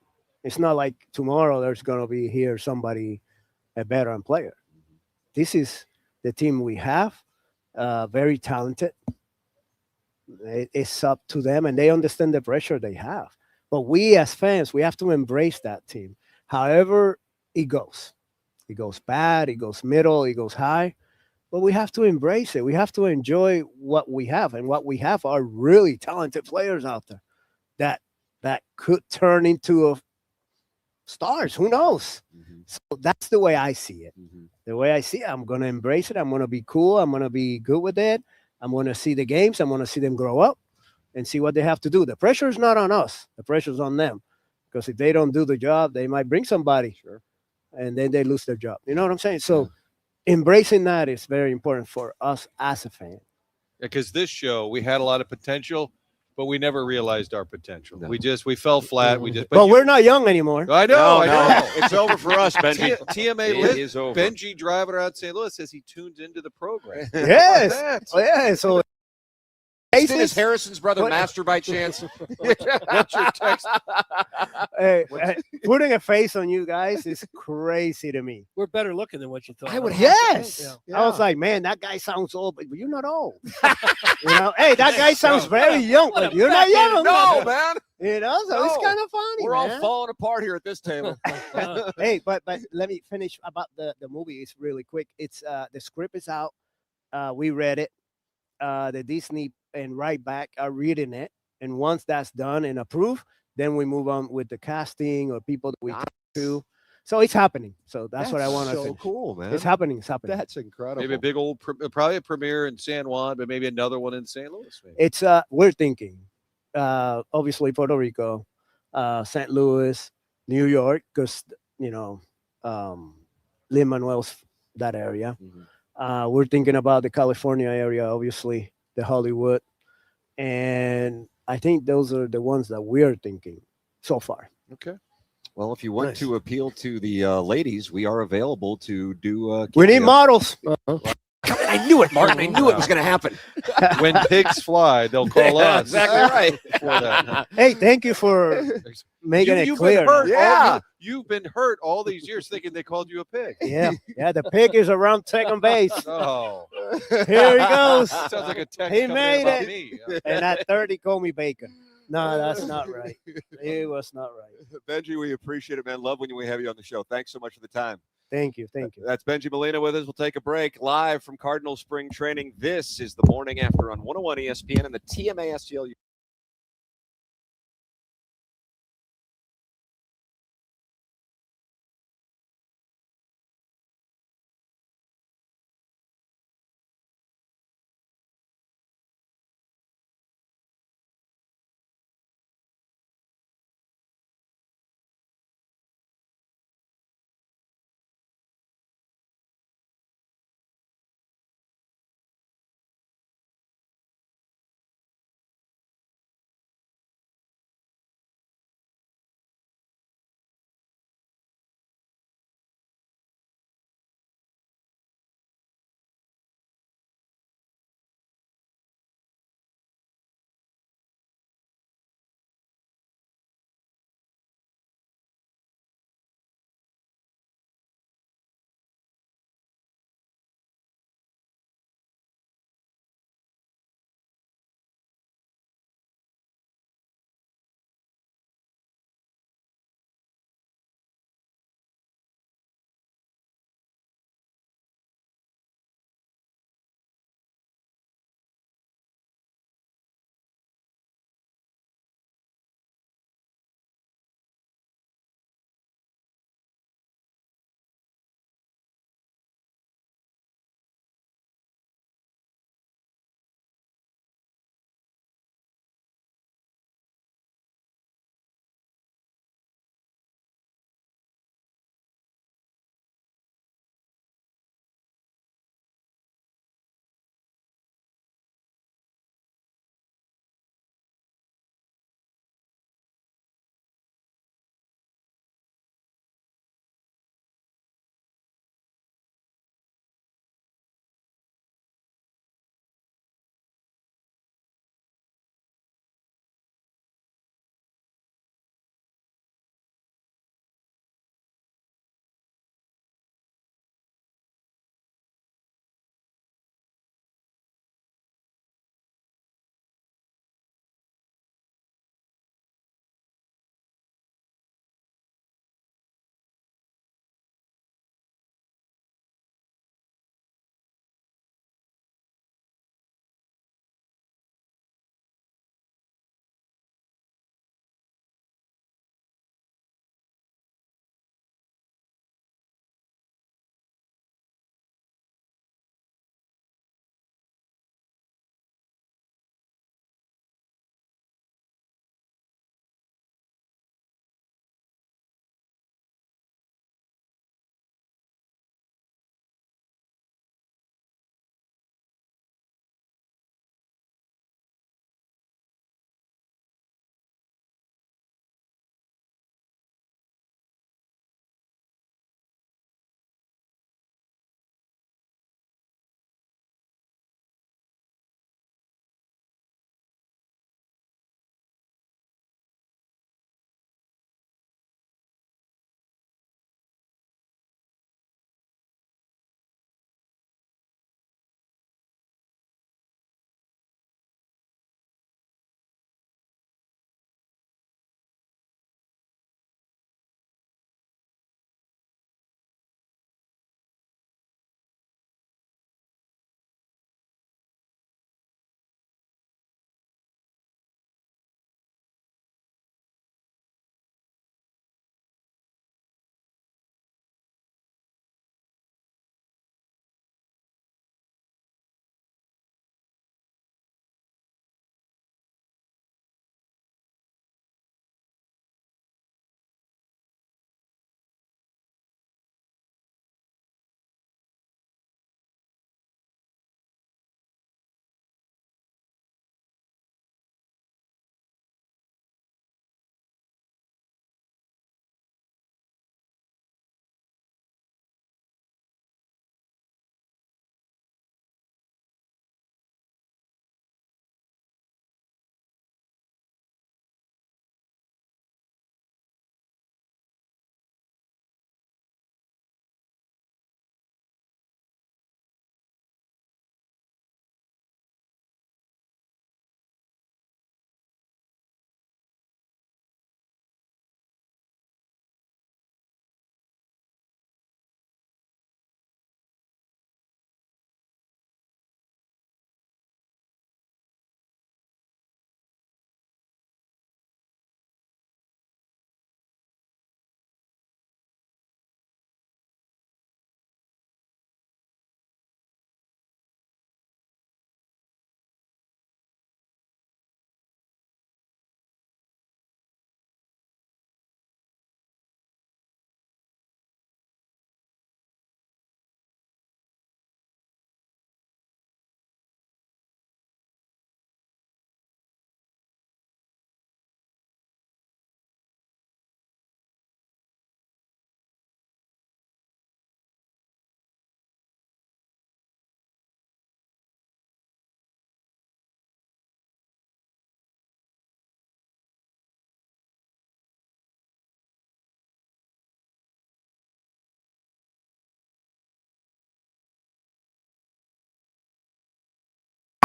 M: It's not like tomorrow there's gonna be here somebody a veteran player. This is the team we have, very talented. It's up to them, and they understand the pressure they have. But we as fans, we have to embrace that team. However it goes. It goes bad, it goes middle, it goes high. But we have to embrace it. We have to enjoy what we have. And what we have are really talented players out there that could turn into stars. Who knows? So that's the way I see it. The way I see it, I'm going to embrace it. I'm going to be cool. I'm going to be good with it. I'm going to see the games. I'm going to see them grow up and see what they have to do. The pressure is not on us. The pressure is on them. Because if they don't do the job, they might bring somebody. Sure. And then they lose their job. You know what I'm saying? So embracing that is very important for us as a fan.
E: Because this show, we had a lot of potential, but we never realized our potential. No. We fell flat.
M: But we're not young anymore.
E: I know.
B: It's over for us, Benji.
E: TMA
B: is over.
E: Benji driving around St. Louis says he tuned into the program.
M: Yes. Yeah. So
B: is Harrison's brother master by chance?
E: What's your text?
M: Hey, putting a face on you guys is crazy to me.
D: We're better looking than what you thought.
M: Yes. Yeah. I was like, man, that guy sounds old, but you're not old. Hey, that guy sounds very young, but you're not young.
B: No, man.
M: So it's kind of funny.
B: We're all falling apart here at this table.
M: Hey, but let me finish about the movie. It's really quick. It's the script is out. We read it. The Disney and right back are reading it, and once that's done and approved, then we move on with the casting or people that we talk to. So it's happening. So that's what I want to say.
B: So cool, man.
M: It's happening. It's happening.
B: That's incredible.
E: Maybe a big old, probably a premiere in San Juan, but maybe another one in St. Louis. Maybe.
M: It's we're thinking, obviously Puerto Rico, St. Louis, New York, because Lin-Manuel's that area. We're thinking about the California area, obviously, the Hollywood. And I think those are the ones that we're thinking so far.
E: Okay.
B: Well, if you want to appeal to the ladies, we are available to do.
M: We need models.
B: I knew it, Martin. I knew it was going to happen.
E: When pigs fly, they'll call us.
B: Exactly right.
M: Hey, thank you for making it clear.
E: You've been hurt all these years thinking they called you a pig.
M: Yeah, the pig is around second base.
E: Oh,
M: here he goes.
E: Sounds like a text.
M: He made it.
E: Me.
M: And at 30, call me bacon. No, that's not right. It was not right.
B: Benji, we appreciate it, man. Love when we have you on the show. Thanks so much for the time.
M: Thank you. Thank you.
B: That's Benji Molina with us. We'll take a break live from Cardinal Spring Training. This is the Morning After on 101 ESPN and the TMA STL.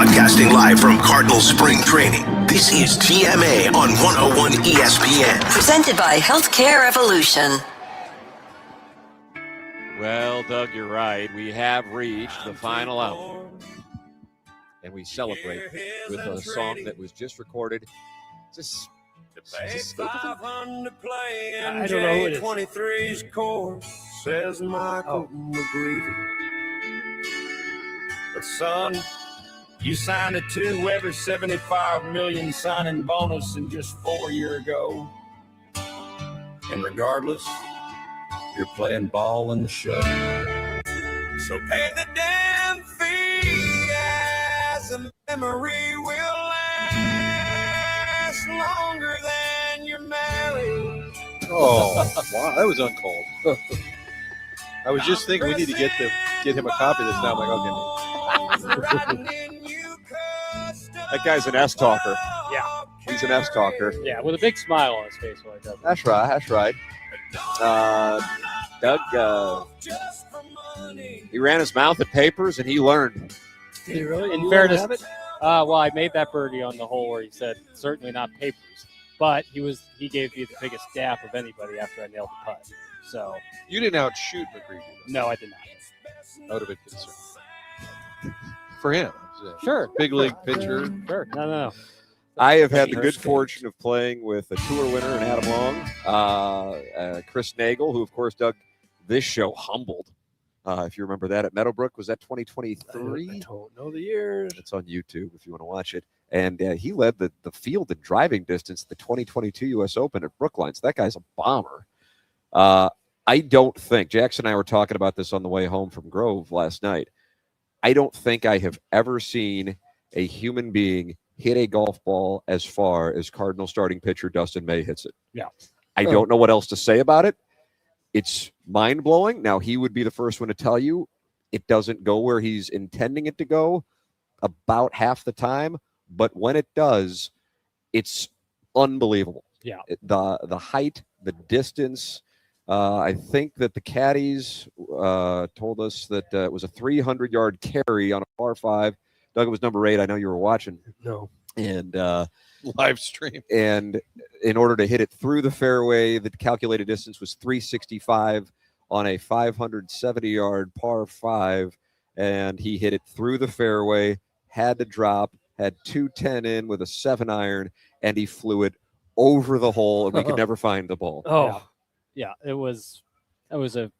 A: Broadcasting live from Cardinal Spring Training, this is TMA on 101 ESPN.
G: Presented by Healthcare Evolution.
B: Well, Doug, you're right. We have reached the final hour. And we celebrate with a song that was just recorded. Just
J: I
D: don't know who it is.
J: 23's course, says Michael McGreevy. But son, you signed a 2 every 75 million signing bonus in just 4 years ago. And regardless, you're playing ball in the show. So pay the damn fee as a memory will last longer than your marriage.
E: Oh, wow, that was uncalled. I was just thinking we need to get him a copy of this now. I'm like, okay.
B: That guy's an S talker.
C: Yeah.
B: He's an S talker.
C: Yeah, with a big smile on his face while he does it.
B: That's right. That's right. Doug, he ran his mouth at papers and he learned.
D: Did he really?
C: In fairness, well, I made that birdie on the hole where he said certainly not papers, but he gave me the biggest gap of anybody after I nailed the putt. So
E: You didn't outshoot McGreevy.
C: no, I did not.
E: I would have been concerned. For him.
C: Sure.
E: Big league pitcher.
C: Sure. No.
B: I have had the good fortune of playing with a tour winner in Adam Long, Chris Nagel, who, of course, Doug, this show humbled. If you remember that at Meadowbrook, was that 2023?
D: I don't know the years.
B: It's on YouTube if you want to watch it. And he led the field in driving distance at the 2022 U.S. Open at Brookline. So that guy's a bomber. I don't think, Jackson and I were talking about this on the way home from Grove last night. I don't think I have ever seen a human being hit a golf ball as far as Cardinal starting pitcher Dustin May hits it.
C: Yeah.
B: I don't know what else to say about it. It's mind-blowing. Now, he would be the first one to tell you it doesn't go where he's intending it to go about half the time, but when it does, it's unbelievable.
C: Yeah.
B: The height, the distance. I think that the caddies told us that it was a 300-yard carry on a par 5. Doug, it was number 8. I know you were watching.
D: No.
B: And
E: live stream.
B: And in order to hit it through the fairway, the calculated distance was 365 on a 570-yard par 5. And he hit it through the fairway, had to drop, had 210 in with a 7-iron, and he flew it over the hole, and we could never find the ball.
D: Oh.
C: Yeah, the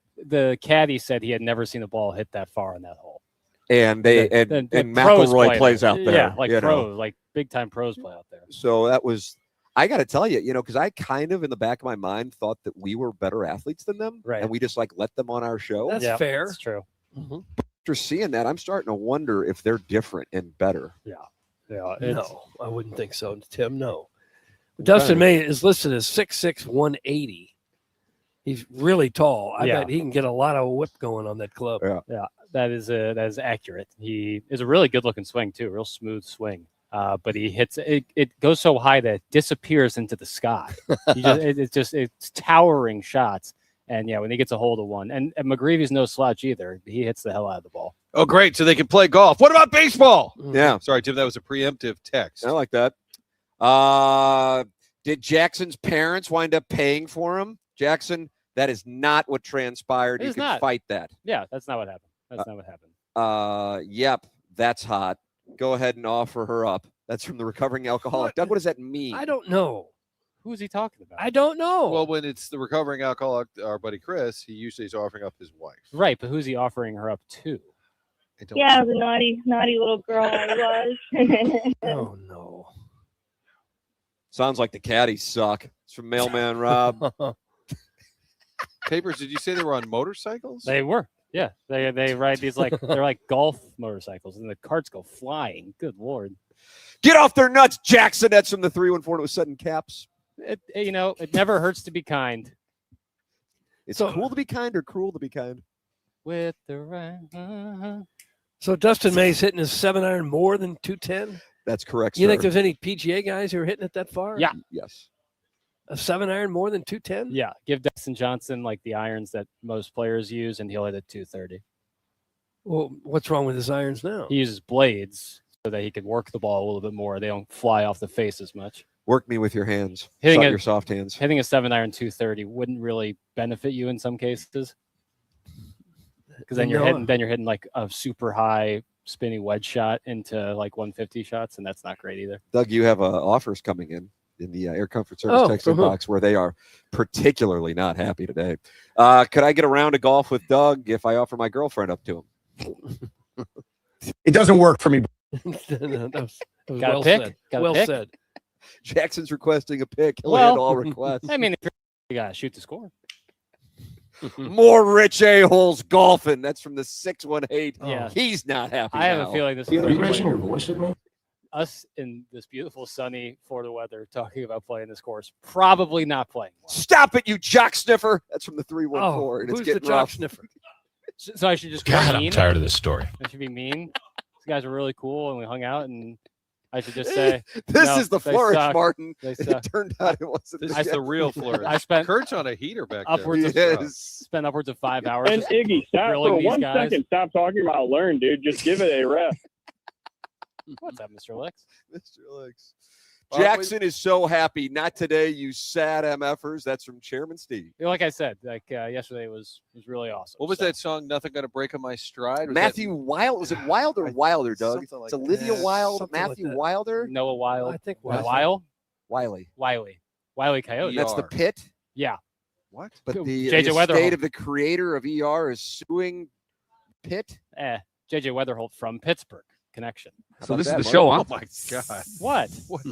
C: caddy said he had never seen a ball hit that far on that hole.
B: And and
C: pros
B: McElroy plays out there.
C: Yeah, like pros, like big time pros play out there.
B: So that was, I got to tell you, because I kind of in the back of my mind thought that we were better athletes than them,
C: right?
B: And we just let them on our show.
D: That's fair.
C: That's true.
D: Mm-hmm.
B: After seeing that, I'm starting to wonder if they're different and better.
C: Yeah.
D: No, I wouldn't think so, Tim. No. Dustin May is listed as 6'6", 180. He's really tall. I bet he can get a lot of whip going on that club.
C: Yeah, that is accurate. He is a really good looking swing too, real smooth swing. But he hits it. It goes so high that it disappears into the sky. It's towering shots. And yeah, when he gets a hold of one, and McGreevy's no slouch either. He hits the hell out of the ball.
E: Oh, great! So they can play golf. What about baseball?
B: Yeah.
E: Sorry, Tim. That was a preemptive text.
B: I like that. Did Jackson's parents wind up paying for him? Jackson, that is not what transpired. You can fight that.
C: Yeah, that's not what happened. That's not what happened.
B: Yep, that's hot. Go ahead and offer her up. That's from the recovering alcoholic. Doug, what does that mean?
D: I don't know.
C: Who is he talking about?
D: I don't know.
E: Well, when it's the recovering alcoholic, our buddy Chris, he usually is offering up his wife.
C: Right, but who's he offering her up to?
N: Yeah, the naughty little girl I was.
D: Oh, no.
B: Sounds like the caddies suck. It's from Mailman Rob.
E: Papers, did you say they were on motorcycles?
C: They were. Yeah, they ride these they're like golf motorcycles, and the carts go flying. Good Lord.
B: Get off their nuts, Jackson. That's from the 314. It was set in caps.
C: It never hurts to be kind.
B: It's cool to be kind or cruel to be kind?
C: With the right.
D: So Dustin May's hitting his 7-iron more than 210?
B: That's correct,
D: You
B: sir.
D: think there's any PGA guys who are hitting it that far?
C: Yeah.
B: Yes.
D: A 7-iron more than 210?
C: Yeah. Give Dustin Johnson the irons that most players use, and he'll hit at 230.
D: Well, what's wrong with his irons now?
C: He uses blades. so that he could work the ball a little bit more. They don't fly off the face as much.
B: Work me with your hands.
C: Hitting
B: Your soft hands.
C: Hitting a 7-iron 230 wouldn't really benefit you in some cases, because then you're hitting like a super high spinny wedge shot into like 150 shots, and that's not great either.
B: Doug, you have offers coming in the Air Comfort Service text inbox where they are particularly not happy today. Could I get a round of golf with Doug if I offer my girlfriend up to him?
I: It doesn't work for me.
C: Got a pick?
D: Well said.
B: Jackson's requesting a pick. He'll handle all requests.
C: I mean, you got to shoot to score.
B: More rich a-holes golfing. That's from the 618.
C: Yeah.
B: He's not happy.
C: I have a feeling this
I: Are you
C: is
I: raising your voice at me?
C: us in this beautiful sunny Florida weather talking about playing this course. Probably not playing.
B: Stop it, you jock sniffer. That's from the 314.
D: Oh,
B: and it's
D: who's the
B: getting
D: jock
B: rough.
D: sniffer?
C: So I should just be
A: God,
C: mean?
A: I'm tired of this story.
C: I should be mean. These guys are really cool, and we hung out, and I should just say,
B: This
C: no,
B: is the
C: they
B: flourish,
C: suck.
B: Martin.
C: They
B: It
C: suck.
B: turned out it wasn't.
E: That's the real flourish.
C: I spent
E: Kurt's on a heater back
C: upwards
E: there.
C: of spent upwards of 5 hours.
F: And
C: just
F: Iggy, stop
C: grilling
F: for
C: these
F: 1
C: guys.
F: second. Stop talking about learn, dude. Just give it a rest.
C: What's up, Mr. Lex?
B: Mr. Lex. Jackson is so happy. Not today, you sad MFers. That's from Chairman Steve.
C: You know, like I said, yesterday was really awesome.
E: What was that song? Nothing Gonna Break on My Stride? Was
B: Matthew Wild. Was it Wild or Wilder, Doug?
E: something like
B: It's Olivia
E: that.
B: Wild,
D: Something like
B: Matthew
D: that.
C: Noah
B: Wilder,
C: Wild.
D: I think
C: Wiley. Wiley Coyote.
B: That's the
E: ER.
B: pit.
C: Yeah.
E: What?
B: But the
C: JJ
B: estate
C: Weatherhold.
B: of the creator of ER is suing Pitt.
C: JJ Weatherhold from Pittsburgh connection.
B: How
O: So
B: about
O: this is
B: that,
O: the show,
B: Mark?
O: huh?
E: Oh my God.
C: What?
E: What?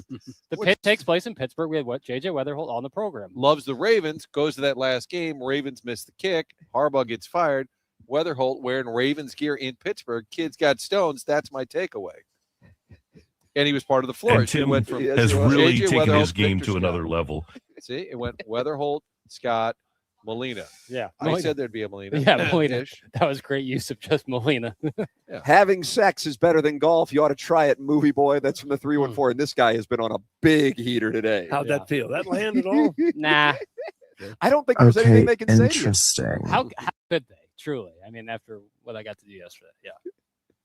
C: The pit takes place in Pittsburgh. We had JJ Weatherhold on the program.
E: Loves the Ravens, goes to that last game. Ravens miss the kick. Harbaugh gets fired. Weatherholt wearing Ravens gear in Pittsburgh. Kids got stones. That's my takeaway. And he was part of the flourish.
A: And
E: It
A: Tim
E: went from
A: has really
E: JJ
A: taken
E: Weatherholt,
A: his game
E: Victor
A: to another
E: Scott.
A: level.
E: See, it went Weatherholt, Scott, Molina.
C: Yeah.
E: I said there'd be a Molina.
C: Yeah, Molina. That was great use of just Molina.
B: Having sex is better than golf. You ought to try it, movie boy. That's from the 314. And this guy has been on a big heater today.
D: How'd that feel? That land at all?
C: Nah.
B: I don't think there's anything they can say to you.
P: Interesting.
C: How could they? Truly. I mean, after what I got to do yesterday. Yeah.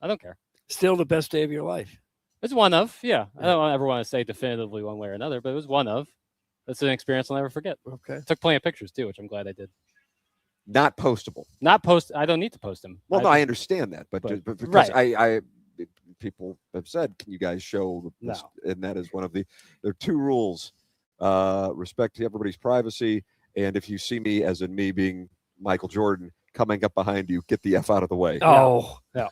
C: I don't care.
D: Still the best day of your life.
C: It's one of, yeah. I don't ever want to say definitively one way or another, but it was one of. That's an experience I'll never forget.
D: Okay.
C: Took plenty of pictures too, which I'm glad I did.
B: Not postable.
C: Not post. I don't need to post them.
B: Well, no, I understand that, but because
C: right.
B: I people have said, can you guys show this? And that is one of there are two rules: respect to everybody's privacy, and if you see me, as in me being Michael Jordan coming up behind you, get the F out of the way.
D: Oh,
C: yeah.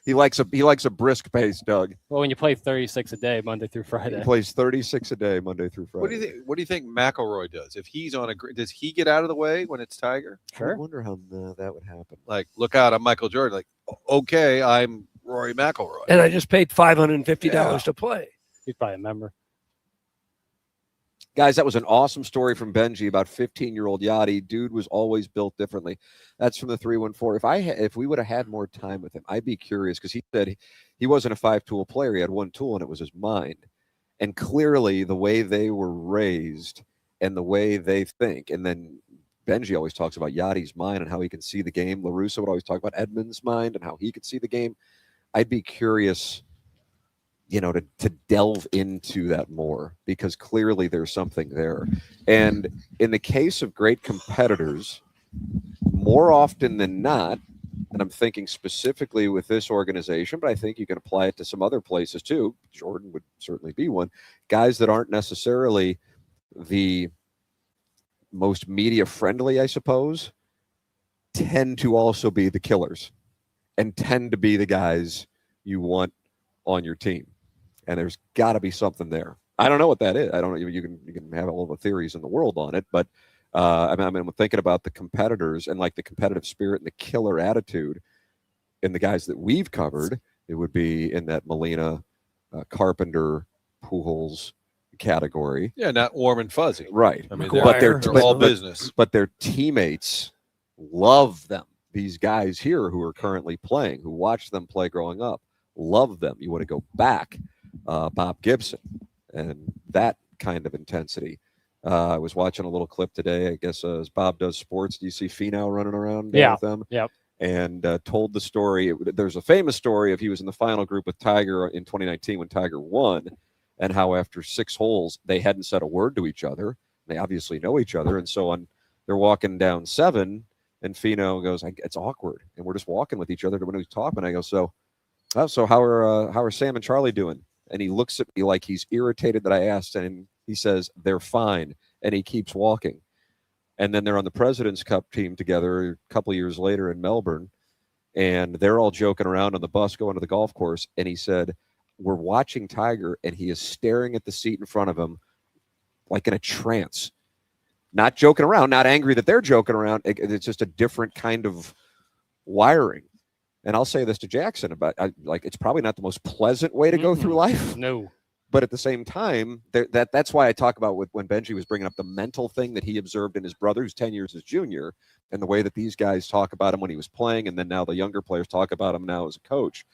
B: He likes a brisk pace, Doug.
C: Well, when you play 36 a day, Monday through Friday.
B: He plays 36 a day, Monday through Friday.
E: What do you think McElroy does? If he's on does he get out of the way when it's Tiger?
B: I wonder how that would happen.
E: Like, look out, I'm Michael Jordan. Like, okay, I'm Rory McIlroy.
D: And I just paid $550 to play.
C: He's probably a member.
B: Guys, that was an awesome story from Benji about 15-year-old Yachty. Dude was always built differently. That's from the 314. If we would have had more time with him, I'd be curious, because he said he wasn't a 5-tool player. He had one tool, and it was his mind. And clearly, the way they were raised and the way they think, and then Benji always talks about Yachty's mind and how he can see the game. LaRusso would always talk about Edmund's mind and how he could see the game. I'd be curious, to delve into that more, because clearly there's something there. And in the case of great competitors, more often than not, and I'm thinking specifically with this organization, but I think you can apply it to some other places too. Jordan would certainly be one. Guys that aren't necessarily the most media friendly, I suppose, tend to also be the killers and tend to be the guys you want on your team. And there's got to be something there. I don't know what that is. I don't know. You can have all the theories in the world on it, but I'm thinking about the competitors and like the competitive spirit and the killer attitude in the guys that we've covered. It would be in that Molina, Carpenter, Pujols category.
E: Yeah, not warm and fuzzy.
B: Right.
E: I mean,
B: they're
E: all business.
B: But their teammates love them. These guys here who are currently playing, who watched them play growing up, love them. You want to go back. Bob Gibson and that kind of intensity. I was watching a little clip today, I guess, as Bob does sports. Do you see Finau running around with them?
C: Yep.
B: and told the story. There's a famous story of he was in the final group with Tiger in 2019 when Tiger won, and how after 6 holes they hadn't said a word to each other. They obviously know each other, and so they're walking down 7, and Finau goes, "It's awkward," and we're just walking with each other when we talk. And I go, "So how are Sam and Charlie doing?" And he looks at me like he's irritated that I asked, and he says, "They're fine," and he keeps walking. And then they're on the President's Cup team together a couple of years later in Melbourne, and they're all joking around on the bus going to the golf course. And he said, "We're watching Tiger, and he is staring at the seat in front of him like in a trance, not joking around, not angry that they're joking around. It's just a different kind of wiring." And I'll say this to Jackson about it's probably not the most pleasant way to go through life.
C: No.
B: But at the same time, that's why I talk about when Benji was bringing up the mental thing that he observed in his brother, who's 10 years his junior, and the way that these guys talk about him when he was playing, and then now the younger players talk about him now as a coach.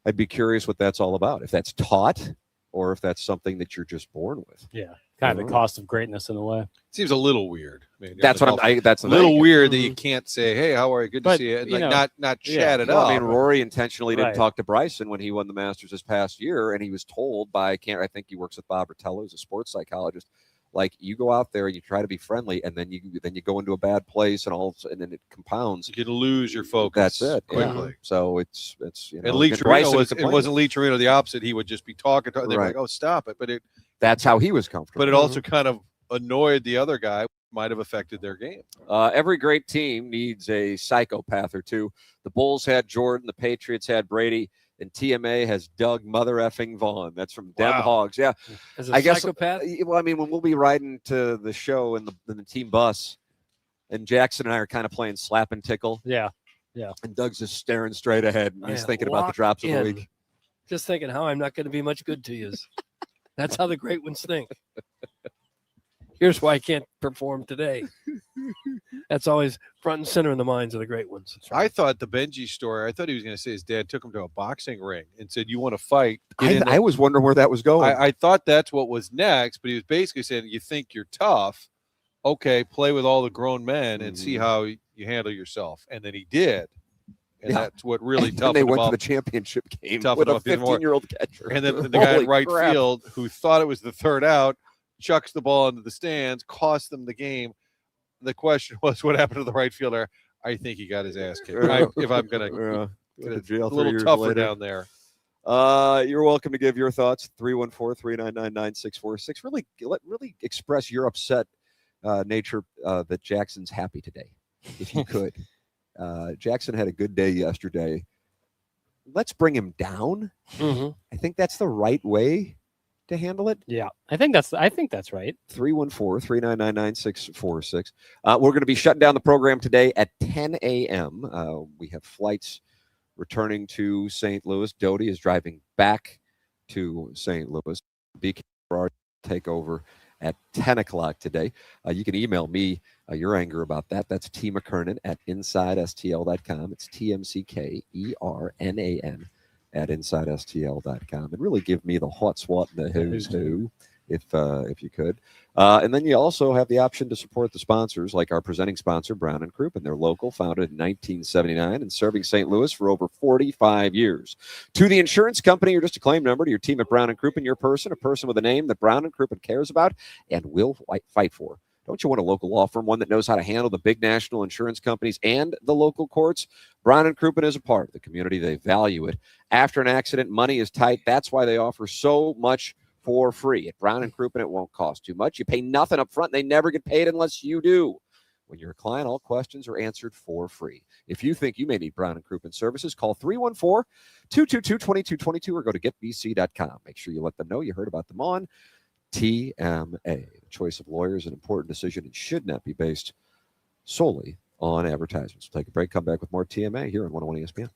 B: I'd be curious what that's all about, if that's taught or if that's something that you're just born with.
C: Yeah, kind of the cost of greatness in a way.
E: Seems a little weird. I mean,
B: That's what that's
E: a little
B: thing.
E: weird that you can't say, "Hey, how are you? Good to see you," and not chat it up.
B: I mean, Rory intentionally didn't
C: Right.
B: talk to Bryson when he won the Masters this past year, and he was told by I think he works with Bob Rotella, who's a sports psychologist. Like, you go out there and you try to be friendly, and then you go into a bad place, and then it compounds.
E: You can lose your focus.
B: That's it.
E: quickly.
B: Yeah. So it's
E: And Lee Trevino wasn't Lee Trevino the opposite. He would just be talking. They're
B: Right.
E: like, "Oh, stop it!" But
B: that's how he was comfortable.
E: But it also kind of annoyed the other guy. Might have affected their game.
B: Every great team needs a psychopath or two. The Bulls had Jordan, the Patriots had Brady, and TMA has Doug mother effing Vaughn. That's from Dem Hogs. Yeah,
D: As a psychopath?
B: Well, I mean, when we'll be riding to the show in the team bus, and Jackson and I are kind of playing slap and tickle.
C: Yeah.
B: And Doug's just staring straight ahead. And he's thinking about the drops of the week.
D: Just thinking how I'm not going to be much good to you. That's how the great ones think. Here's why I can't perform today. That's always front and center in the minds of the great ones.
E: I thought the Benji story, I thought he was going to say his dad took him to a boxing ring and said, "You want to fight?"
B: I was wondering where that was going.
E: I thought that's what was next, but he was basically saying, "You think you're tough? Okay, play with all the grown men and see how you handle yourself." And then he did. And that's what really toughened
B: they
E: him
B: went
E: up.
B: to the championship game
E: Toughened
B: with
E: him
B: a
E: up even more.
B: 15-year-old catcher.
E: And then the guy
B: Holy
E: in right
B: crap.
E: field who thought it was the third out chucks the ball into the stands, cost them the game. The question was, what happened to the right fielder? I think he got his ass kicked. If I'm going to
B: go to jail
E: a little
B: 3 years
E: tougher
B: later.
E: down there.
B: You're welcome to give your thoughts. 314-399-9646. Really express your upset nature that Jackson's happy today, if you could. Jackson had a good day yesterday. Let's bring him down.
D: Mm-hmm.
B: I think that's the right way to handle it.
C: Yeah, I think that's right.
B: 314-399-9646. We're going to be shutting down the program today at 10 a.m. We have flights returning to St. Louis. Doty is driving back to St. Louis. BK for our takeover at 10 o'clock today. You can email me your anger about that. That's T. McKernan at InsideSTL.com. It's TMCKERNAN at InsideSTL.com. And really give me the hot swat and the who's who, if you could. And then you also have the option to support the sponsors, like our presenting sponsor, Brown & Crouppen. They're local, founded in 1979 and serving St. Louis for over 45 years. To the insurance company or just a claim number, to your team at Brown & Crouppen, your person, a person with a name that Brown & Crouppen cares about and will fight for. Don't you want a local law firm, one that knows how to handle the big national insurance companies and the local courts? Brown & Crouppen is a part of the community. They value it. After an accident, money is tight. That's why they offer so much for free. At Brown & Crouppen, it won't cost too much. You pay nothing up front. They never get paid unless you do. When you're a client, all questions are answered for free. If you think you may need Brown & Crouppen services, call 314-222-2222 or go to getbc.com. Make sure you let them know you heard about them on TMA. The choice of lawyer is an important decision and should not be based solely on advertisements. We'll take a break, come back with more TMA here on 101 ESPN.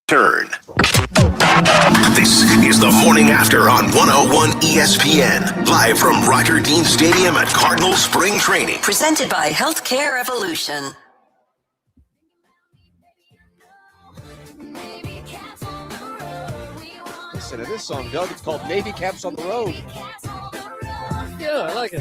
A: Turn. This is the Morning After on 101 ESPN. Live from Roger Dean Stadium at Cardinal Spring Training.
G: Presented by Healthcare Evolution.
B: Listen to this song, Doug. It's called Navy Caps on the Road.
D: Yeah, I like it.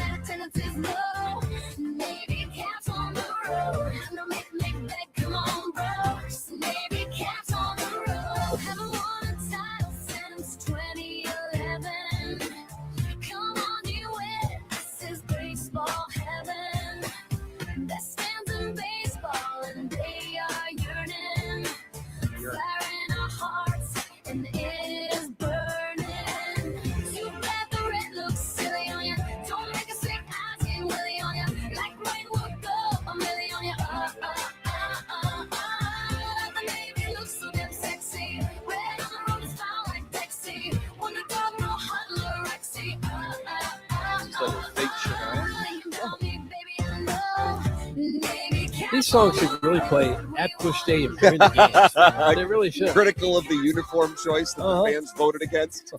D: These songs should really play at Busch Stadium during the games. They really should.
B: Critical of the uniform choice that the fans voted against.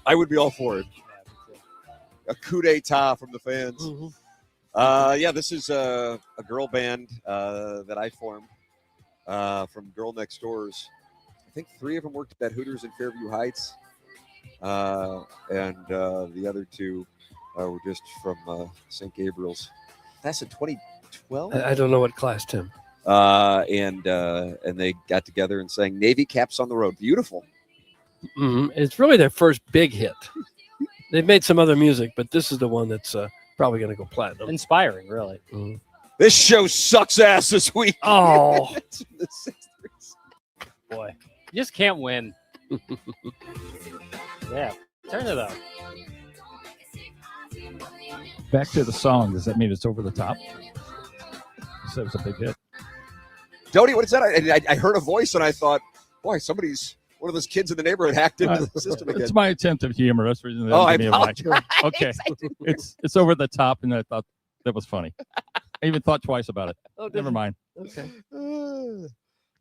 B: I would be all for it. A coup d'etat from the fans. Yeah, this is a girl band that I formed from Girl Next Doors. I think 3 of them worked at that Hooters in Fairview Heights. And the other 2 were just from St. Gabriel's. That's in 2012?
D: I don't know what class, Tim.
B: And they got together and sang Navy Caps on the Road. Beautiful.
D: It's really their first big hit. They've made some other music, but this is the one that's probably going to go platinum.
C: Inspiring, really.
B: This show sucks ass this week.
D: Oh.
C: Boy, you just can't win. Yeah, turn it up.
O: Back to the song. Does that mean it's over the top? You said it was a big hit.
B: Dodie, what is that? I heard a voice and I thought, boy, one of those kids in the neighborhood hacked into the system again.
O: It's my attempt at humor. That's the reason.
B: I apologize.
O: Okay, it's over the top, and I thought that was funny. I even thought twice about it. Never mind.
D: Okay.
O: You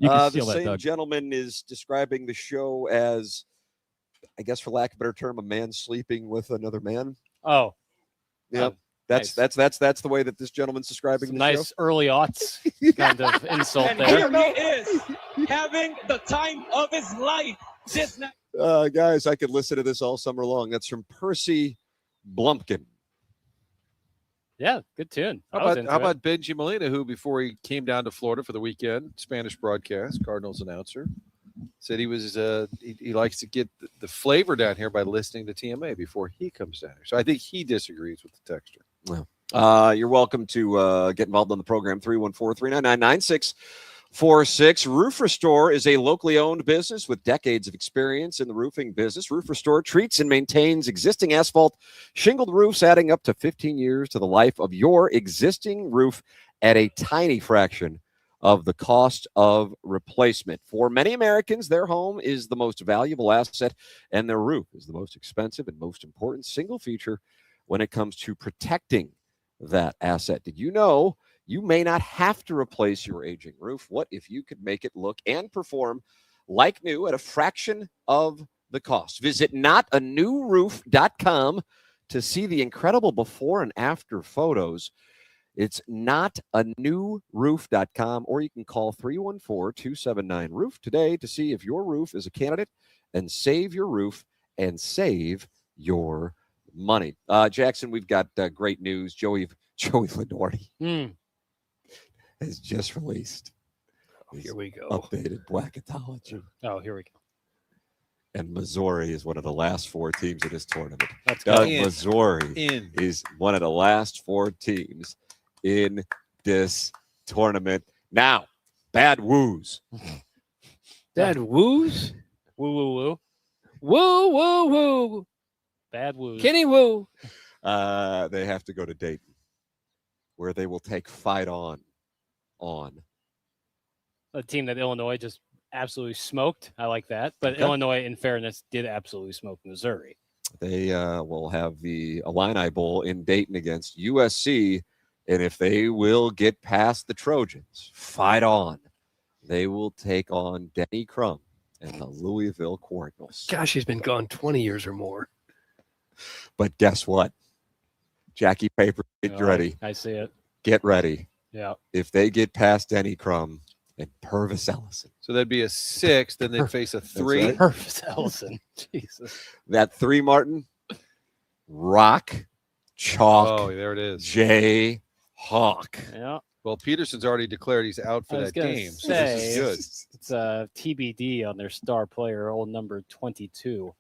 O: can steal
B: the
O: that,
B: same
O: Doug.
B: gentleman is describing the show as, I guess, for lack of a better term, a man sleeping with another man.
C: Oh,
B: yeah. That's the way that this gentleman's describing
C: some
B: the
C: nice
B: show.
C: early aughts kind of insult
P: And
C: there.
P: here he is, having the time of his life. This night.
B: Guys, I could listen to this all summer long. That's from Percy Blumpkin.
C: Yeah, good tune.
E: How about Benji Molina, who before he came down to Florida for the weekend, Spanish broadcast, Cardinals announcer, said he was he likes to get the flavor down here by listening to TMA before he comes down here. So I think he disagrees with the texture.
B: You're welcome to get involved on the program. 314-399-9646. Roof Restore is a locally owned business with decades of experience in the roofing business. Roof Restore treats and maintains existing asphalt shingled roofs, adding up to 15 years to the life of your existing roof at a tiny fraction of the cost of replacement. For many Americans, their home is the most valuable asset, and their roof is the most expensive and most important single feature when it comes to protecting that asset. Did you know you may not have to replace your aging roof? What if you could make it look and perform like new at a fraction of the cost? Visit notanewroof.com to see the incredible before and after photos. It's notanewroof.com, or you can call 314-279-ROOF today to see if your roof is a candidate and save your roof and save your money. Jackson, we've got great news. Joey Lenore has just released
D: here we go.
B: Updated bracketology.
C: Oh, here we go.
B: And Missouri is one of the last 4 teams in this tournament.
C: Let's
B: Doug,
C: go.
B: Missouri is one of the last 4 teams in this tournament. Now, bad woos.
D: Bad woos?
C: Woo, woo, woo.
D: Woo, woo, woo.
C: Bad woos.
D: Kenny Woo.
B: They have to go to Dayton, where they will take fight on.
C: A team that Illinois just absolutely smoked. I like that. But
B: Okay.
C: Illinois, in fairness, did absolutely smoke Missouri.
B: They will have the Illini Bowl in Dayton against USC, and if they will get past the Trojans, fight on. They will take on Denny Crum and the Louisville Cardinals.
D: Gosh, he's been gone 20 years or more.
B: But guess what? Jackie Paper, get ready.
C: I see it.
B: Get ready.
C: Yeah.
B: If they get past Denny Crum and Purvis Ellison.
E: So that'd be a 6, then they'd face a 3.
B: right.
C: Purvis Ellison. Jesus.
B: That 3, Martin, Rock, Chalk,
E: Oh, there it is.
B: J. Hawk.
C: Yeah.
E: Well, Peterson's already declared he's out for that game. So this is good.
C: It's a TBD on their star player, old number 22.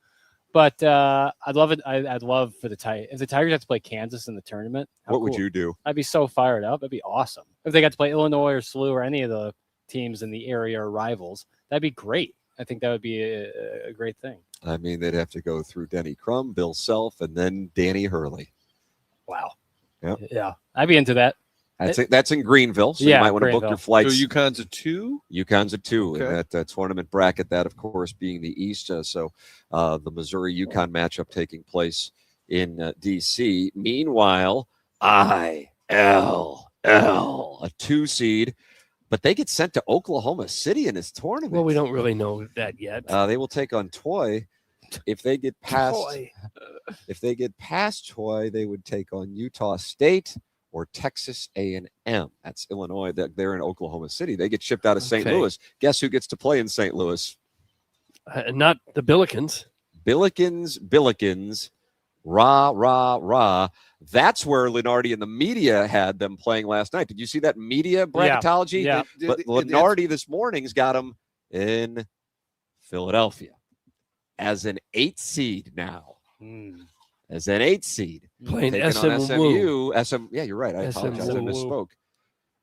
C: But I'd love it. I'd love for the Tigers. If the Tigers had to play Kansas in the tournament,
B: What would you do?
C: I'd be so fired up. That'd be awesome. If they got to play Illinois or SLU or any of the teams in the area or rivals, that'd be great. I think that would be a great thing.
B: I mean, they'd have to go through Denny Crum, Bill Self, and then Danny Hurley.
C: Wow.
B: Yep.
C: Yeah. I'd be into that.
B: That's in Greenville, so you might want to book your flights.
E: So UConn's a 2?
B: UConn's a 2 in
E: Okay.
B: that tournament bracket. That, of course, being the East. So the Missouri-UConn matchup taking place in D.C. Meanwhile, ILL, a 2 seed, but they get sent to Oklahoma City in this tournament.
D: Well, we don't really know that yet.
B: They will take on Toy. If they get past,
D: Toy.
B: if they get past Toy, they would take on Utah State or Texas A&M. That's Illinois. They're in Oklahoma City. They get shipped out of St.
D: Okay.
B: Louis. Guess who gets to play in St. Louis?
D: Not the Billikens.
B: Billikens, rah. That's where Lenardi and the media had them playing last night. Did you see that media bracketology?
C: Yeah.
B: But Lenardi this morning's got them in Philadelphia as an 8 seed now. As an 8 seed.
D: Playing
B: Taking on
D: SMU.
B: Yeah, you're right. I apologize. I
D: SMU.
B: misspoke.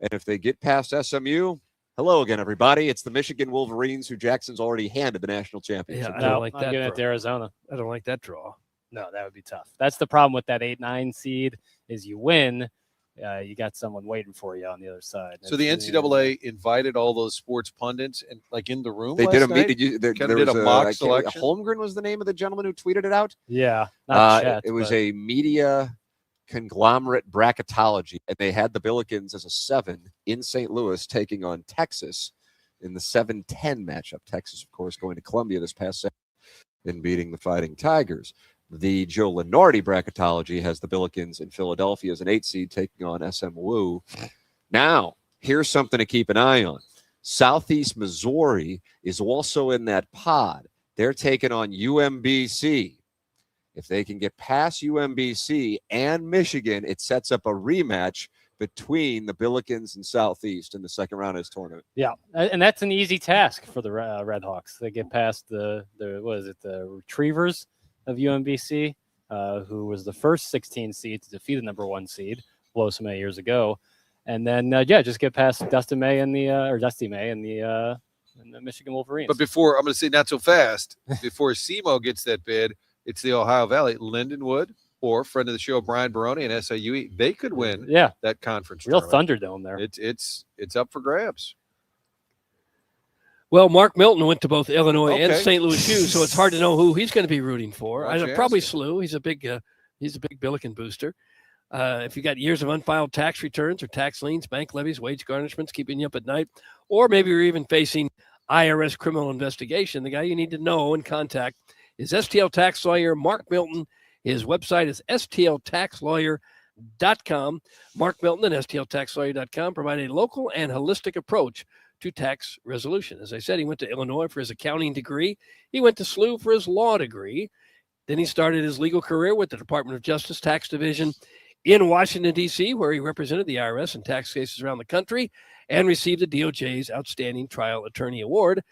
B: And if they get past SMU, hello again, everybody. It's the Michigan Wolverines, who Jackson's already handed the national championship.
D: Yeah, I don't like
C: I'm
D: that.
C: giving it to
D: draw.
C: Arizona.
D: I don't like that draw.
C: No, that would be tough. That's the problem with that 8-9 seed is you win, you got someone waiting for you on the other side.
E: So the NCAA invited all those sports pundits and in the room.
B: They
E: last
B: did a
E: night?
B: meet. Did you? There
E: Kinda
B: was
E: did a mock
B: I can't-
E: selection.
B: Holmgren was the name of the gentleman who tweeted it out.
C: Yeah, not Chet,
B: it was
C: but-
B: a media conglomerate bracketology, and they had the Billikens as a 7 in St. Louis taking on Texas in the 7-10 matchup. Texas, of course, going to Columbia this past Saturday and beating the Fighting Tigers. The Joe Lenardi bracketology has the Billikens in Philadelphia as an 8 seed taking on SMU. Now, here's something to keep an eye on. Southeast Missouri is also in that pod. They're taking on UMBC. If they can get past UMBC and Michigan, it sets up a rematch between the Billikens and Southeast in the second round of this tournament.
C: Yeah, and that's an easy task for the Red Hawks. They get past the Retrievers of UMBC, who was the first 16 seed to defeat the number 1 seed, blow so many years ago, and then just get past Dusty May and the Michigan Wolverines.
E: But before, I'm going to say not so fast, before SEMO gets that bid, it's the Ohio Valley, Lindenwood, or friend of the show, Brian Baroni and SIUE. They could win that conference.
C: Real
E: tournament.
C: Thunderdome there.
E: It's up for grabs.
D: Well, Mark Milton went to both Illinois and
E: Okay.
D: St. Louis U, so it's hard to know who he's going to be rooting for.
E: Why don't you
D: Probably
E: ask him?
D: SLU. He's a big Billiken booster. If you got years of unfiled tax returns or tax liens, bank levies, wage garnishments keeping you up at night, or maybe you're even facing IRS criminal investigation, the guy you need to know and contact is STL tax lawyer Mark Milton. His website is stltaxlawyer.com. Mark Milton and stltaxlawyer.com provide a local and holistic approach to tax resolution. As I said, he went to Illinois for his accounting degree. He went to SLU for his law degree. Then he started his legal career with the Department of Justice Tax Division in Washington, D.C., where he represented the IRS in tax cases around the country and received the DOJ's Outstanding Trial Attorney Award.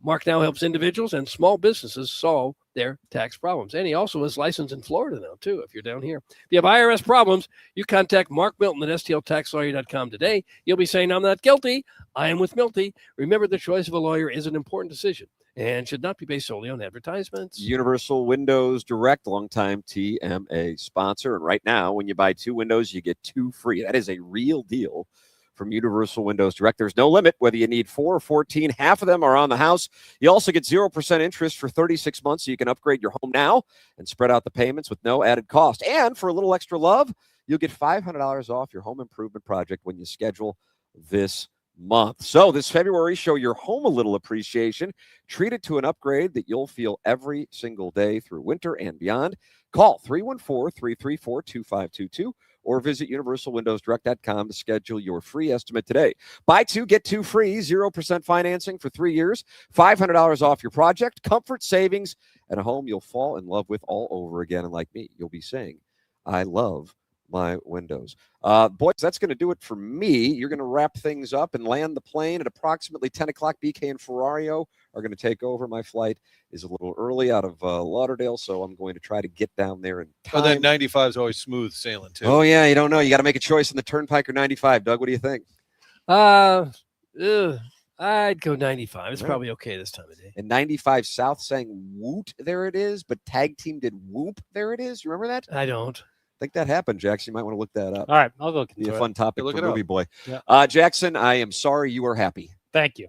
D: Mark now helps individuals and small businesses solve their tax problems. And he also is licensed in Florida now, too, if you're down here. If you have IRS problems, you contact Mark Milton at stltaxlawyer.com today. You'll be saying, I'm not guilty. I am with Milty. Remember, the choice of a lawyer is an important decision and should not be based solely on advertisements.
B: Universal Windows Direct, longtime TMA sponsor. And right now, when you buy 2 windows, you get 2 free. That is a real deal from Universal Windows Direct. There's no limit whether you need 4 or 14. Half of them are on the house. You also get 0% interest for 36 months, so you can upgrade your home now and spread out the payments with no added cost. And for a little extra love, you'll get $500 off your home improvement project when you schedule this month. So this February, show your home a little appreciation. Treat it to an upgrade that you'll feel every single day through winter and beyond. Call 314-334-2522 or visit universalwindowsdirect.com to schedule your free estimate today. Buy two, get two free, 0% financing for 3 years, $500 off your project, comfort savings, and a home you'll fall in love with all over again. And like me, you'll be saying, I love my windows. Boys, that's going to do it for me. You're going to wrap things up and land the plane at approximately 10 o'clock. BK and Ferrario are going to take over. My flight is a little early out of Lauderdale, so I'm going to try to get down there in time.
E: Oh, that 95 is always smooth sailing, too.
B: Oh, yeah, you don't know. You got to make a choice in the Turnpike or 95. Doug, what do you think?
D: I'd go 95. It's
B: Right.
D: probably okay this time of day.
B: And 95 South saying Woot, there it is, but Tag Team did Whoop, there it is. You remember that?
D: I don't.
B: I think that happened, Jackson. You might want to look that up.
C: All right, I'll go.
B: Be a fun topic
E: look
B: for
E: it up.
B: Movie Boy.
C: Yeah.
B: Jackson, I am sorry you were happy.
C: Thank you.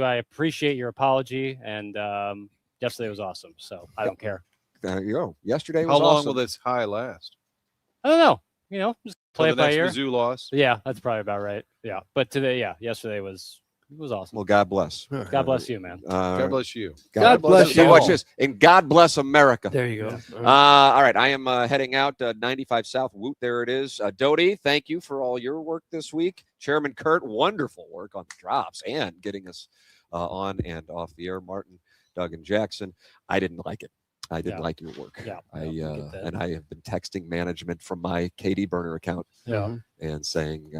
C: I appreciate your apology, and yesterday was awesome. So I don't care.
B: There you go. Yesterday was
E: How long
B: awesome.
E: will this high last?
C: I don't know. Just play
E: Till
C: it
E: the
C: by
E: next
C: ear.
E: Mizzou loss?
C: Yeah, that's probably about right. Yeah, but today, yesterday was awesome.
B: Well, God bless.
C: God bless you, man.
E: God bless you.
B: God bless you.
E: us
B: Watch
E: all.
B: this. And God bless America.
D: There you go.
B: All right. I am heading out 95 South. Woot, there it is. Doty, thank you for all your work this week. Chairman Kurt, wonderful work on the drops and getting us on and off the air. Martin, Doug, and Jackson. I didn't like it. I didn't like your work.
C: Yeah.
B: And I have been texting management from my KD burner account.
C: Yeah.
B: And saying,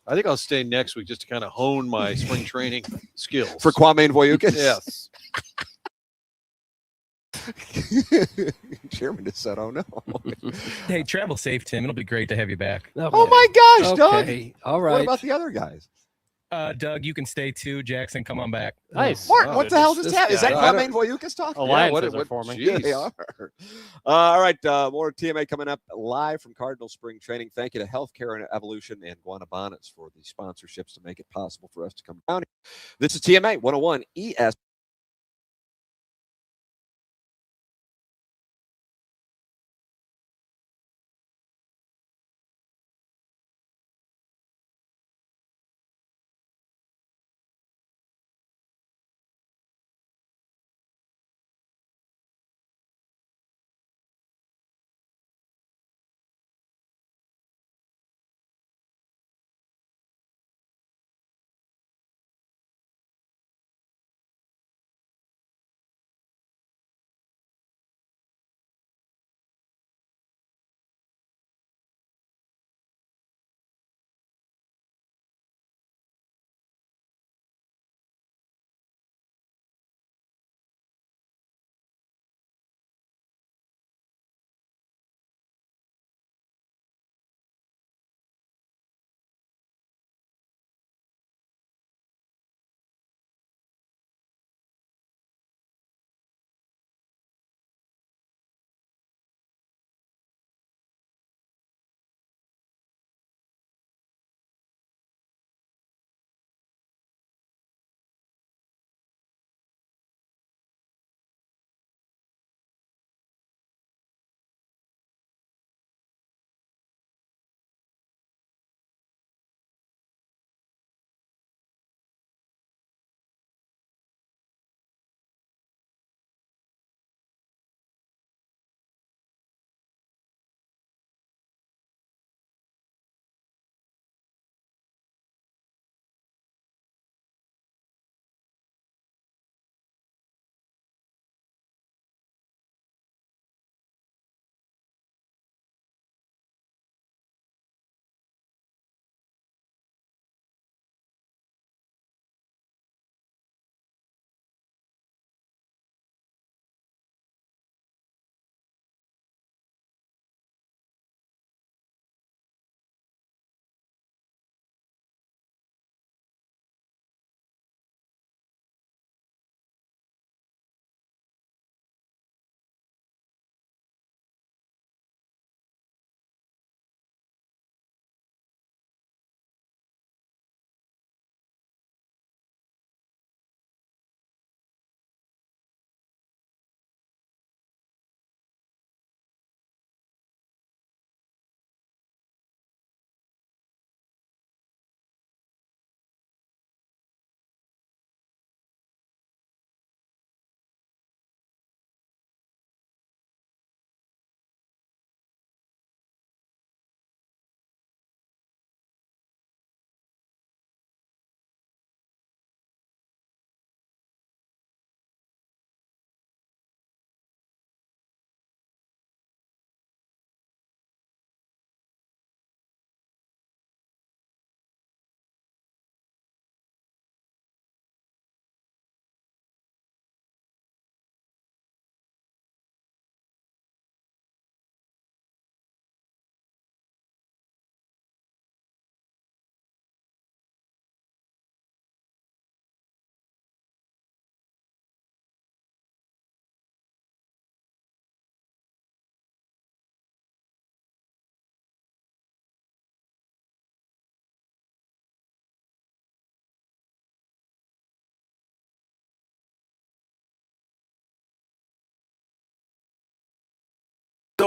E: I think I'll stay next week just to kind of hone my spring training skills.
B: For Kwame and Voyukas?
E: Yes.
B: Chairman just said, oh, no.
H: Hey, travel safe, Tim. It'll be great to have you back.
B: Oh, my gosh,
D: Okay.
B: Doug.
D: All right.
B: What about the other guys?
H: Doug, you can stay too. Jackson, come on back.
C: Nice.
B: Martin, what the hell is that? Is that
E: guy.
B: Kwame and Voyukas talking?
C: Alliances are forming.
B: Yeah, they are. All right. More TMA coming up live from Cardinal Spring Training. Thank you to Healthcare and Evolution and Guana Bonnets for the sponsorships to make it possible for us to come down here. This is TMA 101 ES.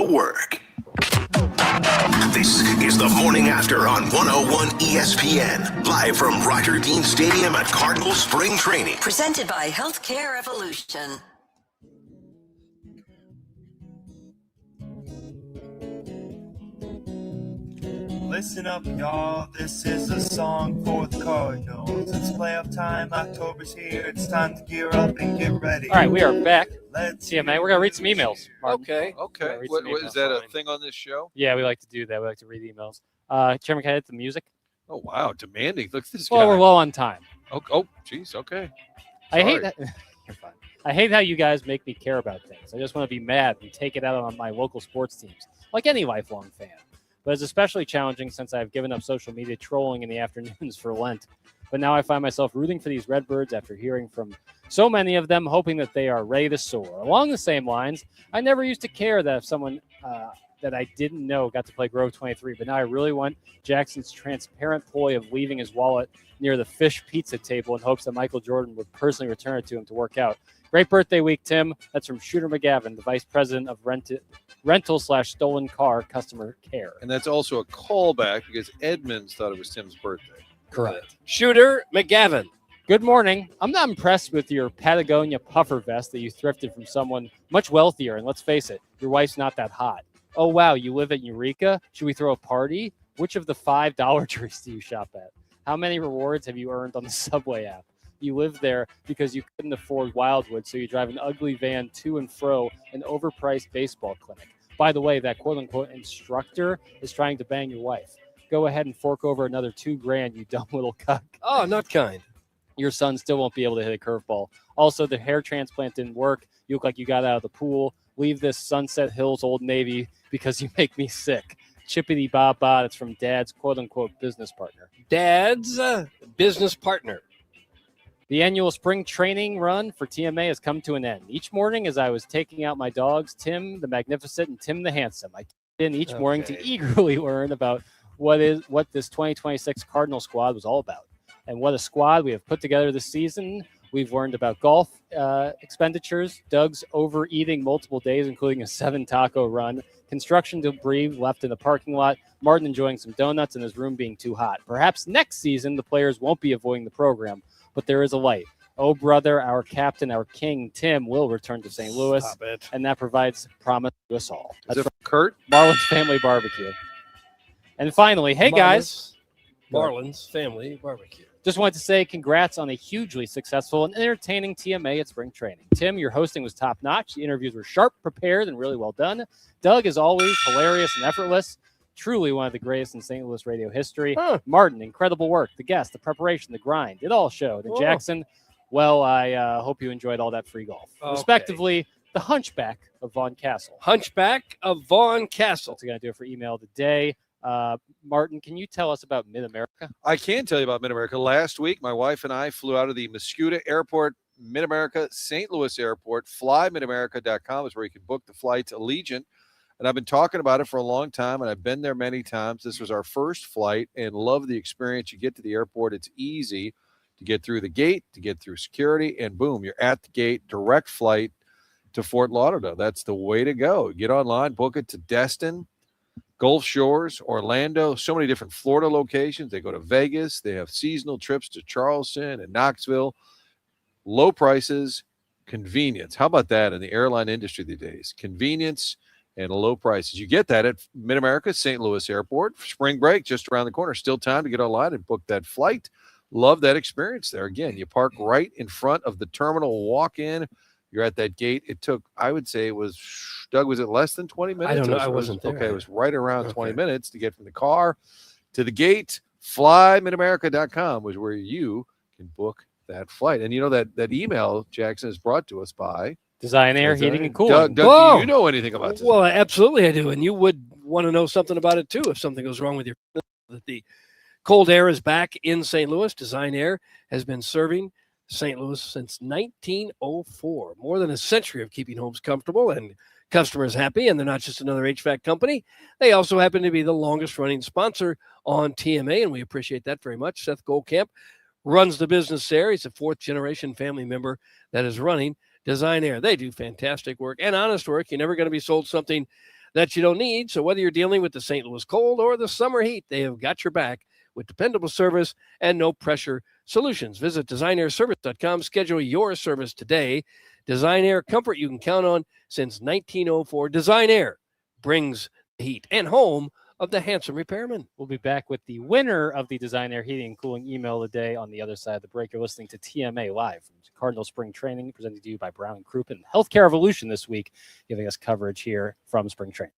A: work. This is the Morning After on 101 ESPN, live from Roger Dean Stadium at Cardinal Spring Training.
G: Presented by Healthcare Evolution.
Q: Listen up, y'all. This is a song for the Cardinals. It's playoff time. October's here. It's time to gear up and get ready.
C: All right, we are back. TMA. We're going to read some emails. Martin.
D: Okay.
E: Okay. What is that a thing on this show?
C: Yeah, we like to do that. We like to read emails. Chairman, can I hit the music?
E: Oh, wow. Demanding. Look at this guy.
C: Well, we're low on time.
E: Oh, geez. Okay.
C: I hate that. You're fine. I hate how you guys make me care about things. I just want to be mad and take it out on my local sports teams, like any lifelong fan. But it's especially challenging since I've given up social media trolling in the afternoons for Lent. But now I find myself rooting for these Redbirds after hearing from so many of them, hoping that they are ready to soar. Along the same lines, I never used to care that if someone that I didn't know got to play Grove 23, but now I really want Jackson's transparent ploy of leaving his wallet near the fish pizza table in hopes that Michael Jordan would personally return it to him to work out. Great birthday week, Tim. That's from Shooter McGavin, the Vice President of rental/stolen car customer care.
E: And that's also a callback because Edmonds thought it was Tim's birthday.
D: Correct. Shooter McGavin.
C: Good morning. I'm not impressed with your Patagonia puffer vest that you thrifted from someone much wealthier. And let's face it, your wife's not that hot. Oh, wow. You live at Eureka? Should we throw a party? Which of the 5 Dollar Trees do you shop at? How many rewards have you earned on the Subway app? You live there because you couldn't afford Wildwood, so you drive an ugly van to and fro an overpriced baseball clinic. By the way, that quote-unquote instructor is trying to bang your wife. Go ahead and fork over another $2,000, you dumb little cuck.
D: Oh, not kind.
C: Your son still won't be able to hit a curveball. Also, the hair transplant didn't work. You look like you got out of the pool. Leave this Sunset Hills Old Navy because you make me sick. Chippity Bob Bob. It's from Dad's quote-unquote business partner.
D: Dad's business partner.
C: The annual spring training run for TMA has come to an end. Each morning as I was taking out my dogs, Tim the Magnificent and Tim the Handsome, I tuned in each morning to eagerly learn about what this 2026 Cardinal squad was all about. And what a squad we have put together this season. We've learned about golf expenditures, Doug's overeating multiple days, including a 7-taco run, construction debris left in the parking lot, Martin enjoying some donuts, and his room being too hot. Perhaps next season the players won't be avoiding the program, but there is a light. Oh, brother, our captain, our king, Tim, will return to St. Louis, and that provides promise to us all. That's from
E: Kurt?
C: Marlins Family Barbecue. And finally, hey, guys.
D: Marlins Family Barbecue.
C: Just wanted to say congrats on a hugely successful and entertaining TMA at spring training. Tim, your hosting was top-notch. The interviews were sharp, prepared, and really well done. Doug, as always, hilarious and effortless. Truly one of the greatest in St. Louis radio history. Martin, incredible work. The guest, the preparation, the grind. It all showed. And Jackson, well, I hope you enjoyed all that free golf. Okay. Respectively, the Hunchback of Vaughn Castle.
D: Hunchback of Vaughn Castle.
C: That's going to do it for email of the day. Martin, can you tell us about Mid-America?
E: I can tell you about Mid-America. Last week, my wife and I flew out of the Mascouda Airport, Mid-America, St. Louis Airport. FlyMidAmerica.com is where you can book the flight to Allegiant. And I've been talking about it for a long time, and I've been there many times. This was our first flight, and love the experience. You get to the airport. It's easy to get through the gate, to get through security, and boom, you're at the gate, direct flight to Fort Lauderdale. That's the way to go. Get online, book it to Destin, Gulf Shores, Orlando, so many different Florida locations. They go to Vegas. They have seasonal trips to Charleston and Knoxville. Low prices, convenience. How about that in the airline industry these days? Convenience and low prices. You get that at Mid-America, St. Louis Airport. Spring break just around the corner. Still time to get online and book that flight. Love that experience there. Again, you park right in front of the terminal, walk in. You're at that gate. It took, I would say it was, Doug, was it less than 20 minutes?
D: I don't know. I wasn't there.
E: Okay, it was right around 20 minutes to get from the car to the gate. FlyMidAmerica.com was where you can book that flight. And you know that email, Jackson, is brought to us by
C: Design Air Heating and Cooling.
E: Doug, do you know anything about this?
D: Well, absolutely I do. And you would want to know something about it, too, if something goes wrong with your that the cold air is back in St. Louis. Design Air has been serving St. Louis since 1904. More than a century of keeping homes comfortable and customers happy. And they're not just another HVAC company. They also happen to be the longest-running sponsor on TMA, and we appreciate that very much. Seth Goldkamp runs the business there. He's a fourth-generation family member that is running Design Air. They do fantastic work and honest work. You're never going to be sold something that you don't need. So whether you're dealing with the St. Louis cold or the summer heat, they have got your back with dependable service and no pressure solutions. Visit designairservice.com. Schedule your service today. Design Air, comfort you can count on since 1904. Design Air brings the heat and home of the handsome repairman.
C: We'll be back with the winner of the Design Air Heating and Cooling email of the day on the other side of the break. You're listening to TMA live from Cardinal Spring Training, presented to you by Brown and Crouppen. Healthcare Evolution this week, giving us coverage here from Spring Training.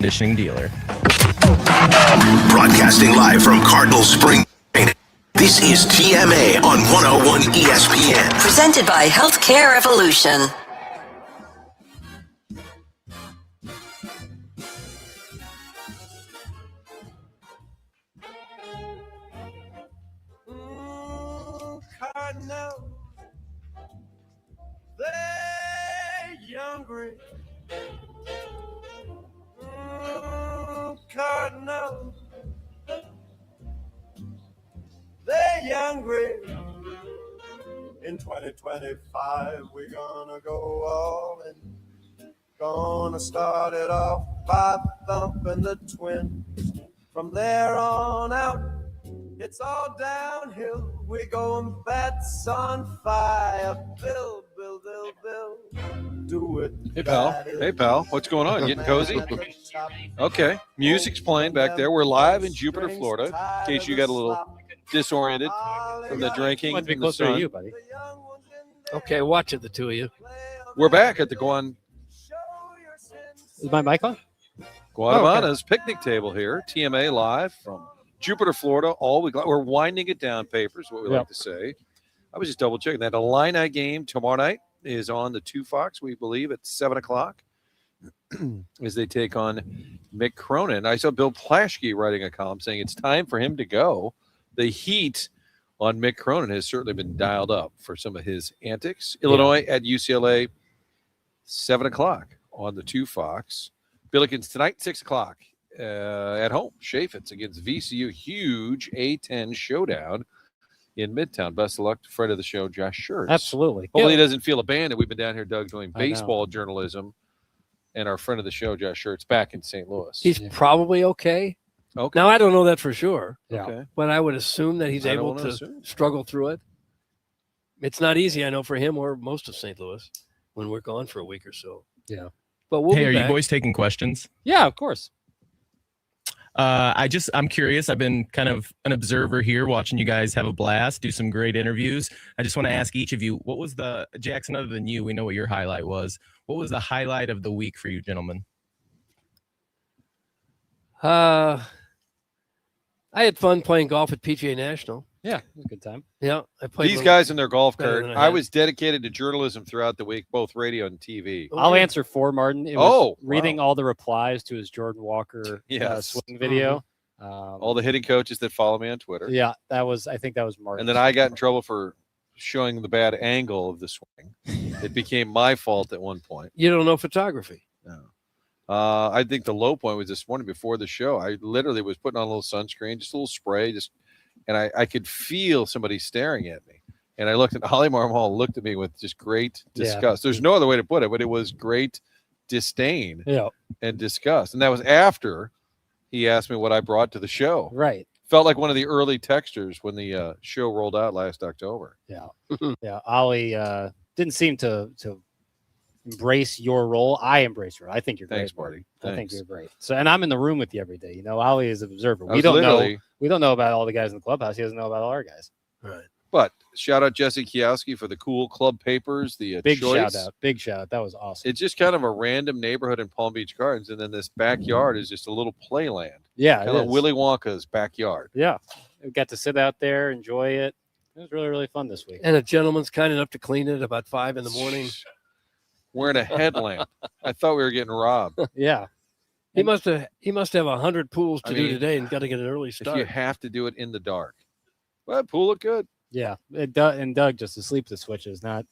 H: conditioning dealer.
A: Broadcasting live from Cardinal Spring. This is TMA on 101 ESPN.
G: Presented by Healthcare Evolution.
R: Cardinal, they're hungry. Cardinal, they're hungry. In 2025, we're gonna go all in. Gonna start it off by thumping the Twins. From there on out, it's all downhill. We're going bats on fire. Bill, do it.
E: Hey, pal. Hey, pal. What's going on? Getting cozy? Okay. Music's playing back there. We're live in Jupiter, Florida. In case you got a little disoriented from the drinking.
C: Want to be
E: and the
C: closer to
E: sun.
C: you, buddy.
D: Okay, watch it, the two of you.
E: We're back at the
C: Is my mic on?
E: Guanabana's picnic table here. TMA live from Jupiter, Florida. All week long. We're winding it down, Papers, what we like to say. I was just double checking that. Illini game tomorrow night is on the 2 Fox, we believe, at 7 o'clock as they take on Mick Cronin. I saw Bill Plaschke writing a column saying it's time for him to go. The heat on Mick Cronin has certainly been dialed up for some of his antics. Illinois at UCLA, 7 o'clock on the 2 Fox. Billikens tonight, 6 o'clock at home. Chaffetz against VCU. Huge A-10 showdown in Midtown. Best of luck to friend of the show, Josh Schertz.
C: Absolutely.
E: Hopefully he doesn't feel abandoned. We've been down here, Doug, doing baseball journalism, and our friend of the show, Josh Schertz, back in St. Louis.
D: He's probably okay.
E: Okay.
D: Now, I don't know that for sure.
E: Yeah. Okay.
D: But I would assume that he's able to struggle through it. It's not easy, I know, for him or most of St. Louis when we're gone for a week or so.
C: Yeah.
D: But we'll
H: Hey,
D: be
H: are
D: back.
H: you boys taking questions?
C: Yeah, of course.
H: I'm curious. I've been kind of an observer here, watching you guys have a blast, do some great interviews. I just want to ask each of you, what was the, Jackson, other than you, we know what your highlight was. What was the highlight of the week for you, gentlemen?
D: I had fun playing golf at PGA National.
C: Yeah, it was a good time.
D: Yeah, I played
E: These guys in their golf
D: better
E: cart.
D: than
E: I
D: had.
E: was dedicated to journalism throughout the week, both radio and TV.
C: I'll answer for Martin. It was
E: wow.
C: reading all the replies to his Jordan Walker
E: Yes.
C: swing video.
E: All the hitting coaches that follow me on Twitter.
C: Yeah, I think that was Martin.
E: And then I got in trouble for showing the bad angle of the swing. It became my fault at one point.
D: You don't know photography.
E: No. I think the low point was this morning before the show. I literally was putting on a little sunscreen, just a little spray, and I could feel somebody staring at me. And I looked at Holly Marmol, looked at me with just great disgust. There's no other way to put it, but it was great disdain and disgust. And that was after he asked me what I brought to the show.
C: Right.
E: Felt like one of the early texters when the show rolled out last October.
C: Yeah. Yeah. Ollie didn't seem to embrace your role. I embrace your role. I think you're
E: Thanks,
C: great,
E: Marty.
C: I think
E: Thanks.
C: you're great. So, and I'm in the room with you every day. You know, Ollie is an observer.
E: I
C: We
E: was
C: don't know.
E: literally-
C: We don't know about all the guys in the clubhouse. He doesn't know about all our guys.
D: Right.
E: But shout out Jesse Kiowski for the cool club papers. The
C: Big
E: choice.
C: shout out. Big shout out. That was awesome.
E: It's just kind of a random neighborhood in Palm Beach Gardens, and then this backyard is just a little playland.
C: Yeah,
E: kind
C: it
E: of
C: is.
E: Willy Wonka's backyard.
C: Yeah. We got to sit out there, enjoy it. It was really, really fun this week.
D: And a gentleman's kind enough to clean it about 5 in the morning.
E: Wearing a headlamp. I thought we were getting robbed.
C: Yeah.
D: He must have 100 pools to
E: I
D: do
E: mean,
D: today and got to get an early start.
E: If you have to do it in the dark. Well, pool looked good.
C: Yeah. And Doug just asleep the switch is not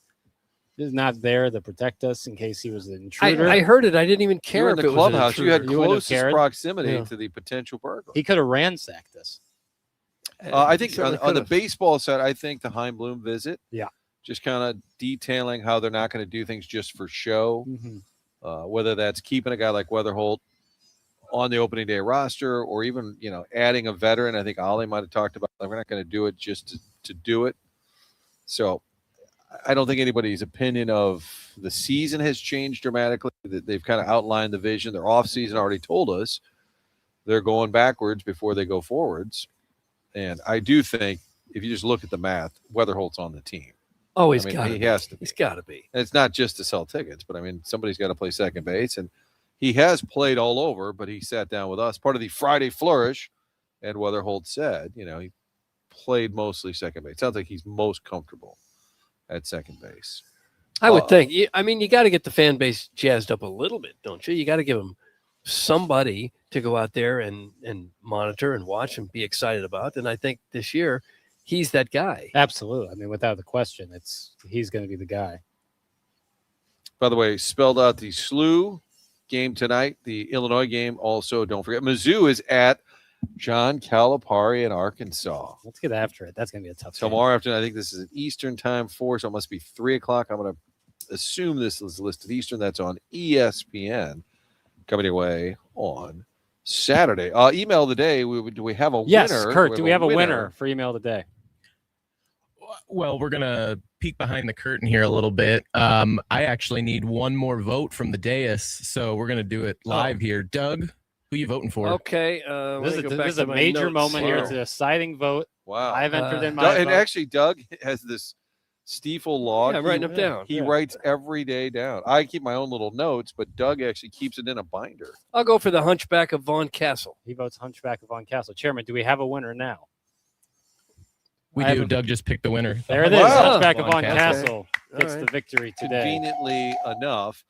C: there to protect us in case he was an intruder.
D: I heard it. I didn't even care
E: You were in
D: if
E: the
D: it was an
E: clubhouse. You had
D: intruder.
C: wouldn't have
E: closest
C: cared.
E: proximity
D: Yeah.
E: to the potential burglar.
C: He could have ransacked us.
E: I think
D: certainly
E: on the
D: could've.
E: baseball side, I think the Heim Bloom visit.
C: Yeah.
E: Just kind of detailing how they're not going to do things just for show. Whether that's keeping a guy like Weatherhold on the opening day roster or even, adding a veteran. I think Ollie might have talked about we're not going to do it just to do it. So I don't think anybody's opinion of the season has changed dramatically. They've kind of outlined the vision. Their offseason already told us they're going backwards before they go forwards. And I do think if you just look at the math, Weatherhold's on the team.
D: Oh, he's
E: I mean,
D: got
E: he has to be.
D: He's got to be.
E: And it's not just to sell tickets, but I mean, somebody's got to play second base. And he has played all over, but he sat down with us, part of the Friday Flourish, and Weatherhold said, he played mostly second base. Sounds like he's most comfortable at second base.
D: I would think. I mean, you got to get the fan base jazzed up a little bit, don't you? You got to give them somebody to go out there and monitor and watch and be excited about. And I think this year he's that guy.
C: Absolutely. I mean, without the question, he's going to be the guy.
E: By the way, spelled out the SLU game tonight, the Illinois game. Also, don't forget, Mizzou is at John Calipari in Arkansas.
C: Let's get after it. That's going to be a tough game.
E: Tomorrow afternoon, I think this is an Eastern time 4, so it must be 3 o'clock. I'm going to assume this is listed Eastern. That's on ESPN. Coming your way on Saturday. Email of the day. Do we have a winner?
C: Yes, Kurt, do we have a winner for email of the day?
H: Well, we're going to peek behind the curtain here a little bit. I actually need one more vote from the dais, so we're going to do it live here. Doug, who you voting for?
D: Okay.
C: This is a major moment here. It's a deciding vote.
E: Wow.
C: I've entered in my
E: and
C: vote.
E: actually, Doug has this Stiefel log.
D: Yeah, I'm writing them down.
E: He writes every day down. I keep my own little notes, but Doug actually keeps it in a binder.
D: I'll go for the Hunchback of Von Castle.
C: He votes Hunchback of Von Castle. Chairman, do we have a winner now?
H: We do. Doug just picked the winner.
C: There it is.
E: Wow.
C: Hunchback of Von Castle gets
D: All right.
C: the victory today.
E: Conveniently enough,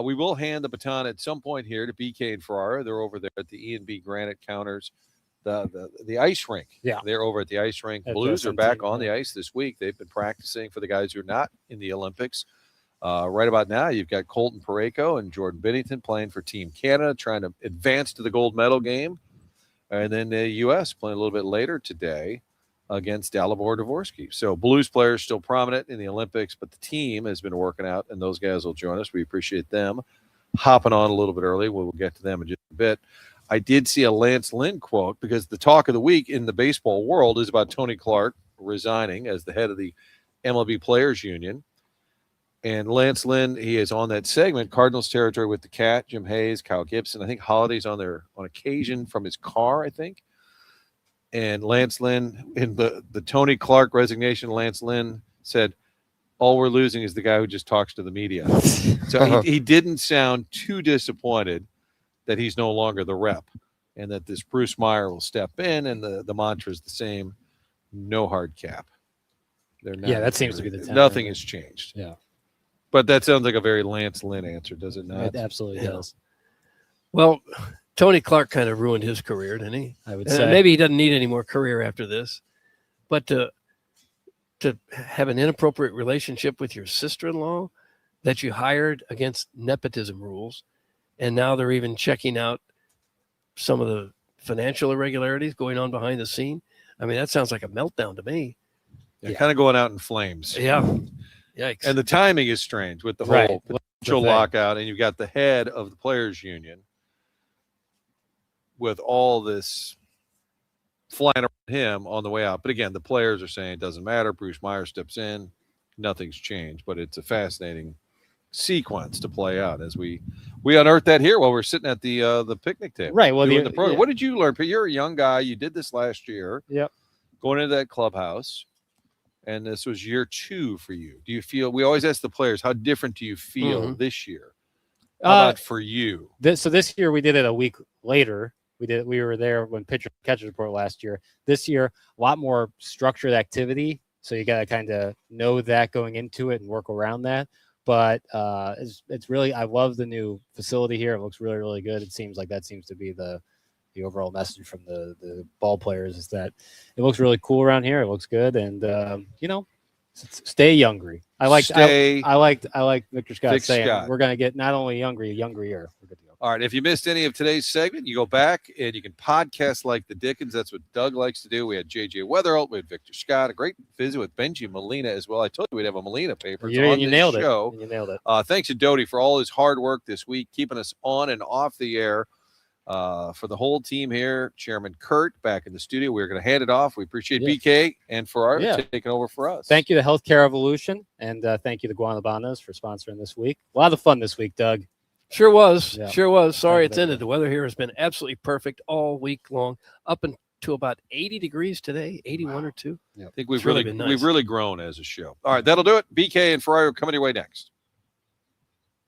E: we will hand the baton at some point here to BK and Ferrara. They're over there at the E&B Granite counters, the ice rink.
C: Yeah.
E: They're over at the ice rink.
C: At
E: Blues are
C: SMT,
E: back on the ice this week. They've been practicing for the guys who are not in the Olympics. Right about now, you've got Colton Parayko and Jordan Bennington playing for Team Canada, trying to advance to the gold medal game. And then the U.S. playing a little bit later today against Dalibor Dvorsky. So Blues players still prominent in the Olympics, but the team has been working out, and those guys will join us. We appreciate them hopping on a little bit early. We'll get to them in just a bit. I did see a Lance Lynn quote because the talk of the week in the baseball world is about Tony Clark resigning as the head of the MLB Players Union. And Lance Lynn, he is on that segment, Cardinals territory with the Cat, Jim Hayes, Kyle Gibson. I think Holiday's on occasion from his car, I think. And Lance Lynn, in the Tony Clark resignation, Lance Lynn said, all we're losing is the guy who just talks to the media. So he didn't sound too disappointed that he's no longer the rep and that this Bruce Meyer will step in, and the mantra is the same, no hard cap.
C: Yeah, that seems to be the tenor.
E: Nothing has changed.
C: Yeah.
E: But that sounds like a very Lance Lynn answer, does it not?
C: It absolutely does.
D: Well, Tony Clark kind of ruined his career, didn't he?
C: I would say.
D: Maybe he doesn't need any more career after this. But to have an inappropriate relationship with your sister-in-law that you hired against nepotism rules, and now they're even checking out some of the financial irregularities going on behind the scene. I mean, that sounds like a meltdown to me.
E: They're kind of going out in flames.
D: Yeah. Yikes.
E: And the timing is strange with the whole potential lockout, and you've got the head of the players union with all this flying around him on the way out. But again, the players are saying it doesn't matter. Bruce Meyer steps in. Nothing's changed. But it's a fascinating sequence to play out as we unearth that here while we're sitting at the picnic table.
C: Right. Well,
E: doing the program. What did you learn? You're a young guy. You did this last year.
C: Yep.
E: Going into that clubhouse. And this was year 2 for you. Do you feel, we always ask the players, how different do you feel this year? How about for you?
C: So this year we did it a week later. We were there when pitcher catcher report last year. This year, a lot more structured activity. So you got to kind of know that going into it and work around that. But it's really, I love the new facility here. It looks really, really good. It seems like that seems to be the overall message from the ball players is that it looks really cool around here. It looks good. And, stay younger. I like Victor Scott saying we're going to get not only younger. We're good to go.
E: All right. If you missed any of today's segment, you go back and you can podcast like the Dickens. That's what Doug likes to do. We had JJ Weatherhold. We had Victor Scott. A great visit with Benji Molina as well. I told you we'd have a Molina paper.
C: You nailed it. You nailed it.
E: Thanks to Doty for all his hard work this week, keeping us on and off the air. For the whole team here, Chairman Kurt back in the studio. We're going to hand it off. We appreciate BK and Ferrari taking over for us.
C: Thank you to Healthcare Evolution, and thank you to Guanabanas for sponsoring this week. A lot of fun this week, Doug.
D: Sure was.
C: Yeah.
D: Sure was. Sorry it's ended. The weather here has been absolutely perfect all week long, up to about 80 degrees today, 81 or 2.
E: I think we've really grown as a show. All right, that'll do it. BK and Ferrari are coming your way next.